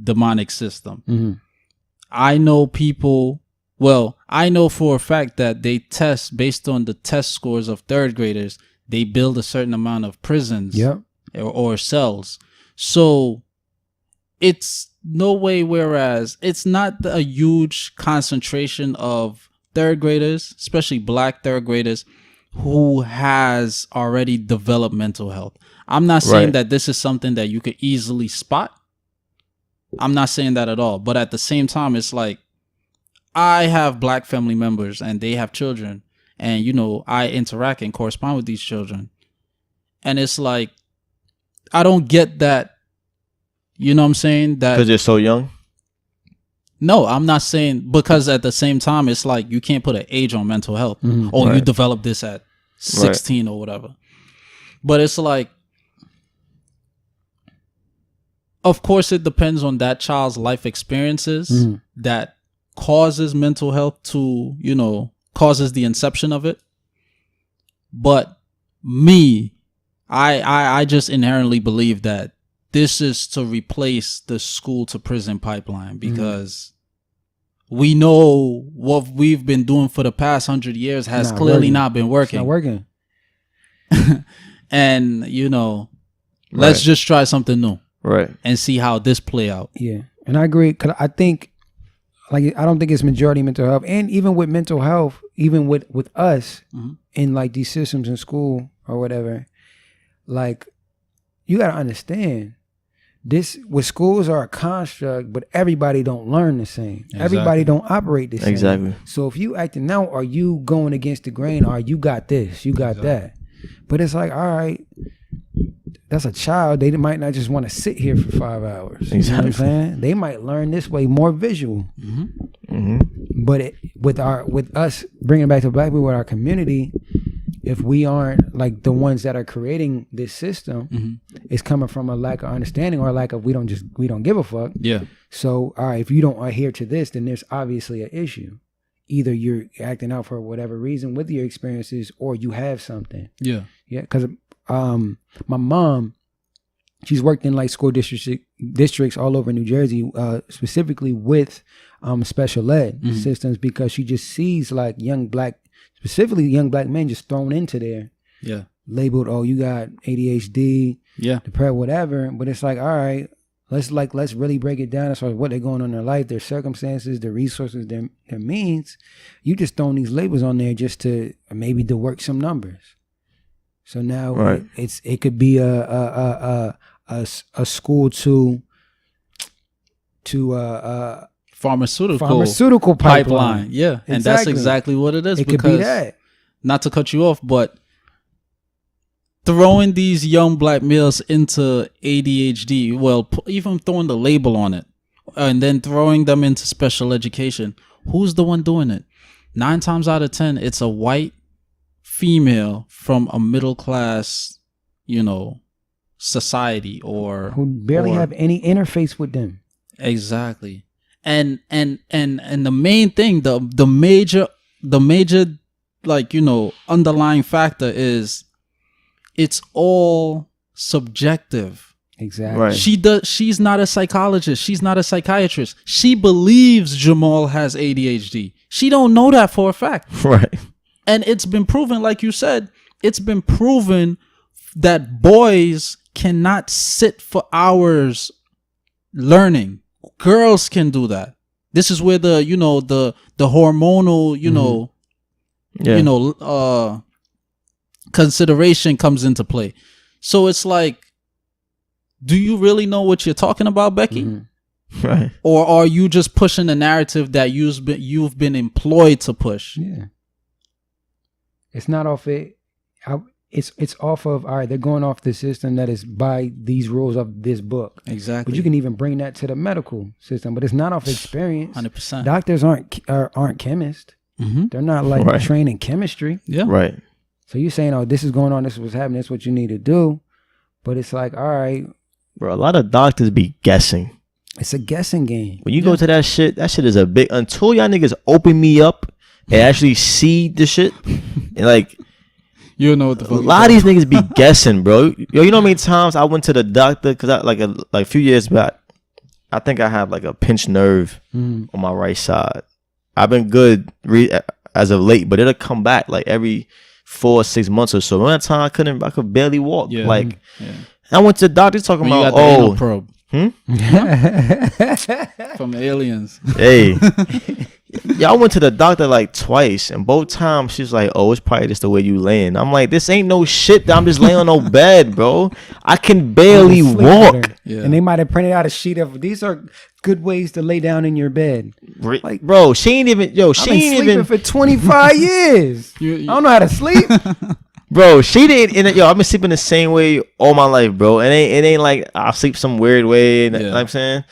demonic system. I know I know for a fact that they test based on the test scores of third graders. They build a certain amount of prisons or cells. So it's no way, whereas it's not a huge concentration of third graders, especially black third graders, who has already developed mental health. I'm not saying that this is something that you could easily spot. I'm not saying that at all. But at the same time, it's like, I have black family members and they have children. And, you know, I interact and correspond with these children. And it's like, I don't get that. You know what I'm saying? That because they're so young? No, I'm not saying, because at the same time, it's like, you can't put an age on mental health. You develop this at 16 or whatever. But it's like, of course, it depends on that child's life experiences that causes mental health to, you know, causes the inception of it. But me, I just inherently believe that this is to replace the school to prison pipeline, because we know what we've been doing for the past 100 years has clearly not been working. It's not working. And, you know, let's just try something new. And see how this play out. Yeah. And I agree, because I think, like, I don't think it's majority mental health. And even with mental health, even with us in like these systems in school or whatever, like, you got to understand, this, with schools are a construct, but everybody don't learn the same. Everybody don't operate the same. So if you acting out, are you going against the grain, or you got this, you got that. But it's like, all right, that's a child. They might not just want to sit here for 5 hours. You know what I'm saying? They might learn this way, more visual. But with us bringing it back to black people, with our community, if we aren't like the ones that are creating this system, it's coming from a lack of understanding, or a lack of we don't give a fuck. Yeah. So all right, if you don't adhere to this, then there's obviously an issue. Either you're acting out for whatever reason with your experiences, or you have something. Yeah. Because my mom, she's worked in like school districts all over New Jersey, specifically with special ed systems, because she just sees like specifically young black men just thrown into there. Yeah. Labeled, oh, you got ADHD, depressed, whatever. But it's like, all right, let's really break it down as far as what they're going on in their life, their circumstances, their resources, their means. You just throwing these labels on there just to maybe to work some numbers. So now it could be a school to pharmaceutical pipeline. Yeah, exactly. And that's exactly what it is. It could be that. Not to cut you off, but throwing these young black males into ADHD, well, even throwing the label on it, and then throwing them into special education, who's the one doing it? 9 times out of 10, it's a white female from a middle class, you know, society, or who barely have any interface with them. Exactly. And the main thing, the major like, you know, underlying factor is it's all subjective. Exactly. Right. She's not a psychologist. She's not a psychiatrist. She believes Jamal has ADHD. She don't know that for a fact. Right. And it's been proven, like you said, it's been proven that boys cannot sit for hours learning. Girls can do that. This is where the hormonal, consideration comes into play. So it's like, do you really know what you're talking about, Becky? Mm-hmm. Right. Or are you just pushing the narrative that you've been employed to push? Yeah. It's not off it. It's off of, all right, they're going off the system that is by these rules of this book. Exactly. But you can even bring that to the medical system, but it's not off experience. 100%. Doctors aren't chemists. Mm-hmm. They're not like trained in chemistry. Yeah. Right. So you're saying, oh, this is going on, this is what's happening, this is what you need to do. But it's like, all right. Bro, a lot of doctors be guessing. It's a guessing game. When you go to that shit is a big, until y'all niggas open me up and actually see the shit, and like, you know what the fuck. A lot of these niggas be guessing, bro. Yo, you know how many times I went to the doctor because I like a few years back, I think I have like a pinched nerve on my right side. I've been good as of late, but it'll come back like every 4 or 6 months or so. One time I could barely walk. Yeah. Like, I went to the doctor talking when about, anal probe. Mm-hmm. From aliens. Hey. Y'all went to the doctor like twice, and both times she's like, oh, it's probably just the way you laying. I'm like, this ain't no shit that I'm just laying on no bed, bro. I can barely walk. Yeah. And they might have printed out a sheet of, these are good ways to lay down in your bed. Like, bro, she ain't even, I've been sleeping for 25 years. I don't know how to sleep. Bro, she didn't. I've been sleeping the same way all my life, bro. It ain't like I sleep some weird way. You know what I'm saying?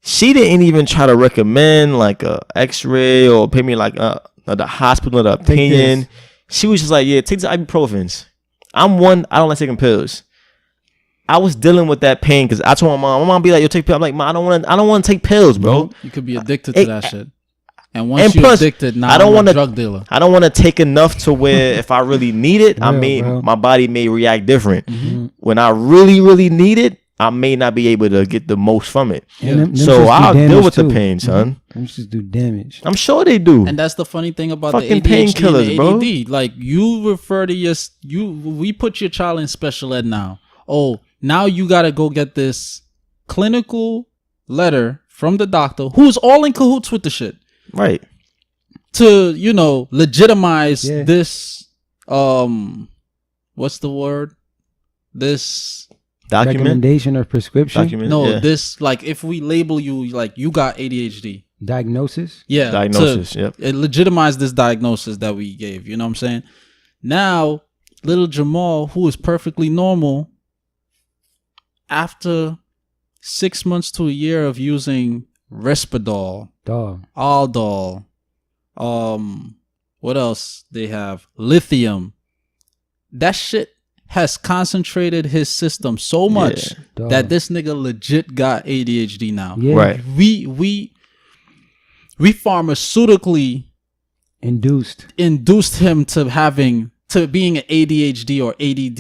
She didn't even try to recommend like a X-ray or pay me like the hospital the opinion. She was just like, yeah, take the ibuprofens. I don't like taking pills. I was dealing with that pain because I told my mom be like, yo, take pills. I'm like, Mom, I don't want to take pills, bro. You could be addicted to that shit. And once you're addicted, now I'm a drug dealer. I don't want to take enough to where if I really need it, my body may react different. Mm-hmm. When I really, really need it, I may not be able to get the most from it. So I'll deal with the pain, son. Them just do damage. I'm sure they do. And that's the funny thing about fucking the ADHD painkillers, and the ADD. Bro. Like, you refer to we put your child in special ed now. Oh, now you got to go get this clinical letter from the doctor who's all in cahoots with the shit. Right. To, legitimize this, what's the word? This document? Recommendation or prescription? This, like, if we label you, like, you got ADHD. Diagnosis? Yeah. Diagnosis, yep. It legitimized this diagnosis that we gave, you know what I'm saying? Now, little Jamal, who is perfectly normal, after 6 months to a year of using Risperdal, Aldol, what else they have? Lithium. That shit has concentrated his system so much that this nigga legit got ADHD now. Yeah. Right. We pharmaceutically induced him to being an ADHD or ADD,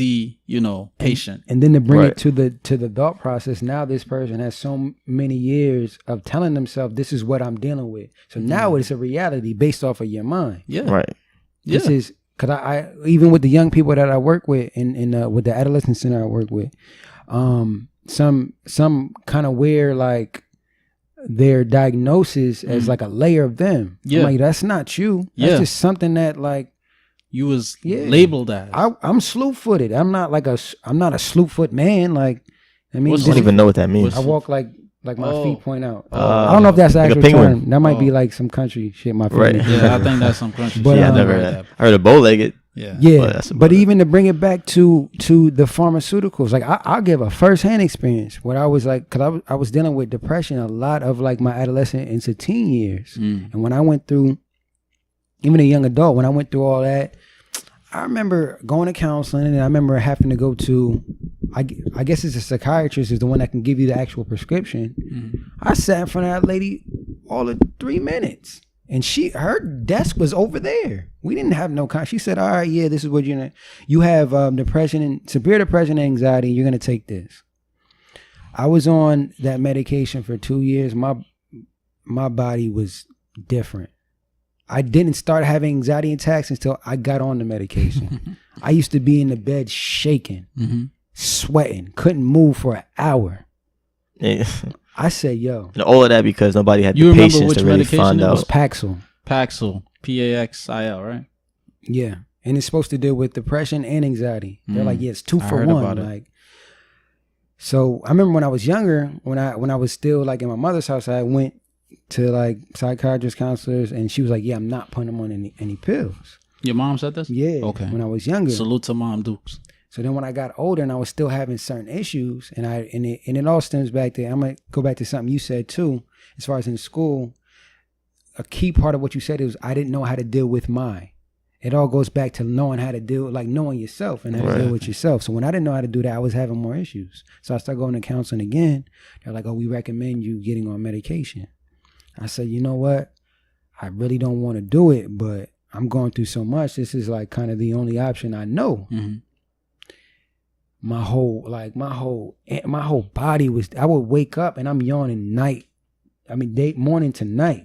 patient. And then to bring it to the thought process, now this person has so many years of telling themselves, this is what I'm dealing with. So now it's a reality based off of your mind. Yeah. Right. This is, because I even with the young people that I work with in with the adolescent center I work with, some kind of wear like their diagnosis as like a layer of them. Yeah. I'm like, that's not you. That's just something that like, you was labeled as. I'm slew-footed. I'm not a slew-foot man. Like, I mean, I don't even know what that means. I walk like my feet point out. I don't know if that's the actual term. That might be like some country shit. My feet. Right. Yeah, I think that's some country. But, shit. I never heard that. I heard a bow-legged. Yeah. But even to bring it back to the pharmaceuticals, like I'll give a first-hand experience. What I was like, because I was dealing with depression a lot of like my adolescent into teen years, and when I went through. Even a young adult, when I went through all that, I remember going to counseling, and I remember having to go to, I guess it's a psychiatrist is the one that can give you the actual prescription. I sat in front of that lady all of 3 minutes, and her desk was over there. We didn't have no she said, all right, this is what you have depression and severe depression and anxiety, you're going to take this. I was on that medication for 2 years. My body was different. I didn't start having anxiety attacks until I got on the medication. I used to be in the bed shaking, sweating, couldn't move for an hour. Yeah. I said, yo. And all of that because nobody had the patience to really find out. It was Paxil. Paxil. Paxil, right? Yeah. And it's supposed to deal with depression and anxiety. They're like, yeah, it's 2 for 1. Like, so I remember when I was younger, when I was still like in my mother's house, I went to like psychiatrist counselors, and she was like, yeah, I'm not putting them on any pills. Your mom said this? Yeah. Okay. When I was younger. Salute to Mom Dukes. So then when I got older and I was still having certain issues, and it all stems back to, I'm gonna go back to something you said too, as far as in school. A key part of what you said is I didn't know how to deal with mine. It all goes back to knowing how to deal, like knowing yourself and how to deal with yourself. So when I didn't know how to do that, I was having more issues. So I started going to counseling again. They're like, oh, we recommend you getting on medication. I said, you know what? I really don't want to do it, but I'm going through so much. This is like kind of the only option I know. Mm-hmm. My whole body was, I would wake up and I'm yawning morning to night.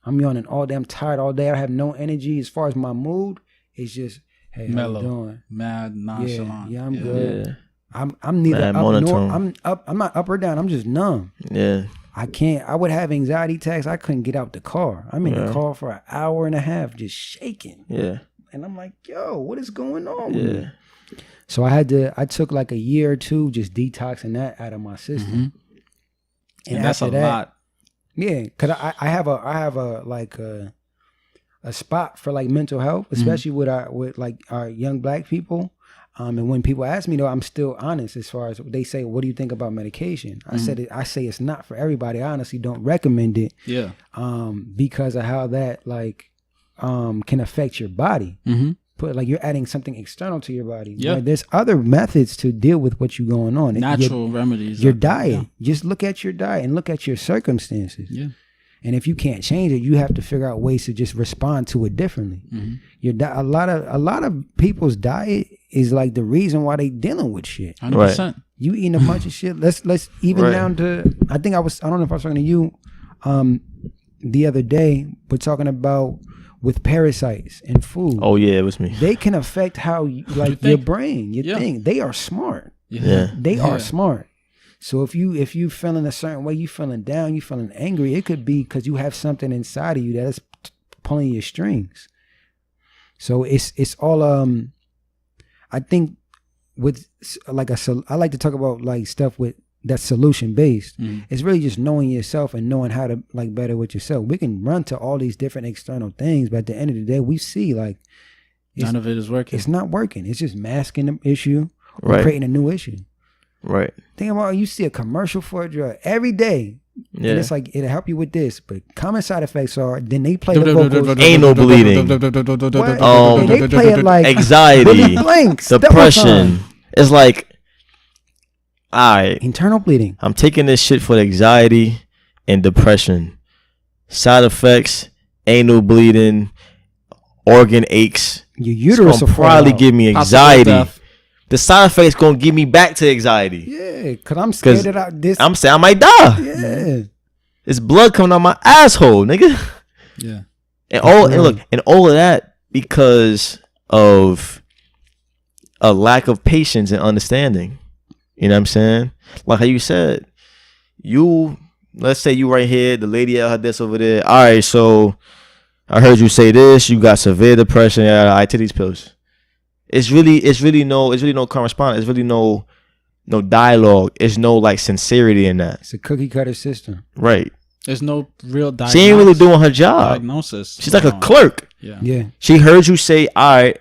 I'm yawning all day. I'm tired all day. I have no energy. As far as my mood, it's just, hey, mellow, how you doing? Mad, nonchalant. Yeah, I'm good. Yeah. I'm neither up nor I'm up. I'm not up or down. I'm just numb. Yeah. I would have anxiety attacks. I couldn't get out the car. I'm in the car for an hour and a half, just shaking. Yeah. And I'm like, yo, what is going on with me? So I took like a year or two just detoxing that out of my system. Mm-hmm. And that's a lot. Yeah, because I have a spot for like mental health, especially with our young Black people. And when people ask me though, I'm still honest as far as they say, what do you think about medication? I say it's not for everybody. I honestly don't recommend it. Yeah. Because of how that can affect your body. Mm-hmm. Like you're adding something external to your body. Yeah. There's other methods to deal with what you're going on. Natural remedies. Your diet. Yeah. Just look at your diet and look at your circumstances. Yeah. And if you can't change it, you have to figure out ways to just respond to it differently. Mm-hmm. A lot of people's diet is like the reason why they dealing with shit. 100%. Right. You eating a bunch of shit. Let's even down to, I don't know if I was talking to you the other day, but talking about with parasites in food. Oh yeah, it was me. They can affect how your brain, think. They are smart. Yeah. They are smart. So if you feeling a certain way, you feeling down, you feeling angry, it could be because you have something inside of you that is pulling your strings. So it's all I think with like I like to talk about like stuff with that's solution based. It's really just knowing yourself and knowing how to like better with yourself. We can run to all these different external things, but at the end of the day, we see like none of it is working. It's not working. It's just masking the issue or creating a new issue. Right. Think about you see a commercial for a drug every day. Yeah. And it's like it'll help you with this, but common side effects are then they play the vocals. Ain't no bleeding. They play it like anxiety, depression. It's like, all right, internal bleeding. I'm taking this shit for anxiety and depression. Side effects: anal bleeding, organ aches. Your uterus will probably give me anxiety. The side effects gonna give me back to anxiety. Yeah, cause I'm scared that I'm saying I might die. Yeah, it's blood coming out my asshole, nigga. Yeah, and all of that because of a lack of patience and understanding. You know what I'm saying? Like how you said, let's say you right here, the lady out this over there. All right, so I heard you say this. You got severe depression. Yeah, I take these pills. It's really no correspondence. It's really no dialogue. It's no like sincerity in that. It's a cookie cutter system, right? There's no real diagnosis. She ain't really doing her job. Diagnosis. She's like a clerk. Yeah. She heard you say, all right.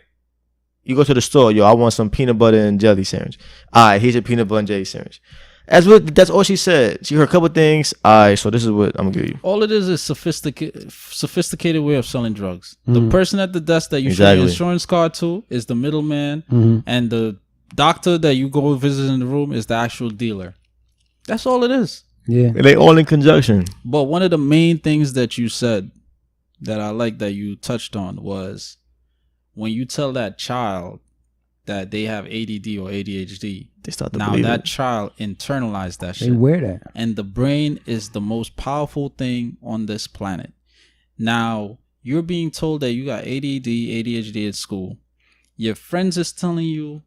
You go to the store, yo, I want some peanut butter and jelly sandwich. All right, here's your peanut butter and jelly sandwich. That's all she said. She heard a couple of things. All right, so this is what I'm gonna give you. All it is sophisticated way of selling drugs. The person at the desk that you show your insurance card to is the middleman, and the doctor that you go visit in the room is the actual dealer. That's all it is. Yeah, and they all in conjunction. But one of the main things that you said that I like that you touched on was when you tell that child that they have ADD or ADHD, they start to now believe that it. child internalized that shit. They wear that. And the brain is the most powerful thing on this planet. Now, you're being told that you got ADD, ADHD at school. Your friends is telling you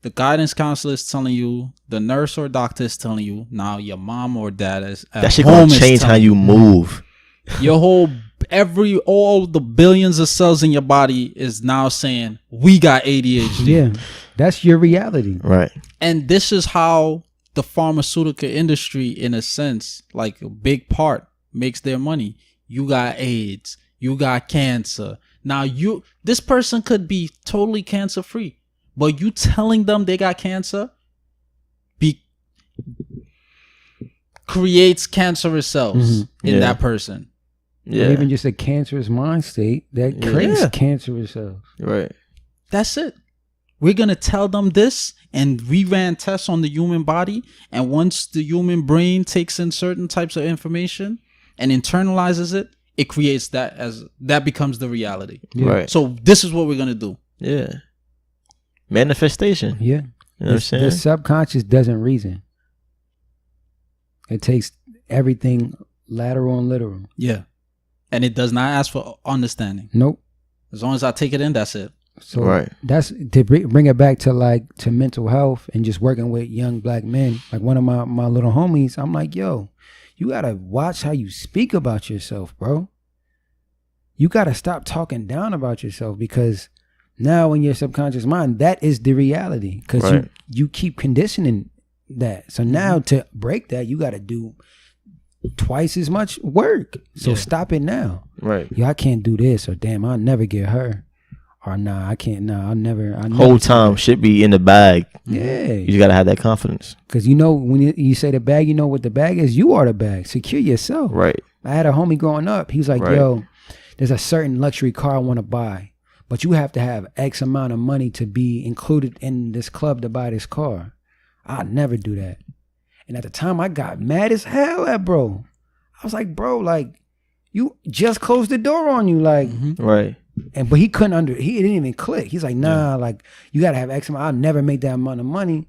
The guidance counselor is telling you, the nurse or doctor is telling you, now your mom or dad is at that shit home gonna change how you move. Your whole all the billions of cells in your body is now saying we got ADHD. Yeah, that's your reality, right? And this is how the pharmaceutical industry, in a sense, like a big part, makes their money. You got AIDS, you got cancer. Now this person could be totally cancer free, but you telling them they got cancer creates cancerous cells in that person. Yeah. Or even just a cancerous mind state that creates cancerous cells. Right. That's it. We're going to tell them this, and we ran tests on the human body, and once the human brain takes in certain types of information and internalizes it, it creates that becomes the reality. Yeah. Right. So this is what we're going to do. Yeah. Manifestation. Yeah. You know what I'm saying? The subconscious doesn't reason. It takes everything lateral and literal. Yeah. And it does not ask for understanding. Nope. As long as I take it in, that's it. So that's to bring it back to mental health and just working with young black men. Like one of my little homies, I'm like, yo, you gotta watch how you speak about yourself, bro. You gotta stop talking down about yourself, because now in your subconscious mind, that is the reality. Because you keep conditioning that. So now to break that, you gotta do twice as much work. So stop it now. Right. Yo, I can't do this, or damn, I'll never get her. Or nah, I can't. Nah, I'll never. Whole time should be in the bag. Yeah. You just gotta have that confidence. Because when you say the bag, you know what the bag is. You are the bag. Secure yourself. Right. I had a homie growing up. He was like, yo, there's a certain luxury car I want to buy, but you have to have X amount of money to be included in this club to buy this car. I'll never do that. And at the time, I got mad as hell at bro. I was like, bro, like, you just closed the door on you, like, right. But he couldn't he didn't even click. He's like, nah, like, you gotta have X amount. I'll never make that amount of money.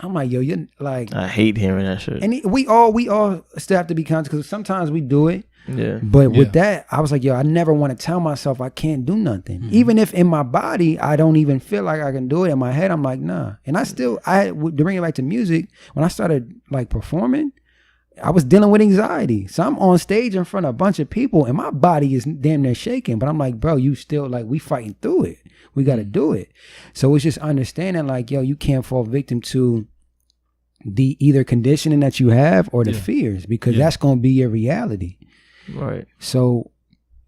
I'm like, yo, you're like, I hate hearing that shit. And we all still have to be conscious, because sometimes we do it. Yeah. But with that, I was like, yo, I never want to tell myself I can't do nothing. Even if in my body, I don't even feel like I can do it. In my head, I'm like, nah. And to bring it back to music, when I started like performing, I was dealing with anxiety. So I'm on stage in front of a bunch of people and my body is damn near shaking. But I'm like, bro, you still like, we fighting through it. We got to do it. So it's just understanding like, yo, you can't fall victim to the either conditioning that you have or the fears, because that's going to be your reality. Right. So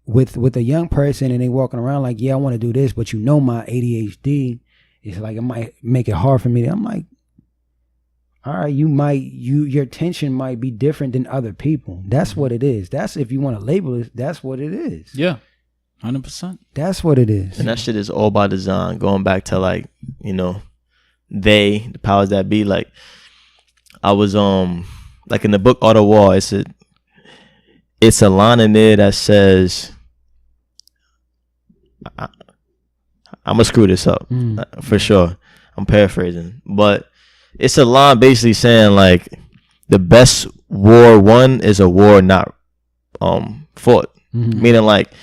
with a young person and they walking around like, yeah, I want to do this, but my ADHD is like, it might make it hard for me. I'm like, all right, your attention might be different than other people. That's what it is. That's, if you want to label it, that's what it is. Yeah. 100%. That's what it is. And that shit is all by design. Going back to like, the powers that be. Like, I was like in the book On the Wall, it's a line in there that says, I'm gonna screw this up for sure. I'm paraphrasing, but it's a line basically saying like, the best war won is a war not fought. Meaning like,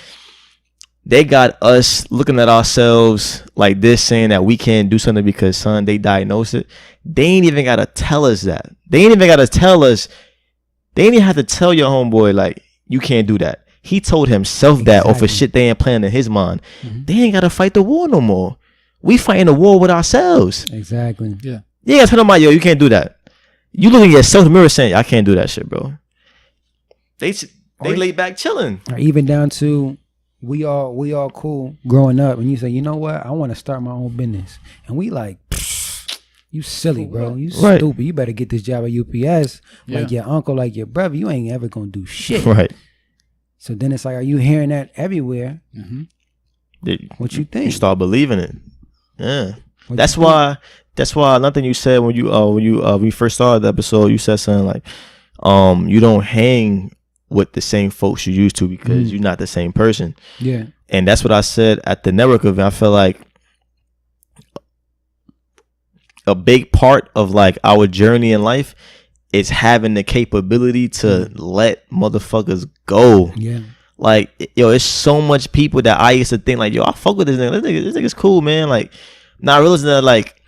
they got us looking at ourselves like this, saying that we can't do something because they diagnosed it. They ain't even gotta tell us that. They ain't even have to tell your homeboy like, you can't do that. He told himself that off of shit they ain't planning in his mind. They ain't gotta fight the war no more. We fighting a war with ourselves. Exactly. Yeah. You gotta tell them like, yo, you can't do that. You look at yourself in the mirror saying, I can't do that shit, bro. They lay back chilling. Or even down to, we all cool growing up, and you say, you know what, I want to start my own business, and we like, you silly, bro, you stupid, you better get this job at UPS, like your uncle, like your brother, you ain't ever gonna do shit. Right. So then it's like, are you hearing that everywhere? What you think? You start believing it. Yeah. That's why nothing you said when we first started the episode, you said something like, you don't hang with the same folks you used to because you're not the same person. Yeah. And that's what I said at the network event. I feel like a big part of like our journey in life is having the capability to let motherfuckers go. Yeah. Like, yo, it's so much people that I used to think like, yo, I fuck with this nigga. This nigga's cool, man. Like, not realizing that like,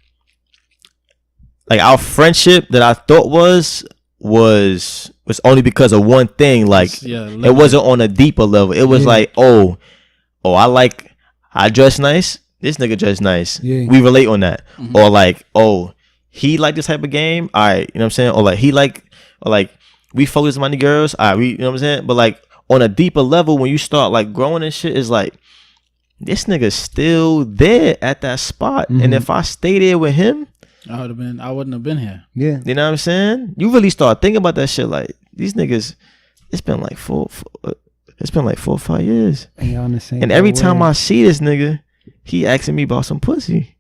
like our friendship that I thought was only because of one thing. Like it wasn't on a deeper level. It was like, oh, I dress nice. This nigga dress nice. Yeah. We relate on that. Mm-hmm. Or like, oh, he like this type of game. All right, you know what I'm saying? Or like we focus on the girls. All right, you know what I'm saying? But like on a deeper level, when you start like growing and shit, it's like this nigga's still there at that spot. Mm-hmm. And if I stay there with him, I wouldn't have been here. Yeah. You know what I'm saying? You really start thinking about that shit. Like these niggas, it's been like 4 or 5 years. And every time I see this nigga, he asking me about some pussy.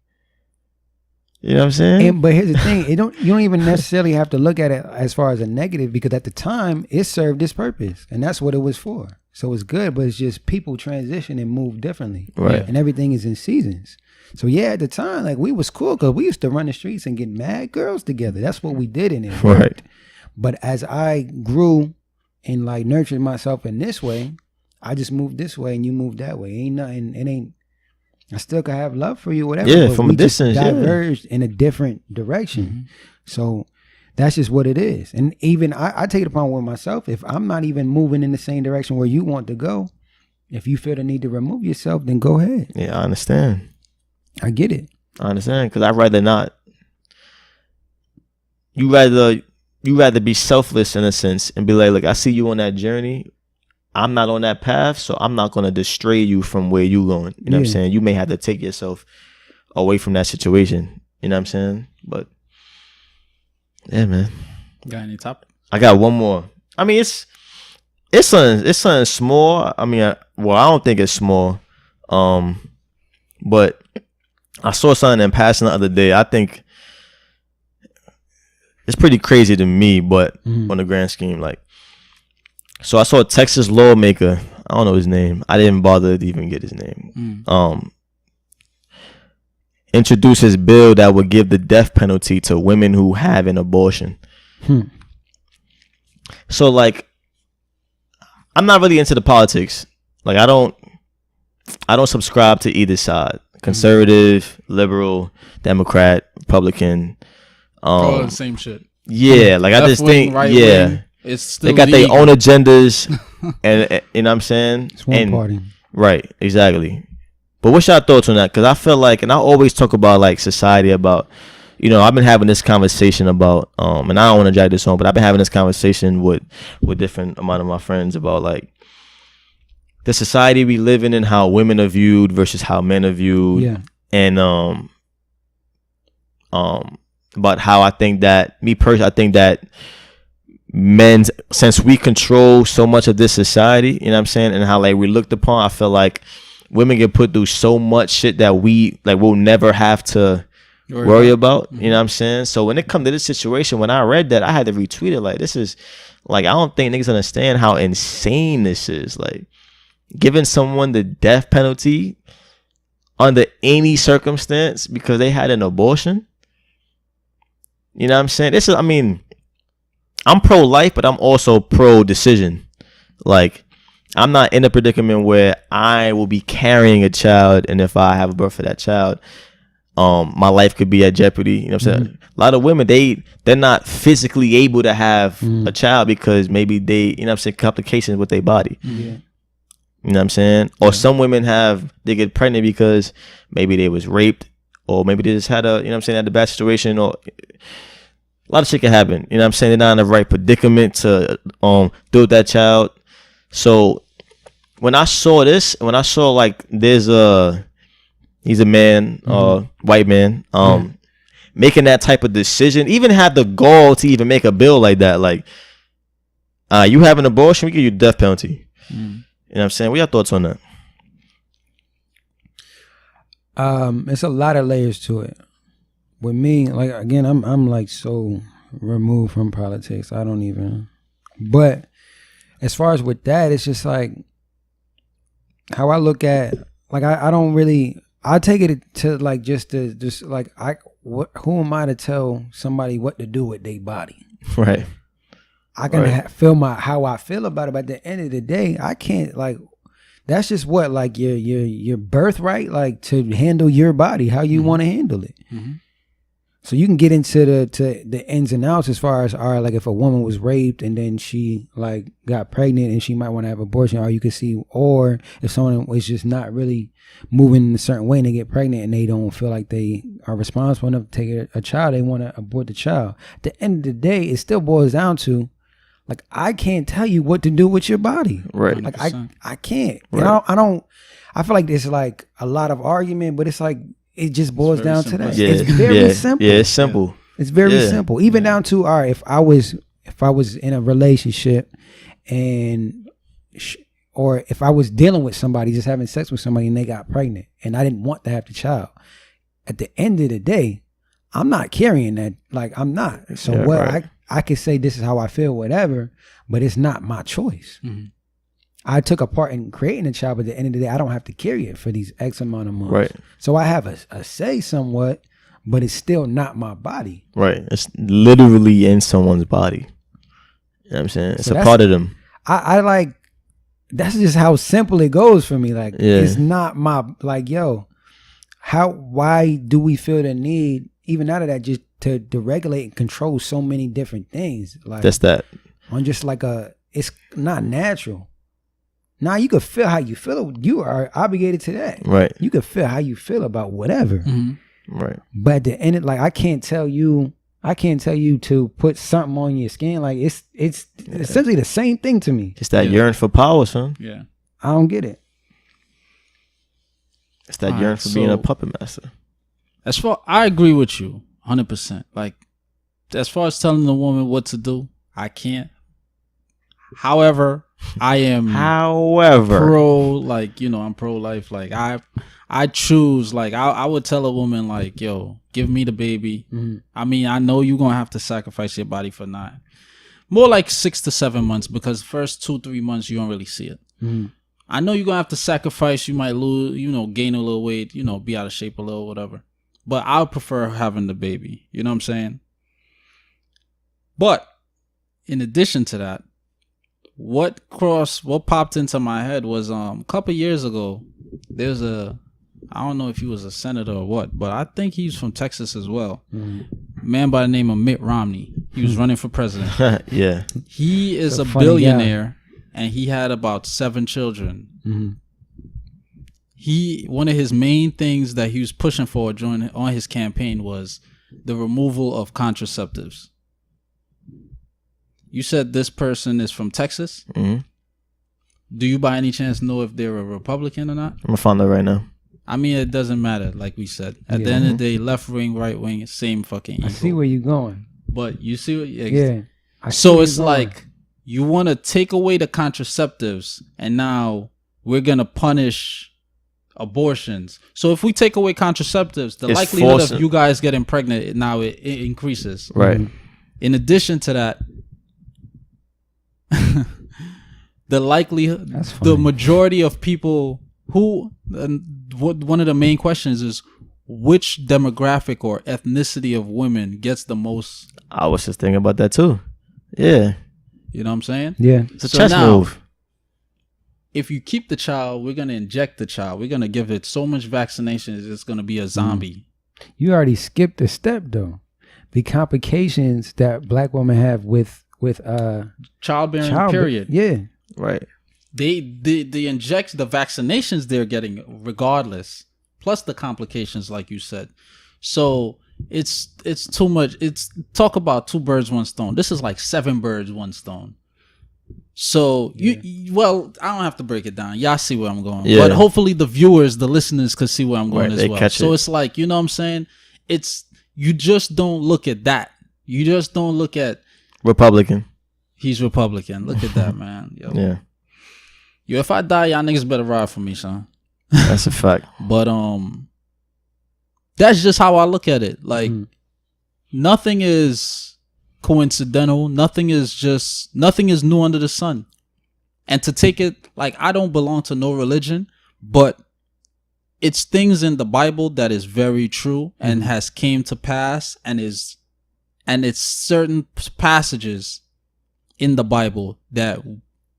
You know what I'm saying? But here's the thing: you don't even necessarily have to look at it as far as a negative, because at the time it served its purpose, and that's what it was for. So it's good, but it's just people transition and move differently, right? And everything is in seasons. So yeah, at the time, like we was cool because we used to run the streets and get mad girls together. That's what we did in it, right? But as I grew and like nurtured myself in this way, I just moved this way and you moved that way. Ain't nothing. It ain't. I still could have love for you, whatever. Yeah, but from a distance, diverged in a different direction. Mm-hmm. So that's just what it is. And even I take it upon with myself. If I'm not even moving in the same direction where you want to go, if you feel the need to remove yourself, then go ahead. Yeah, I understand. I get it. I understand, because I'd rather not. You rather be selfless in a sense and be like, look, I see you on that journey. I'm not on that path, so I'm not going to distray you from where you going. You know what I'm saying? You may have to take yourself away from that situation. You know what I'm saying? But yeah, man. Got any topic? I got one more. I mean, it's something small. I mean, I don't think it's small. But I saw something in passing the other day. I think it's pretty crazy to me, but on the grand scheme, like. So I saw a Texas lawmaker. I don't know his name. I didn't bother to even get his name. Introduce his bill that would give the death penalty to women who have an abortion. So like, I'm not really into the politics. Like I don't subscribe to either side. Conservative, liberal, Democrat, Republican. All the same shit. Yeah, like I just think, right wing. It's still they got their own agendas, and you know what I'm saying? It's one party. Right, exactly. But what's your thoughts on that? Because I feel like, and I always talk about like society, about, you know, I've been having this conversation about, and I don't want to drag this on, but I've been having this conversation with different amount of my friends about like the society we live in and how women are viewed versus how men are viewed. Yeah. And about how I think that, me personally, I think that men, since we control so much of this society, you know what I'm saying, and how like we looked upon, I feel like women get put through so much shit that we'll never have to worry about. You know what I'm saying? So when it come to this situation, when I read that, I had to retweet it. Like, this is like, I don't think niggas understand how insane this is. Like, giving someone the death penalty under any circumstance because they had an abortion. You know what I'm saying? This is, I mean, I'm pro-life, but I'm also pro-decision. Like, I'm not in a predicament where I will be carrying a child, and if I have a birth for that child, my life could be at jeopardy. You know what I'm saying? A lot of women, they're not physically able to have a child because maybe they, you know what I'm saying, complications with their body. Yeah. You know what I'm saying? Or some women they get pregnant because maybe they was raped, or maybe they just had a, you know what I'm saying, had a bad situation, or a lot of shit can happen. You know what I'm saying? They're not in the right predicament to deal with that child. So when I saw this, like he's a man, white man, making that type of decision, even had the gall to even make a bill like that. Like, you have an abortion, we give you death penalty. You know what I'm saying? What are your thoughts on that? It's a lot of layers to it. With me, like, again, I'm like so removed from politics. I don't even. But as far as with that, it's just like how I look at, like, I don't really. I take it to like just like who am I to tell somebody what to do with their body? Right. I can feel how I feel about it, but at the end of the day, I can't, like, that's just what, like, your birthright, like, to handle your body how you want to handle it. So you can get into the ins and outs as far as, all right, like if a woman was raped and then she like got pregnant and she might want to have abortion, or you can see, or if someone was just not really moving in a certain way and they get pregnant and they don't feel like they are responsible enough to take a child, they want to abort the child. At the end of the day, it still boils down to, like, I can't tell you what to do with your body. Right. Like I can't. Right. You know, I feel like there's like a lot of argument, but it's like, it just boils down to that. Yeah. It's very simple. Yeah, it's simple. It's very simple. Even down to, all right, if I was in a relationship and or if I was dealing with somebody, just having sex with somebody and they got pregnant and I didn't want to have the child, at the end of the day, I'm not carrying that. Like, I'm not. So I could say this is how I feel, whatever, but it's not my choice. Mm-hmm. I took a part in creating a child, but at the end of the day, I don't have to carry it for these X amount of months. Right. So I have a say somewhat, but it's still not my body. Right. It's literally in someone's body. You know what I'm saying? It's a part of them. I like, that's just how simple it goes for me. Like, it's not my, like, yo, why do we feel the need, even out of that, just to regulate and control so many different things? Like, that's that. On just like it's not natural. Now you can feel how you feel. You are obligated to that. Right. You can feel how you feel about whatever. Mm-hmm. Right. But at the end, like, I can't tell you to put something on your skin. Like, it's essentially the same thing to me. It's that yearn for power, son. Yeah. I don't get it. It's that yearn for being a puppet master. I agree with you 100%. Like, as far as telling the woman what to do, I can't. However, I am pro, like, you know, I'm pro-life. Like, I choose, like, I would tell a woman, like, yo, give me the baby. Mm-hmm. I mean, I know you're going to have to sacrifice your body for more like 6 to 7 months, because first 2-3 months, you don't really see it. Mm-hmm. I know you're going to have to sacrifice. You might lose, you know, gain a little weight, you know, be out of shape a little, whatever. But I would prefer having the baby. You know what I'm saying? But in addition to that, what popped into my head was a couple years ago, there's I don't know if he was a senator or what, but I think he's from Texas as well. Mm-hmm. A man by the name of Mitt Romney. He was running for president. Yeah. He is a billionaire, and he had about 7 children. Mm-hmm. One of his main things that he was pushing for on his campaign was the removal of contraceptives. You said this person is from Texas. Mm-hmm. Do you by any chance know if they're a Republican or not? I'm gonna find out right now. I mean, it doesn't matter, like we said. At the end of the day, left wing, right wing, same fucking evil. I see where you're going. But you see what... So it's like, you want to take away the contraceptives, and now we're going to punish abortions. So if we take away contraceptives, the likelihood of you guys getting pregnant, now it increases. Right. Mm-hmm. In addition to that, the likelihood, the majority of people who, one of the main questions is, which demographic or ethnicity of women gets the most? I was just thinking about that too. Yeah. You know what I'm saying? Yeah. It's a chess move. If you keep the child, we're going to inject the child. We're going to give it so much vaccinations, it's going to be a zombie. You already skipped a step, though. The complications that Black women have with childbearing, period. Yeah. Right. They inject the vaccinations they're getting regardless, plus the complications, like you said. So it's too much. It's talk about 2 birds, 1 stone. This is like 7 birds, 1 stone. So well, I don't have to break it down. Y'all see where I'm going. Yeah. But hopefully the viewers, the listeners, could see where I'm going as well. So it's like, you know what I'm saying? You just don't look at that. You just don't look at Republican. He's Republican. Look at that, man. Yo. Yeah. Yo, if I die, y'all niggas better ride for me, son. That's a fact. But that's just how I look at it. Like, nothing is coincidental. Nothing is new under the sun. And to take it, like, I don't belong to no religion, but it's things in the Bible that is very true and has came to pass, and it's certain passages in the Bible that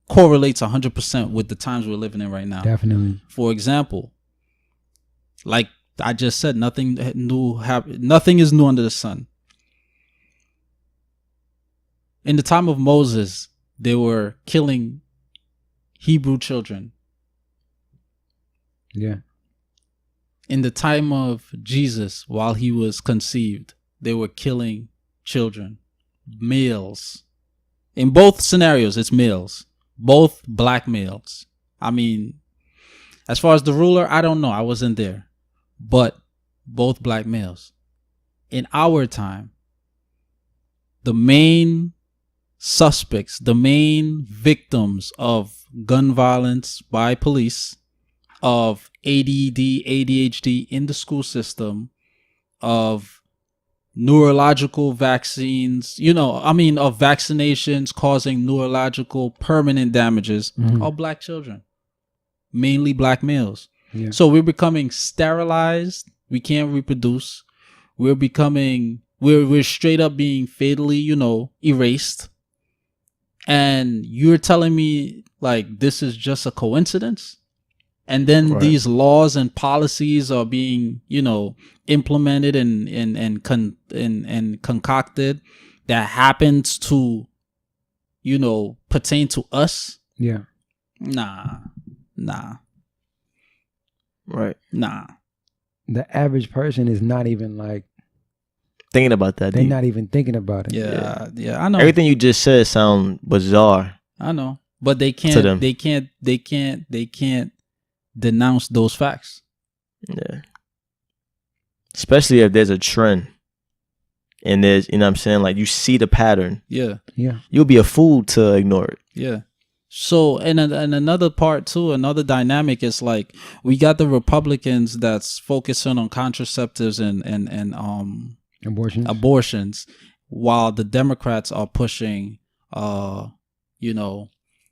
correlates 100% with the times we're living in right now. Definitely. For example, like I just said nothing is new under the sun. In the time of Moses, they were killing Hebrew children. Yeah. In the time of Jesus, while he was conceived, they were killing children, males. In both scenarios, it's males, both black males. I mean, as far as the ruler, I don't know. I wasn't there. But both black males. In our time, the main suspects, the main victims of gun violence by police, of ADD, ADHD in the school system, of neurological vaccines, of vaccinations causing neurological permanent damages, are black children, mainly black males. Yeah. So we're becoming sterilized. We can't reproduce. We're straight up being fatally, erased. And you're telling me like this is just a coincidence? And then these laws and policies are being, implemented and concocted that happens to, pertain to us. Yeah. Nah. Right. Nah. The average person is not even like thinking about that. They're not even thinking about it. Yeah, I know. Everything you just said sound bizarre. I know. But they can't denounce those facts. Yeah. Especially if there's a trend and there's, what I'm saying, like you see the pattern. Yeah. You'll be a fool to ignore it. Yeah. So, and another part too, another dynamic is like we got the Republicans that's focusing on contraceptives and abortions, while the Democrats are pushing,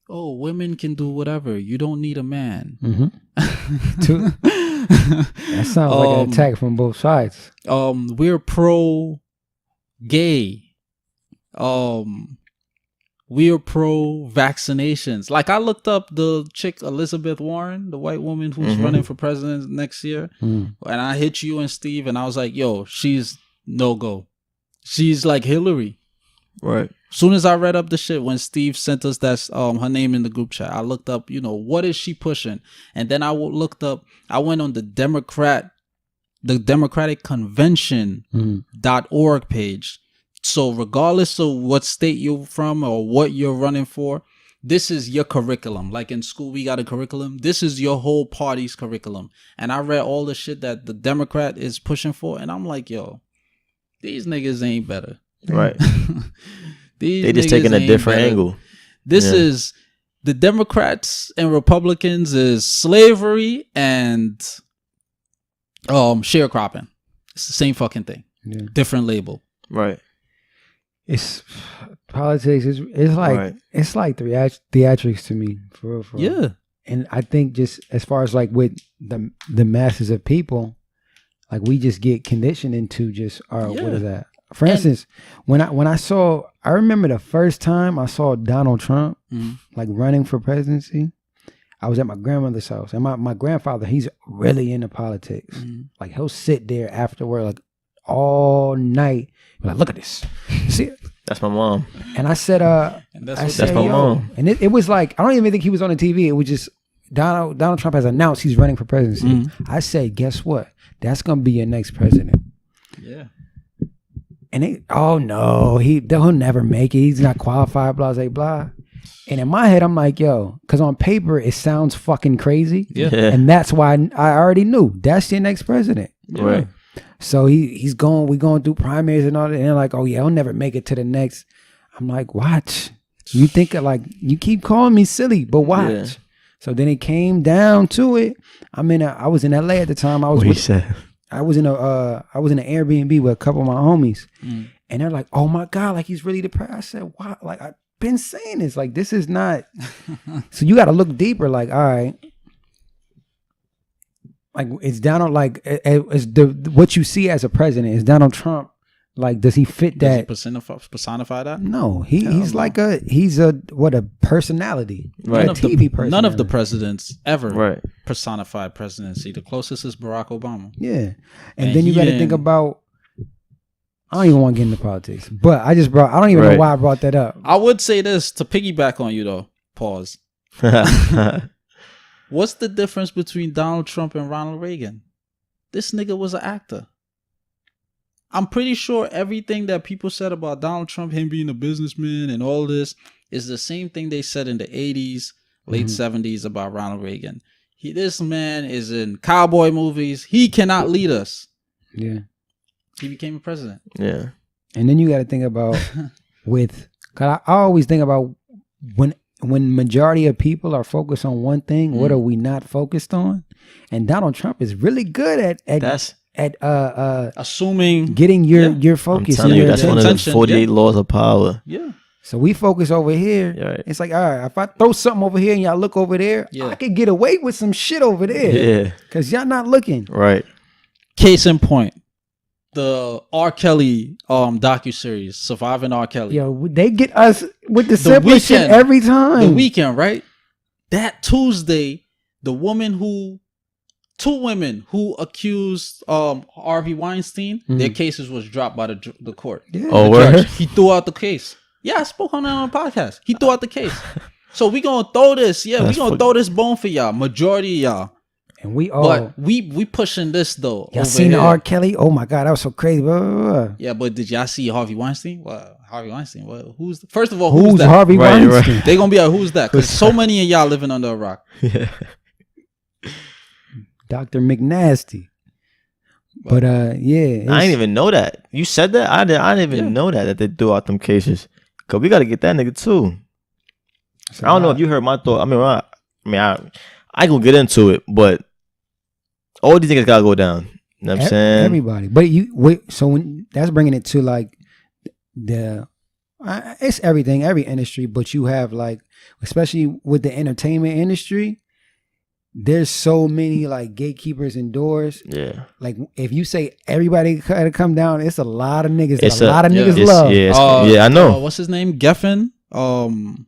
women can do whatever. You don't need a man. That sounds like an attack from both sides. We're pro-gay. We are pro-vaccinations. Like I looked up the chick Elizabeth Warren, the white woman who's running for president next year, and I hit you and Steve, and I was like, "Yo, she's no go. She's like Hillary." Right. Soon as I read up the shit, when Steve sent us that her name in the group chat, I looked up, what is she pushing, and then I looked up. I went on the Democratic Convention.org page. So regardless of what state you're from or what you're running for, this is your curriculum. Like in school, we got a curriculum. This is your whole party's curriculum. And I read all the shit that the Democrat is pushing for. And I'm like, yo, these niggas ain't better. Right. They just taking a different angle. This is the Democrats and Republicans is slavery and sharecropping. It's the same fucking thing. Yeah. Different label. Right. It's politics. It's like it's like theatrics to me, for real. Yeah. And I think just as far as like with the masses of people, like we just get conditioned into just what is that? For instance, when I remember the first time I saw Donald Trump like running for presidency, I was at my grandmother's house, and my grandfather, he's really into politics. Like he'll sit there afterward like all night. Like, look at this. See, that's my mom. And I said, that's my mom. And it was like, I don't even think he was on the TV. It was just Donald Trump has announced he's running for presidency. I said, guess what? That's gonna be your next president. Yeah. And he'll never make it. He's not qualified. Blah blah blah. And in my head, I'm like, yo, because on paper it sounds fucking crazy. Yeah. And that's why I already knew that's your next president. Right. So we going through primaries and all that, and they're like, oh yeah, he'll never make it to the next. I'm like, watch. You think like you keep calling me silly, but watch. Yeah. So then it came down to it. I was in LA at the time. I was in an Airbnb with a couple of my homies, and they're like, oh my God, like he's really depressed. I said, why? Like I've been saying this, like this is not. So you got to look deeper. Like, all right. Like it's Donald, like it's what you see as a president is Donald Trump, Like, does he fit that? Does he personify that? No, he's like a personality, right? A TV personality. None of the presidents ever personified presidency. The closest is Barack Obama. Yeah, and then you got to think about. I don't even want to get into politics, but I don't even know why I brought that up. I would say this to piggyback on you though. Pause. What's the difference between Donald Trump and Ronald Reagan? This nigga was an actor. I'm pretty sure everything that people said about Donald Trump, him being a businessman and all this, is the same thing they said in the 80s, late 70s about Ronald Reagan. This man is in cowboy movies. He cannot lead us. Yeah. He became a president. Yeah. And then you got to think about cause I always think about when majority of people are focused on one thing, what are we not focused on? And Donald Trump is really good at assuming, getting your focus. I'm telling you, that's one of the 48 laws of power. Yeah. So we focus over here. Right. It's like, all right, if I throw something over here and y'all look over there, I could get away with some shit over there. Yeah. Because y'all not looking. Right. Case in point, the R. Kelly docuseries, Surviving R. Kelly. Yo, they get us with the simplest shit every time. The Weeknd, right? That Tuesday, two women who accused Harvey Weinstein, their cases was dropped by the court. Yeah. Oh, word? He threw out the case. Yeah, I spoke on that on the podcast. He threw out the case. So we gonna throw this. Yeah, we gonna throw this bone for y'all. Majority of y'all. And we all. But we pushing this though. Y'all seen the R. Kelly? Oh my God, that was so crazy. Blah, blah, blah. Yeah, but did y'all see Harvey Weinstein? Well, Harvey Weinstein. Well, first of all, who's that? Harvey Weinstein? Right. They gonna be like, who's that? Because so many of y'all living under a rock. Yeah. Dr. McNasty. But yeah, I didn't even know that. You said that? I didn't even know that they threw out them cases. Cause we got to get that nigga too. I don't know if you heard my thought. I gonna get into it, but all these niggas gotta go down. You know what I'm saying? Everybody. But so when that's bringing it to like it's everything, every industry, but you have like, especially with the entertainment industry, there's so many like gatekeepers and doors. Yeah. Like if you say everybody gotta come down, it's a lot of niggas. It's a lot of niggas love. Yeah, I know. What's his name? Geffen. From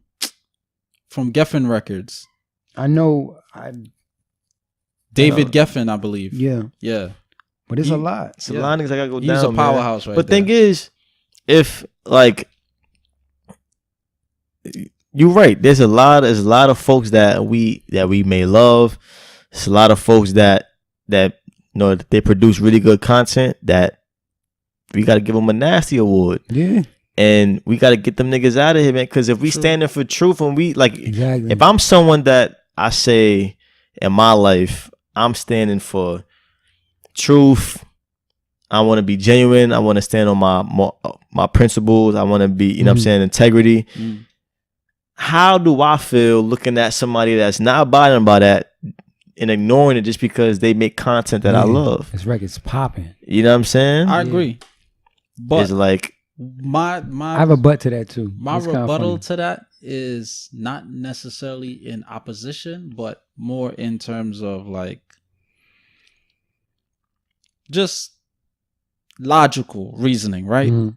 Geffen Records. I know. David Geffen, I believe. Yeah. Yeah. But it's a lot. It's a lot of niggas that gotta go down. He's a powerhouse, man. right? But thing is, if like you're right, there's a lot of folks that we may love. There's a lot of folks that you know they produce really good content that we got to give them a nasty award. Yeah. And we got to get them niggas out of here, man. Because if we standing for truth, and we like, exactly. If I'm someone that I say in my life, I'm standing for truth. I want to be genuine. I want to stand on my principles. I want to be, you know what I'm saying, integrity. Mm. How do I feel looking at somebody that's not abiding by that and ignoring it just because they make content that I love? It's record's popping. You know what I'm saying? I agree. But it's like my I have a butt to that too. My rebuttal to that is not necessarily in opposition, but more in terms of like just logical reasoning, right? Mm-hmm.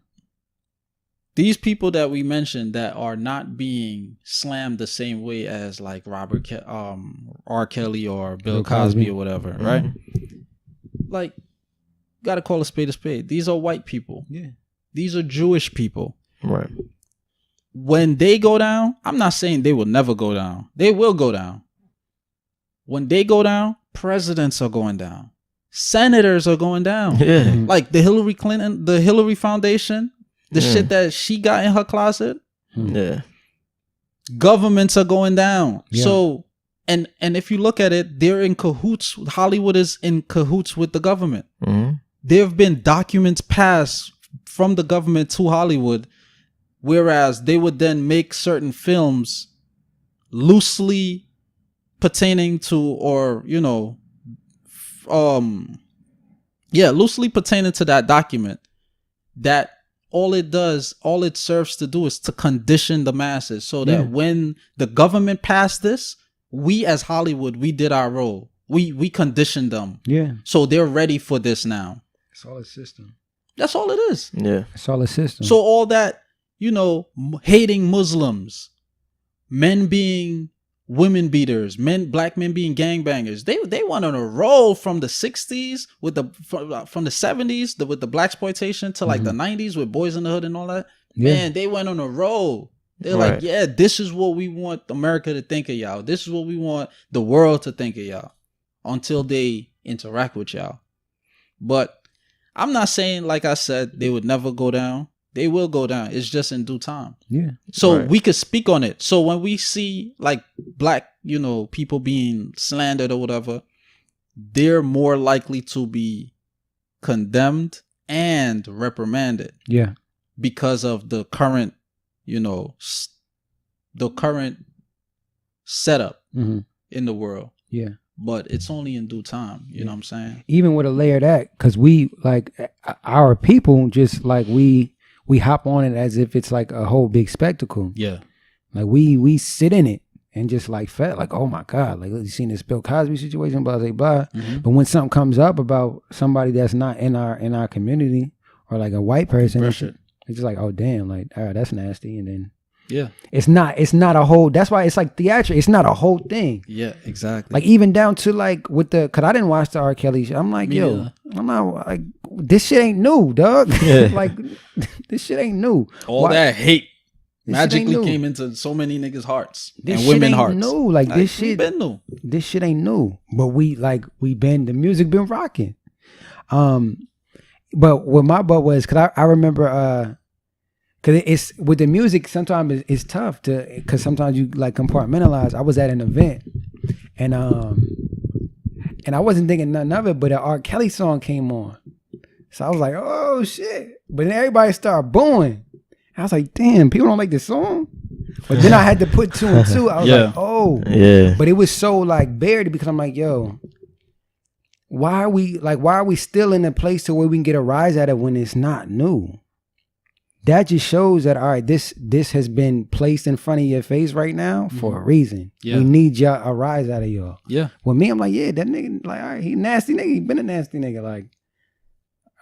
These people that we mentioned that are not being slammed the same way as like R. Kelly or Bill Cosby or whatever, mm-hmm. right? Like, gotta call a spade a spade. These are white people. Yeah. These are Jewish people. Right. When they go down, I'm not saying they will never go down. They will go down. When they go down, presidents are going down. Senators are going down. Yeah. Like the Hillary Clinton, the Hillary Foundation, the shit that she got in her closet. Yeah. Governments are going down. Yeah. So, and if you look at it, they're in cahoots. Hollywood is in cahoots with the government. Mm-hmm. There have been documents passed from the government to Hollywood, whereas they would then make certain films loosely pertaining to, or, you know, loosely pertaining to that document, that all it serves to do is to condition the masses so that when the government passed this, we as Hollywood, we did our role. We conditioned them. Yeah. So they're ready for this now. It's all a system. That's all it is. Yeah. It's all a system. So all that, hating Muslims, men being women beaters, black men being gangbangers. They went on a roll from the 60s with from the 70s with the blaxploitation to like the 90s with Boys in the Hood and all that. Yeah. Man, they went on a roll. They're like, yeah, this is what we want America to think of y'all. This is what we want the world to think of y'all until they interact with y'all. But I'm not saying, like I said, they would never go down. They will go down. It's just in due time. Yeah. So we could speak on it. So when we see like black, people being slandered or whatever, they're more likely to be condemned and reprimanded. Yeah. Because of the current, setup in the world. Yeah. But it's only in due time. You know what I'm saying? Even with a layered act, because we like our people just like we hop on it as if it's like a whole big spectacle. Yeah. Like we sit in it and just like felt like, oh my God, like you seen this Bill Cosby situation, blah, blah, blah. Mm-hmm. But when something comes up about somebody that's not in our community or like a white person, it's just like, oh damn, like, all right, that's nasty. And then it's not a whole, that's why it's like theatrical. It's not a whole thing. Yeah, exactly. Like even down to like with cause I didn't watch the R. Kelly shit. I'm like, I'm not like, this shit ain't new, dog. Yeah. Like this shit ain't new. All that hate magically came into so many niggas' hearts and women's hearts. New. Like this shit been new. This shit ain't new. But the music been rocking. But what my butt was, cause I remember cause it's with the music sometimes it's tough cause sometimes you like compartmentalize. I was at an event and I wasn't thinking nothing of it, but an R. Kelly song came on. So I was like, oh shit. But then everybody started booing. I was like, damn, people don't like this song. But then I had to put two and two. I was like, oh. Yeah. But it was so like buried because I'm like, yo, why are we still in a place to where we can get a rise at it when it's not new? That just shows that, all right, this has been placed in front of your face right now for a reason. Yeah. We need y'all a rise out of y'all. Yeah. Well, me, I'm like, yeah, that nigga, like, all right, he nasty nigga. He been a nasty nigga. Like,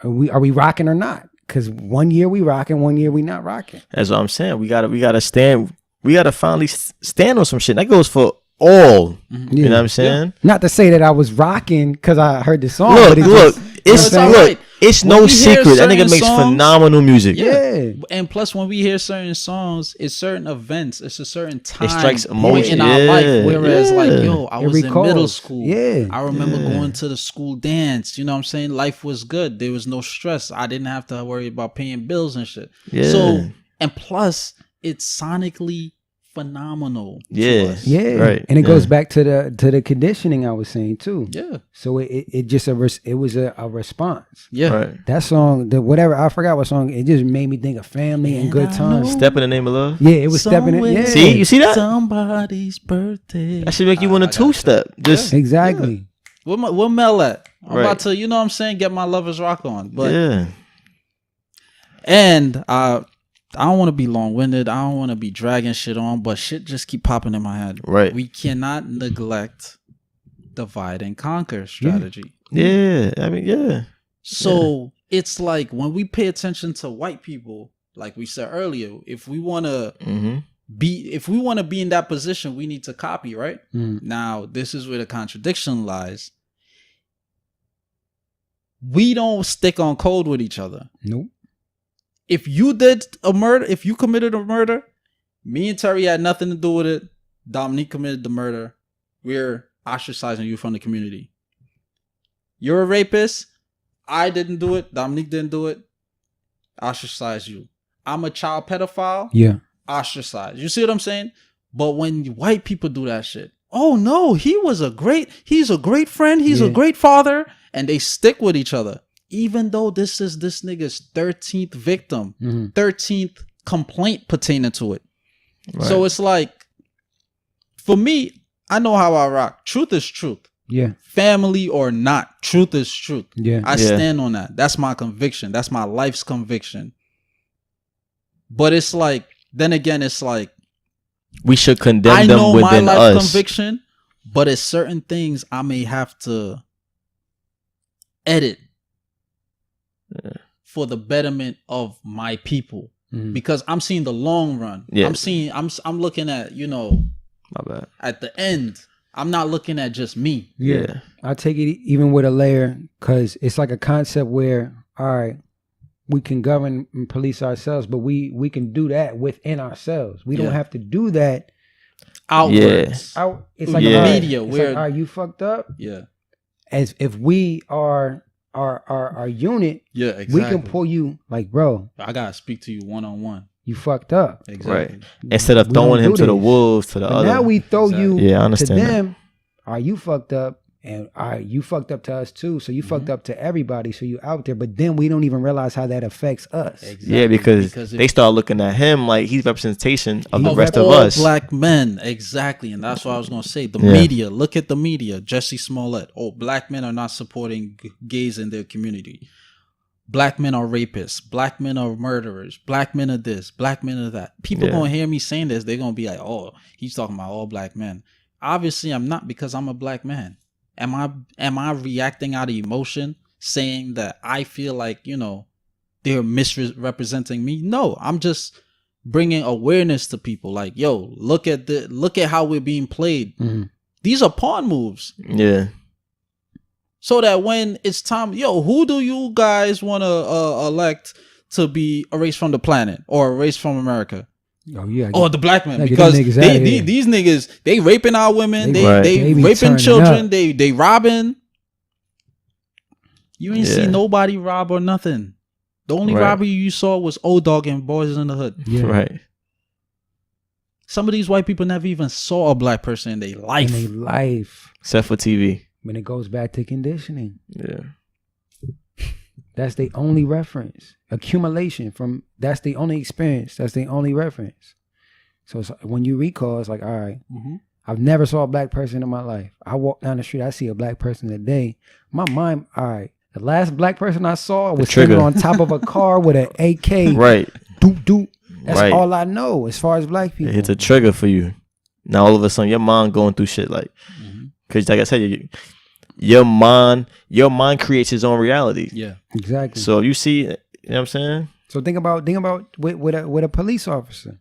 are we rocking or not? Because 1 year we rocking, 1 year we not rocking. That's what I'm saying. We gotta stand. We gotta finally stand on some shit. That goes for all. Mm-hmm. You know what I'm saying? Yeah. Not to say that I was rocking because I heard the song. It's no secret. That nigga makes phenomenal music. Yeah. And plus, when we hear certain songs, it's certain events. It's a certain time. It strikes emotion in our life. Whereas, I was in middle school. Yeah. I remember going to the school dance. You know what I'm saying? Life was good. There was no stress. I didn't have to worry about paying bills and shit. Yeah. So, and plus, it's sonically phenomenal. Yeah. Yeah. Right. And it goes back to the conditioning I was saying too. Yeah. So it just it was a response. Yeah. Right. That song, whatever, I forgot what song, it just made me think of family and good times. Step in the Name of Love. Yeah, it was Stepping in. Yeah. See, you see that? Somebody's birthday. That should make you want a two-step. Just exactly. Yeah. Where Mel at? I'm about to, you know what I'm saying, get my Lovers Rock on. But and I don't want to be long-winded. I don't want to be dragging shit on, but shit just keep popping in my head. Right. We cannot neglect divide and conquer strategy. Yeah. I mean, yeah. So it's like when we pay attention to white people, like we said earlier, if we want to be in that position, we need to copy, right? Now, this is where the contradiction lies. We don't stick on code with each other. Nope. If you did a murder, if you committed a murder, me and Terry had nothing to do with it. Dominique committed the murder. We're ostracizing you from the community. You're a rapist. I didn't do it. Dominique didn't do it. Ostracize you. I'm a child pedophile. Yeah. Ostracize. You see what I'm saying? But when white people do that shit, oh no, he's a great friend. He's a great father. And they stick with each other. Even though this is this nigga's 13th victim, 13th complaint pertaining to it. Right. So it's like, for me, I know how I rock. Truth is truth. Yeah. Family or not, truth is truth. Yeah. I stand on that. That's my conviction. That's my life's conviction. But it's like, then again, it's like, we should condemn them within us. I know my life conviction, but it's certain things I may have to edit for the betterment of my people. Because I'm seeing the long run. Yeah. I'm looking at, my bad. At the end. I'm not looking at just me. Yeah. I take it even with a layer, because it's like a concept where, all right, we can govern and police ourselves, but we can do that within ourselves. We don't have to do that outwards. It's like the media. It's like, are you fucked up? Yeah. As if we are our unit, yeah, exactly. We can pull you like, bro, I gotta speak to you one-on-one. You fucked up. Exactly. Right. Instead of throwing him to the wolves, to the other. Now we throw you I understand to them. Are you fucked up? And you fucked up to us too. So you fucked up to everybody. So you out there. But then we don't even realize how that affects us. Exactly. Yeah, because they start looking at him like he's representation of the rest of us. Black men. Exactly. And that's what I was going to say. The media. Look at the media. Jussie Smollett. Oh, black men are not supporting gays in their community. Black men are rapists. Black men are murderers. Black men are this. Black men are that. People going to hear me saying this. They're going to be like, oh, he's talking about all black men. Obviously, I'm not, because I'm a black man. Am I reacting out of emotion, saying that I feel like, they're misrepresenting me? No, I'm just bringing awareness to people. Like, yo, look at how we're being played. Mm-hmm. These are pawn moves. Yeah. So that when it's time, who do you guys want to elect to be erased from the planet or erased from America? Oh yeah. The black men, because these niggas, they raping our women, they raping children, they robbing. You ain't see nobody rob or nothing. The only robbery you saw was Old Dog and Boys in the Hood. Yeah. Right. Some of these white people never even saw a black person in their life. Except for TV. When it goes back to conditioning. Yeah. That's the only reference. Accumulation from, that's the only experience. That's the only reference. So it's, when you recall, it's like, all right, I've never saw a black person in my life. I walk down the street, I see a black person today. My mind, all right, the last black person I saw was sitting on top of a car with an AK. Right. Doop, doop. That's all I know as far as black people. It's a trigger for you. Now all of a sudden your mind going through shit like, because like I said, your mind creates its own reality. Yeah, exactly. So you see, you know what I'm saying? So think about with a police officer.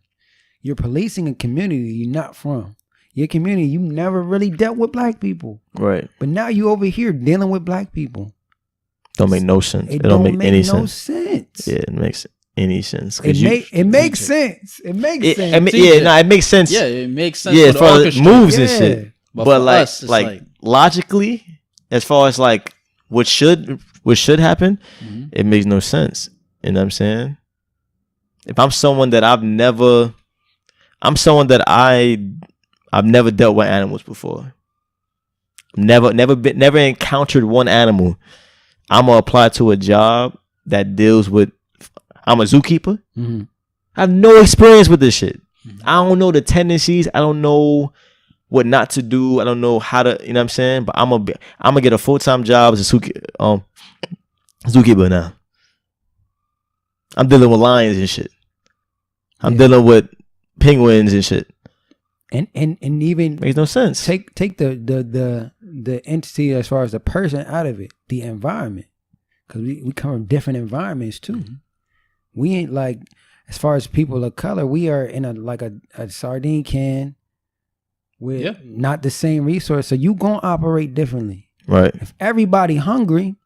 You're policing a community you're not from. Your community, you never really dealt with black people. Right. But now you over here dealing with black people. Don't make no sense. It don't make any no sense. Yeah, it makes any sense. It makes sense. It makes sense. It makes sense. Yeah, it makes sense. Yeah, for the moves and shit. But like, like logically, as far as like what should happen, it makes no sense. You know what I'm saying? If I'm someone that I've never dealt with animals before. Never encountered one animal. I'm gonna apply to a job that deals with. I'm a zookeeper. I have no experience with this shit. I don't know the tendencies. I don't know what not to do. I don't know how to. You know what I'm saying? But I'm gonna get a full-time job as a zookeeper now. I'm dealing with lions and shit. I'm dealing with penguins and shit. And even makes no sense. Take the entity as far as the person out of it, the environment, because we come from different environments too. We ain't like, as far as people of color, we are in a sardine can with not the same resource. So you gonna operate differently, right? If everybody hungry,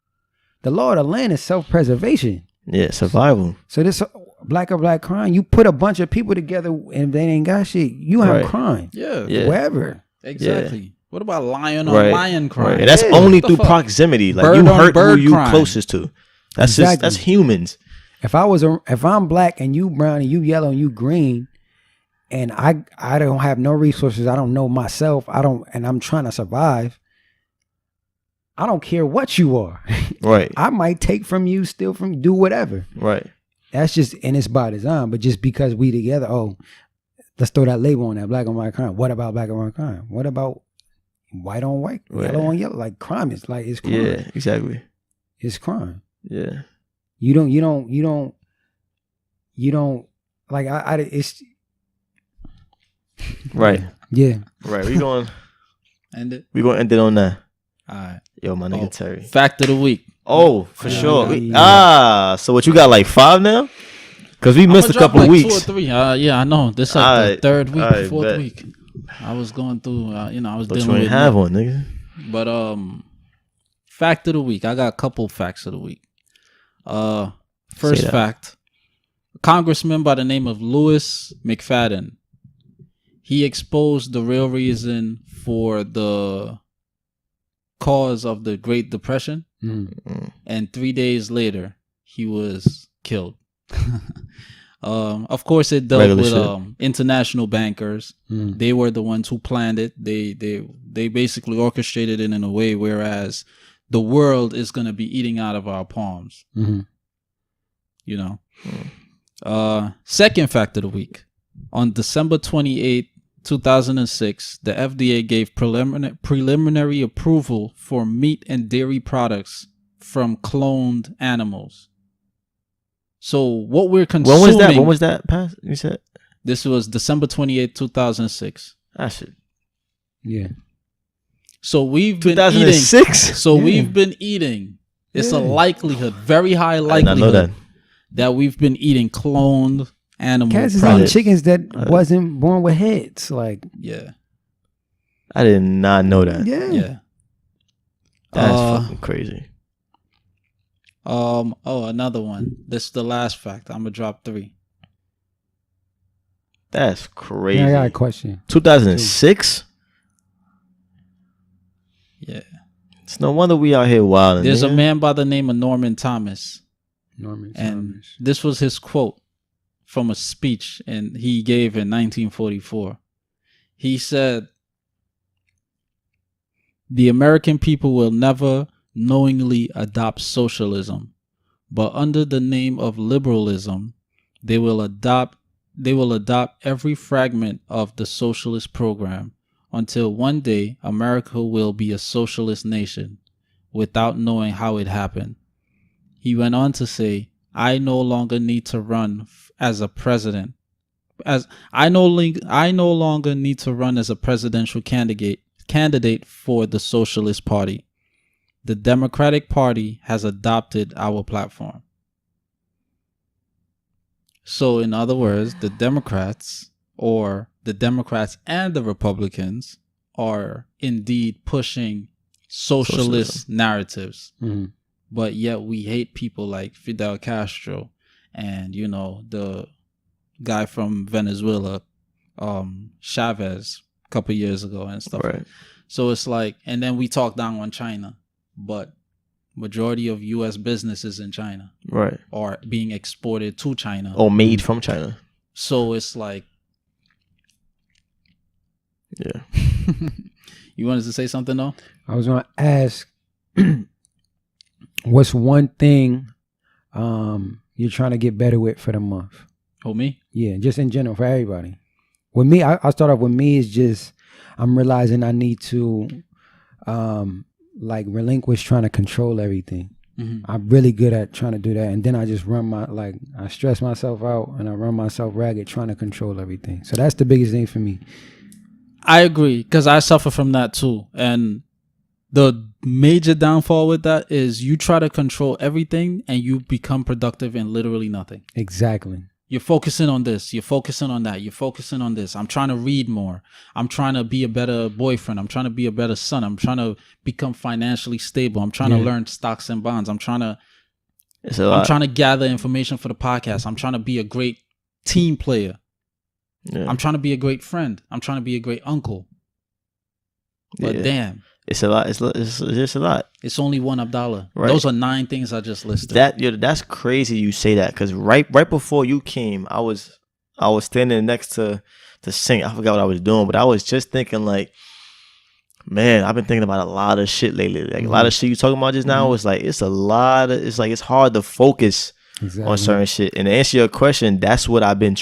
the law of the land is self-preservation. Yeah, survival. So this black or black crime, you put a bunch of people together and they ain't got shit, you have crime. Yeah. Wherever. Exactly. Yeah. What about lion on lion crime? Right. And that's only through proximity. Like bird you hurt who you crime. Closest to. That's just that's humans. If I'm black and you brown and you yellow and you green, and I don't have no resources, I don't know myself, and I'm trying to survive, I don't care what you are. Right. I might take from you, steal from you, do whatever. Right. That's just, and it's by design. But just because we together, let's throw that label on that, black on white crime. What about black on white crime? What about white on white, yellow on yellow? Like crime is like, it's crime. Yeah, exactly. It's crime. Yeah. You don't like it's right. Yeah. Right. We going end it. We gonna end it on that. All right. Yo, my nigga Terry. Fact of the week. Oh, for sure. So what you got, like 5 now? Because we missed a couple of weeks. 2 or 3. Yeah, I know. This is like the 3rd week, 4th week. I was going through. I was dealing with. You have one, nigga. But fact of the week. I got a couple facts of the week. First fact: a congressman by the name of Louis McFadden. He exposed the real reason for the cause of the Great Depression, and 3 days later he was killed. Of course, it dealt with international bankers. They were the ones who planned it. They basically orchestrated it in a way whereas the world is going to be eating out of our palms. You know. Second fact of the week: on December 28th, 2006, the FDA gave preliminary approval for meat and dairy products from cloned animals. So what we're consuming... When was that passed? You said? This was December 28th, 2006. That shit. Yeah. So we've been 2006? We've been eating. It's a likelihood, very high likelihood, that we've been eating cloned animal cats products. Is chickens that wasn't born with heads. Like, yeah. I did not know that. Yeah. That's fucking crazy. Another one. This is the last fact. I'm gonna drop 3. That's crazy. I got a question. 2006? Yeah. It's no wonder we out here wilding. There's a man by the name of Norman Thomas. And this was his quote from a speech he gave in 1944. He said, "The American people will never knowingly adopt socialism, but under the name of liberalism, they will adopt every fragment of the socialist program until one day America will be a socialist nation without knowing how it happened." He went on to say, "I no longer need to run as a president. I no longer need to run as a presidential candidate for the Socialist Party. The Democratic Party has adopted our platform." So, in other words, the Democrats and the Republicans are indeed pushing socialist narratives. But yet we hate people like Fidel Castro and, the guy from Venezuela, Chavez, a couple years ago and stuff. Right. So it's like, and then we talk down on China, but majority of U.S. businesses in China are being exported to China. Or made from China. So it's like... Yeah. You wanted to say something, though? I was going to ask... What's one thing you're trying to get better with for the month? Oh, me? Yeah, just in general for everybody. With me, I'll start off with me is just I'm realizing I need to relinquish trying to control everything. I'm really good at trying to do that, and then I just I stress myself out and I run myself ragged trying to control everything. So that's the biggest thing for me. I agree, because I suffer from that too, and the major downfall with that is you try to control everything and you become productive in literally nothing. Exactly. You're focusing on this. You're focusing on that. You're focusing on this. I'm trying to read more. I'm trying to be a better boyfriend. I'm trying to be a better son. I'm trying to become financially stable. I'm trying to learn stocks and bonds. I'm trying to gather information for the podcast. I'm trying to be a great team player. Yeah. I'm trying to be a great friend. I'm trying to be a great uncle. But damn. It's a lot. It's just a lot. It's only one Abdalla. Right. Those are 9 things I just listed. That's crazy you say that, because right before you came, I was standing next to the sink. I forgot what I was doing, but I was just thinking like, man, I've been thinking about a lot of shit lately. Like a lot of shit you talking about just now. It's like it's hard to focus on certain shit. And to answer your question, that's what I've been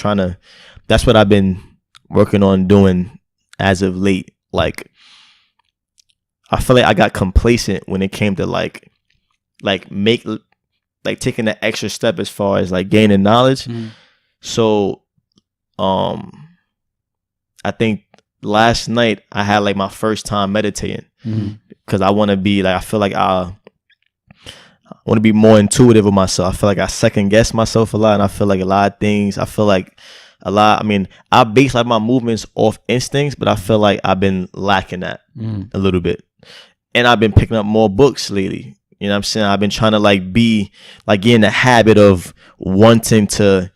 working on doing as of late. Like, I feel like I got complacent when it came to taking the extra step as far as like gaining knowledge. So, I think last night I had like my first time meditating because I want to be like, I feel like I want to be more intuitive with myself. I feel like I second guess myself a lot, and I feel like a lot of things. I feel like a lot. I mean, I base like my movements off instincts, but I feel like I've been lacking that a little bit, and I've been picking up more books lately. You know what I'm saying? I've been trying to like be like get in the habit of wanting to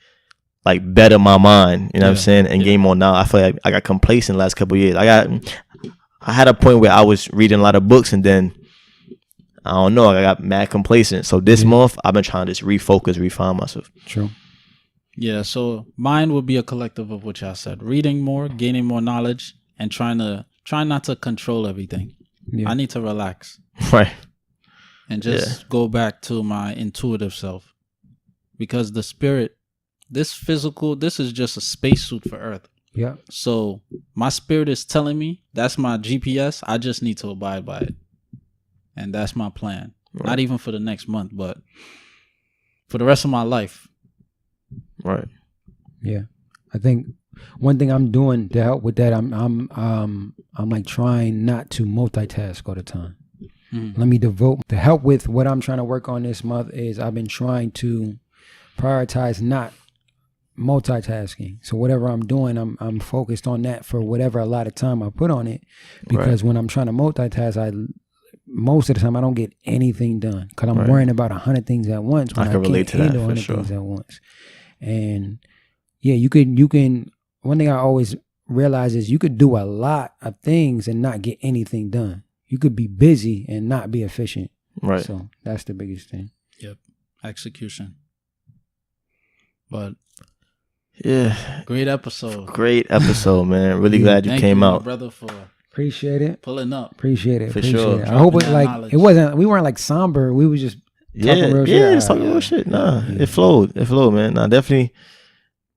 like better my mind. You know what I'm saying? And gain more knowledge. I feel like I got complacent the last couple of years. I had a point where I was reading a lot of books, and then I don't know, I got mad complacent. So this month, I've been trying to just refocus, refine myself. True. Yeah, so mine would be a collective of what y'all said. Reading more, gaining more knowledge, and trying not to control everything. Yeah. I need to relax. Right. And just go back to my intuitive self. Because the spirit, this is just a spacesuit for Earth. Yeah. So my spirit is telling me that's my GPS. I just need to abide by it. And that's my plan. Right. Not even for the next month, but for the rest of my life. Right. Yeah. I think one thing I'm doing to help with that, I'm like trying not to multitask all the time. Let me devote to help with what I'm trying to work on this month is I've been trying to prioritize not multitasking. So whatever I'm doing, I'm focused on that for whatever a lot of time I put on it. Because when I'm trying to multitask, most of the time I don't get anything done because I'm worrying about 100 things at once when I can relate to handle 100 things at once. And yeah, you can. One thing I always realize is you could do a lot of things and not get anything done. You could be busy and not be efficient. Right. So that's the biggest thing. Yep. Execution. But yeah, great episode, man. Really glad you came out, brother, for appreciate it, pulling up. Appreciate it for sure. I hope we weren't like somber. We was just talking real shit. Talking real shit. Nah, it flowed, man. Nah, definitely.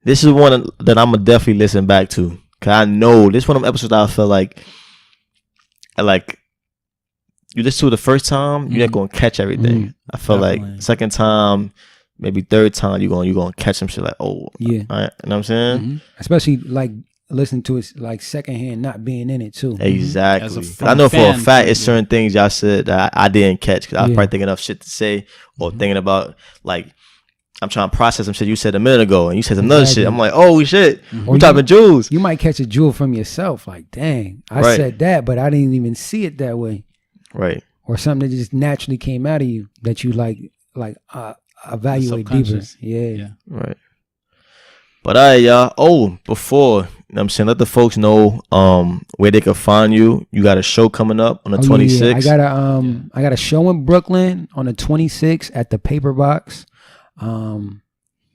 This is one that I'm gonna definitely listen back to, cause I know this one of them episodes that I feel like you listen to it the first time, you're not gonna catch everything. I feel like second time, maybe third time, you're gonna catch some shit like, oh, yeah, all right, you know what I'm saying? Especially like listening to it like secondhand, not being in it too. Exactly. I know for a fact it's certain things y'all said that I didn't catch because I was probably thinking of shit to say or thinking about like I'm trying to process some shit you said a minute ago and you said another shit. I'm like, oh shit, we talking jewels. You might catch a jewel from yourself, like, dang, I said that, but I didn't even see it that way. Right. Or something that just naturally came out of you that you like evaluate deeper. Yeah. Right. But all right, y'all. Oh, before, you know what I'm saying, let the folks know where they can find you. You got a show coming up on the 26th. Yeah. I got a show in Brooklyn on the 26th at the Paper Box.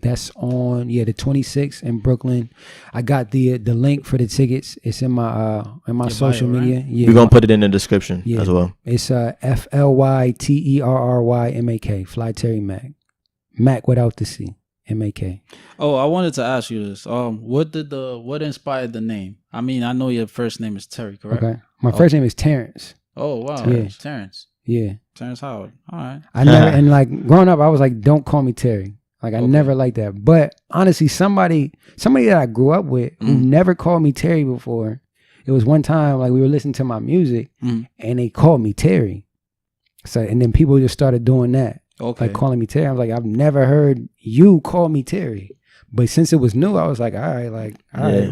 That's on the 26th in Brooklyn. I got the link for the tickets. It's in my social media. Right? Yeah, we're gonna put it in the description as well. It's FLYTERRYMAK. Fly Terry Mak. Mac without the C. MAK. Oh, I wanted to ask you this. What inspired the name? I mean, I know your first name is Terry, correct? Okay. My first name is Terrence. Oh wow. Yeah. Terrence. Yeah. Terrence Howard. All right. I never and like growing up, I was like, don't call me Terry. Like I never liked that. But honestly, somebody that I grew up with who never called me Terry before. It was one time like we were listening to my music and they called me Terry. So and then people just started doing that. Okay. Like calling me Terry. I was like, I've never heard you call me Terry. But since it was new, I was like, all right,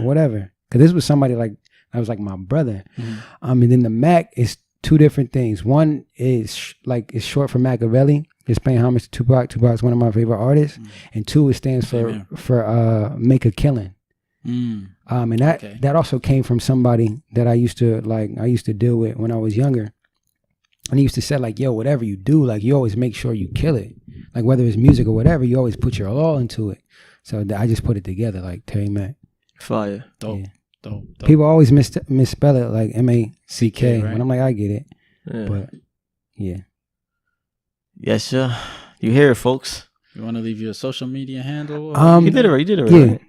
whatever. Because this was somebody like, I was like my brother. And then the Mac is two different things. One is it's short for Machiavelli. It's paying homage to Tupac. Tupac is one of my favorite artists. And two, it stands for make a killing. And that also came from somebody that I used to deal with when I was younger. And he used to say like, yo, whatever you do, like you always make sure you kill it. Like whether it's music or whatever, you always put your all into it. So I just put it together like Terry Mak. Fire. Dope. Yeah. Dope. People always misspell it like MACK. Right? When I'm like, I get it. Yeah. But yeah. Yes, sir. You hear it, folks. You want to leave your social media handle? You did it right.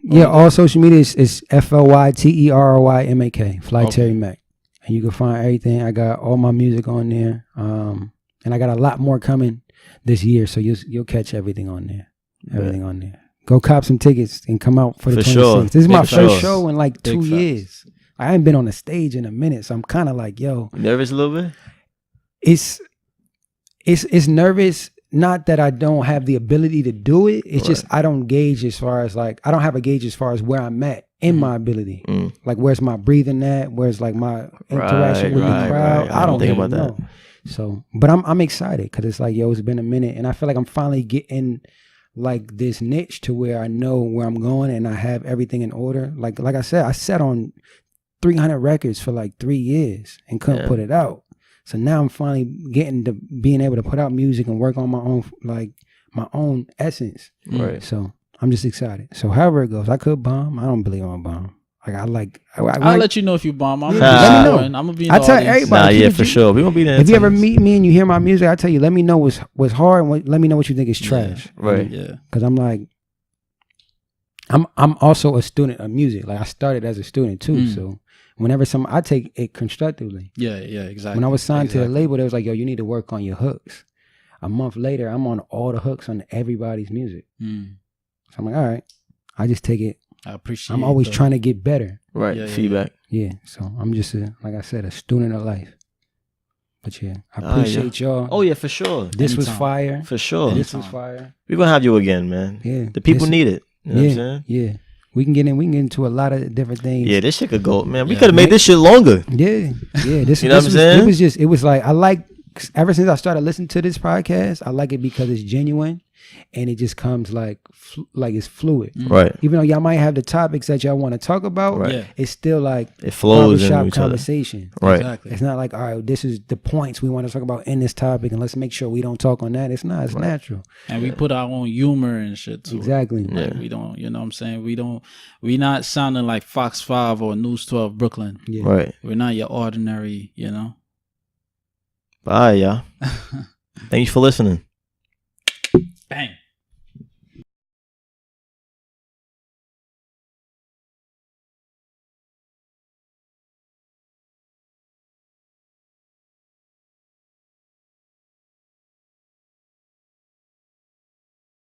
Yeah. All social media is FLYTERRYMAK. Fly Terry Mak. And you can find everything. I got all my music on there. And I got a lot more coming this year. So you'll catch everything on there. Everything on there. Go cop some tickets and come out for the 26th. Sure. This is my first show in like 2 years. I haven't been on the stage in a minute. So I'm kind of like, yo. Nervous a little bit? It's nervous not that I don't have the ability to do it. It's just I don't gauge as far as like I don't have a gauge as far as where I'm at in my ability. Like where's my breathing at? Where's like my interaction with the crowd? I don't think about that. So, but I'm excited because it's like, yo, it's been a minute, and I feel like I'm finally getting like this niche to where I know where I'm going and I have everything in order. Like I said, I sat on 300 records for like 3 years and couldn't put it out. So now I'm finally getting to being able to put out music and work on my own, like my own essence. Right. So I'm just excited. So however it goes, I could bomb. I don't believe I'm gonna bomb. Like I'll let you know if you bomb. I'm gonna be in the tell audience. everybody. Yeah, for sure. We gonna be there. If you ever meet me and you hear my music, I tell you, let me know what's hard. And let me know what you think is trash. Right. Yeah. Because I'm like, I'm also a student of music. Like I started as a student too. So whenever I take it constructively. Yeah, exactly. When I was signed to the label, they was like, yo, you need to work on your hooks. A month later, I'm on all the hooks on everybody's music. So I'm like, all right. I just take it. I appreciate I'm always trying to get better. Right. Feedback. Yeah. So I'm just like I said, a student of life. But yeah, I appreciate y'all. Oh yeah, for sure. This was fire. For sure. This was fire. We're gonna have you again, man. Yeah. The people need it. You know what I'm saying? Yeah. We can get into a lot of different things. Yeah, this shit could go, man. We could have made this shit longer. Yeah. This you know what I'm saying? It was like I like ever since I started listening to this podcast, I like it because it's genuine and it just comes like it's fluid. Right. Even though y'all might have the topics that y'all want to talk about, it's still like it flows barbershop conversation. Right. Exactly. It's not like, all right, this is the points we want to talk about in this topic and let's make sure we don't talk on that. It's not. It's natural. And we put our own humor and shit too. Exactly. Like we don't, you know what I'm saying? We not sounding like Fox 5 or News 12 Brooklyn. Yeah. Right. We're not your ordinary, you know? Bye, y'all. Thank you for listening. Bang.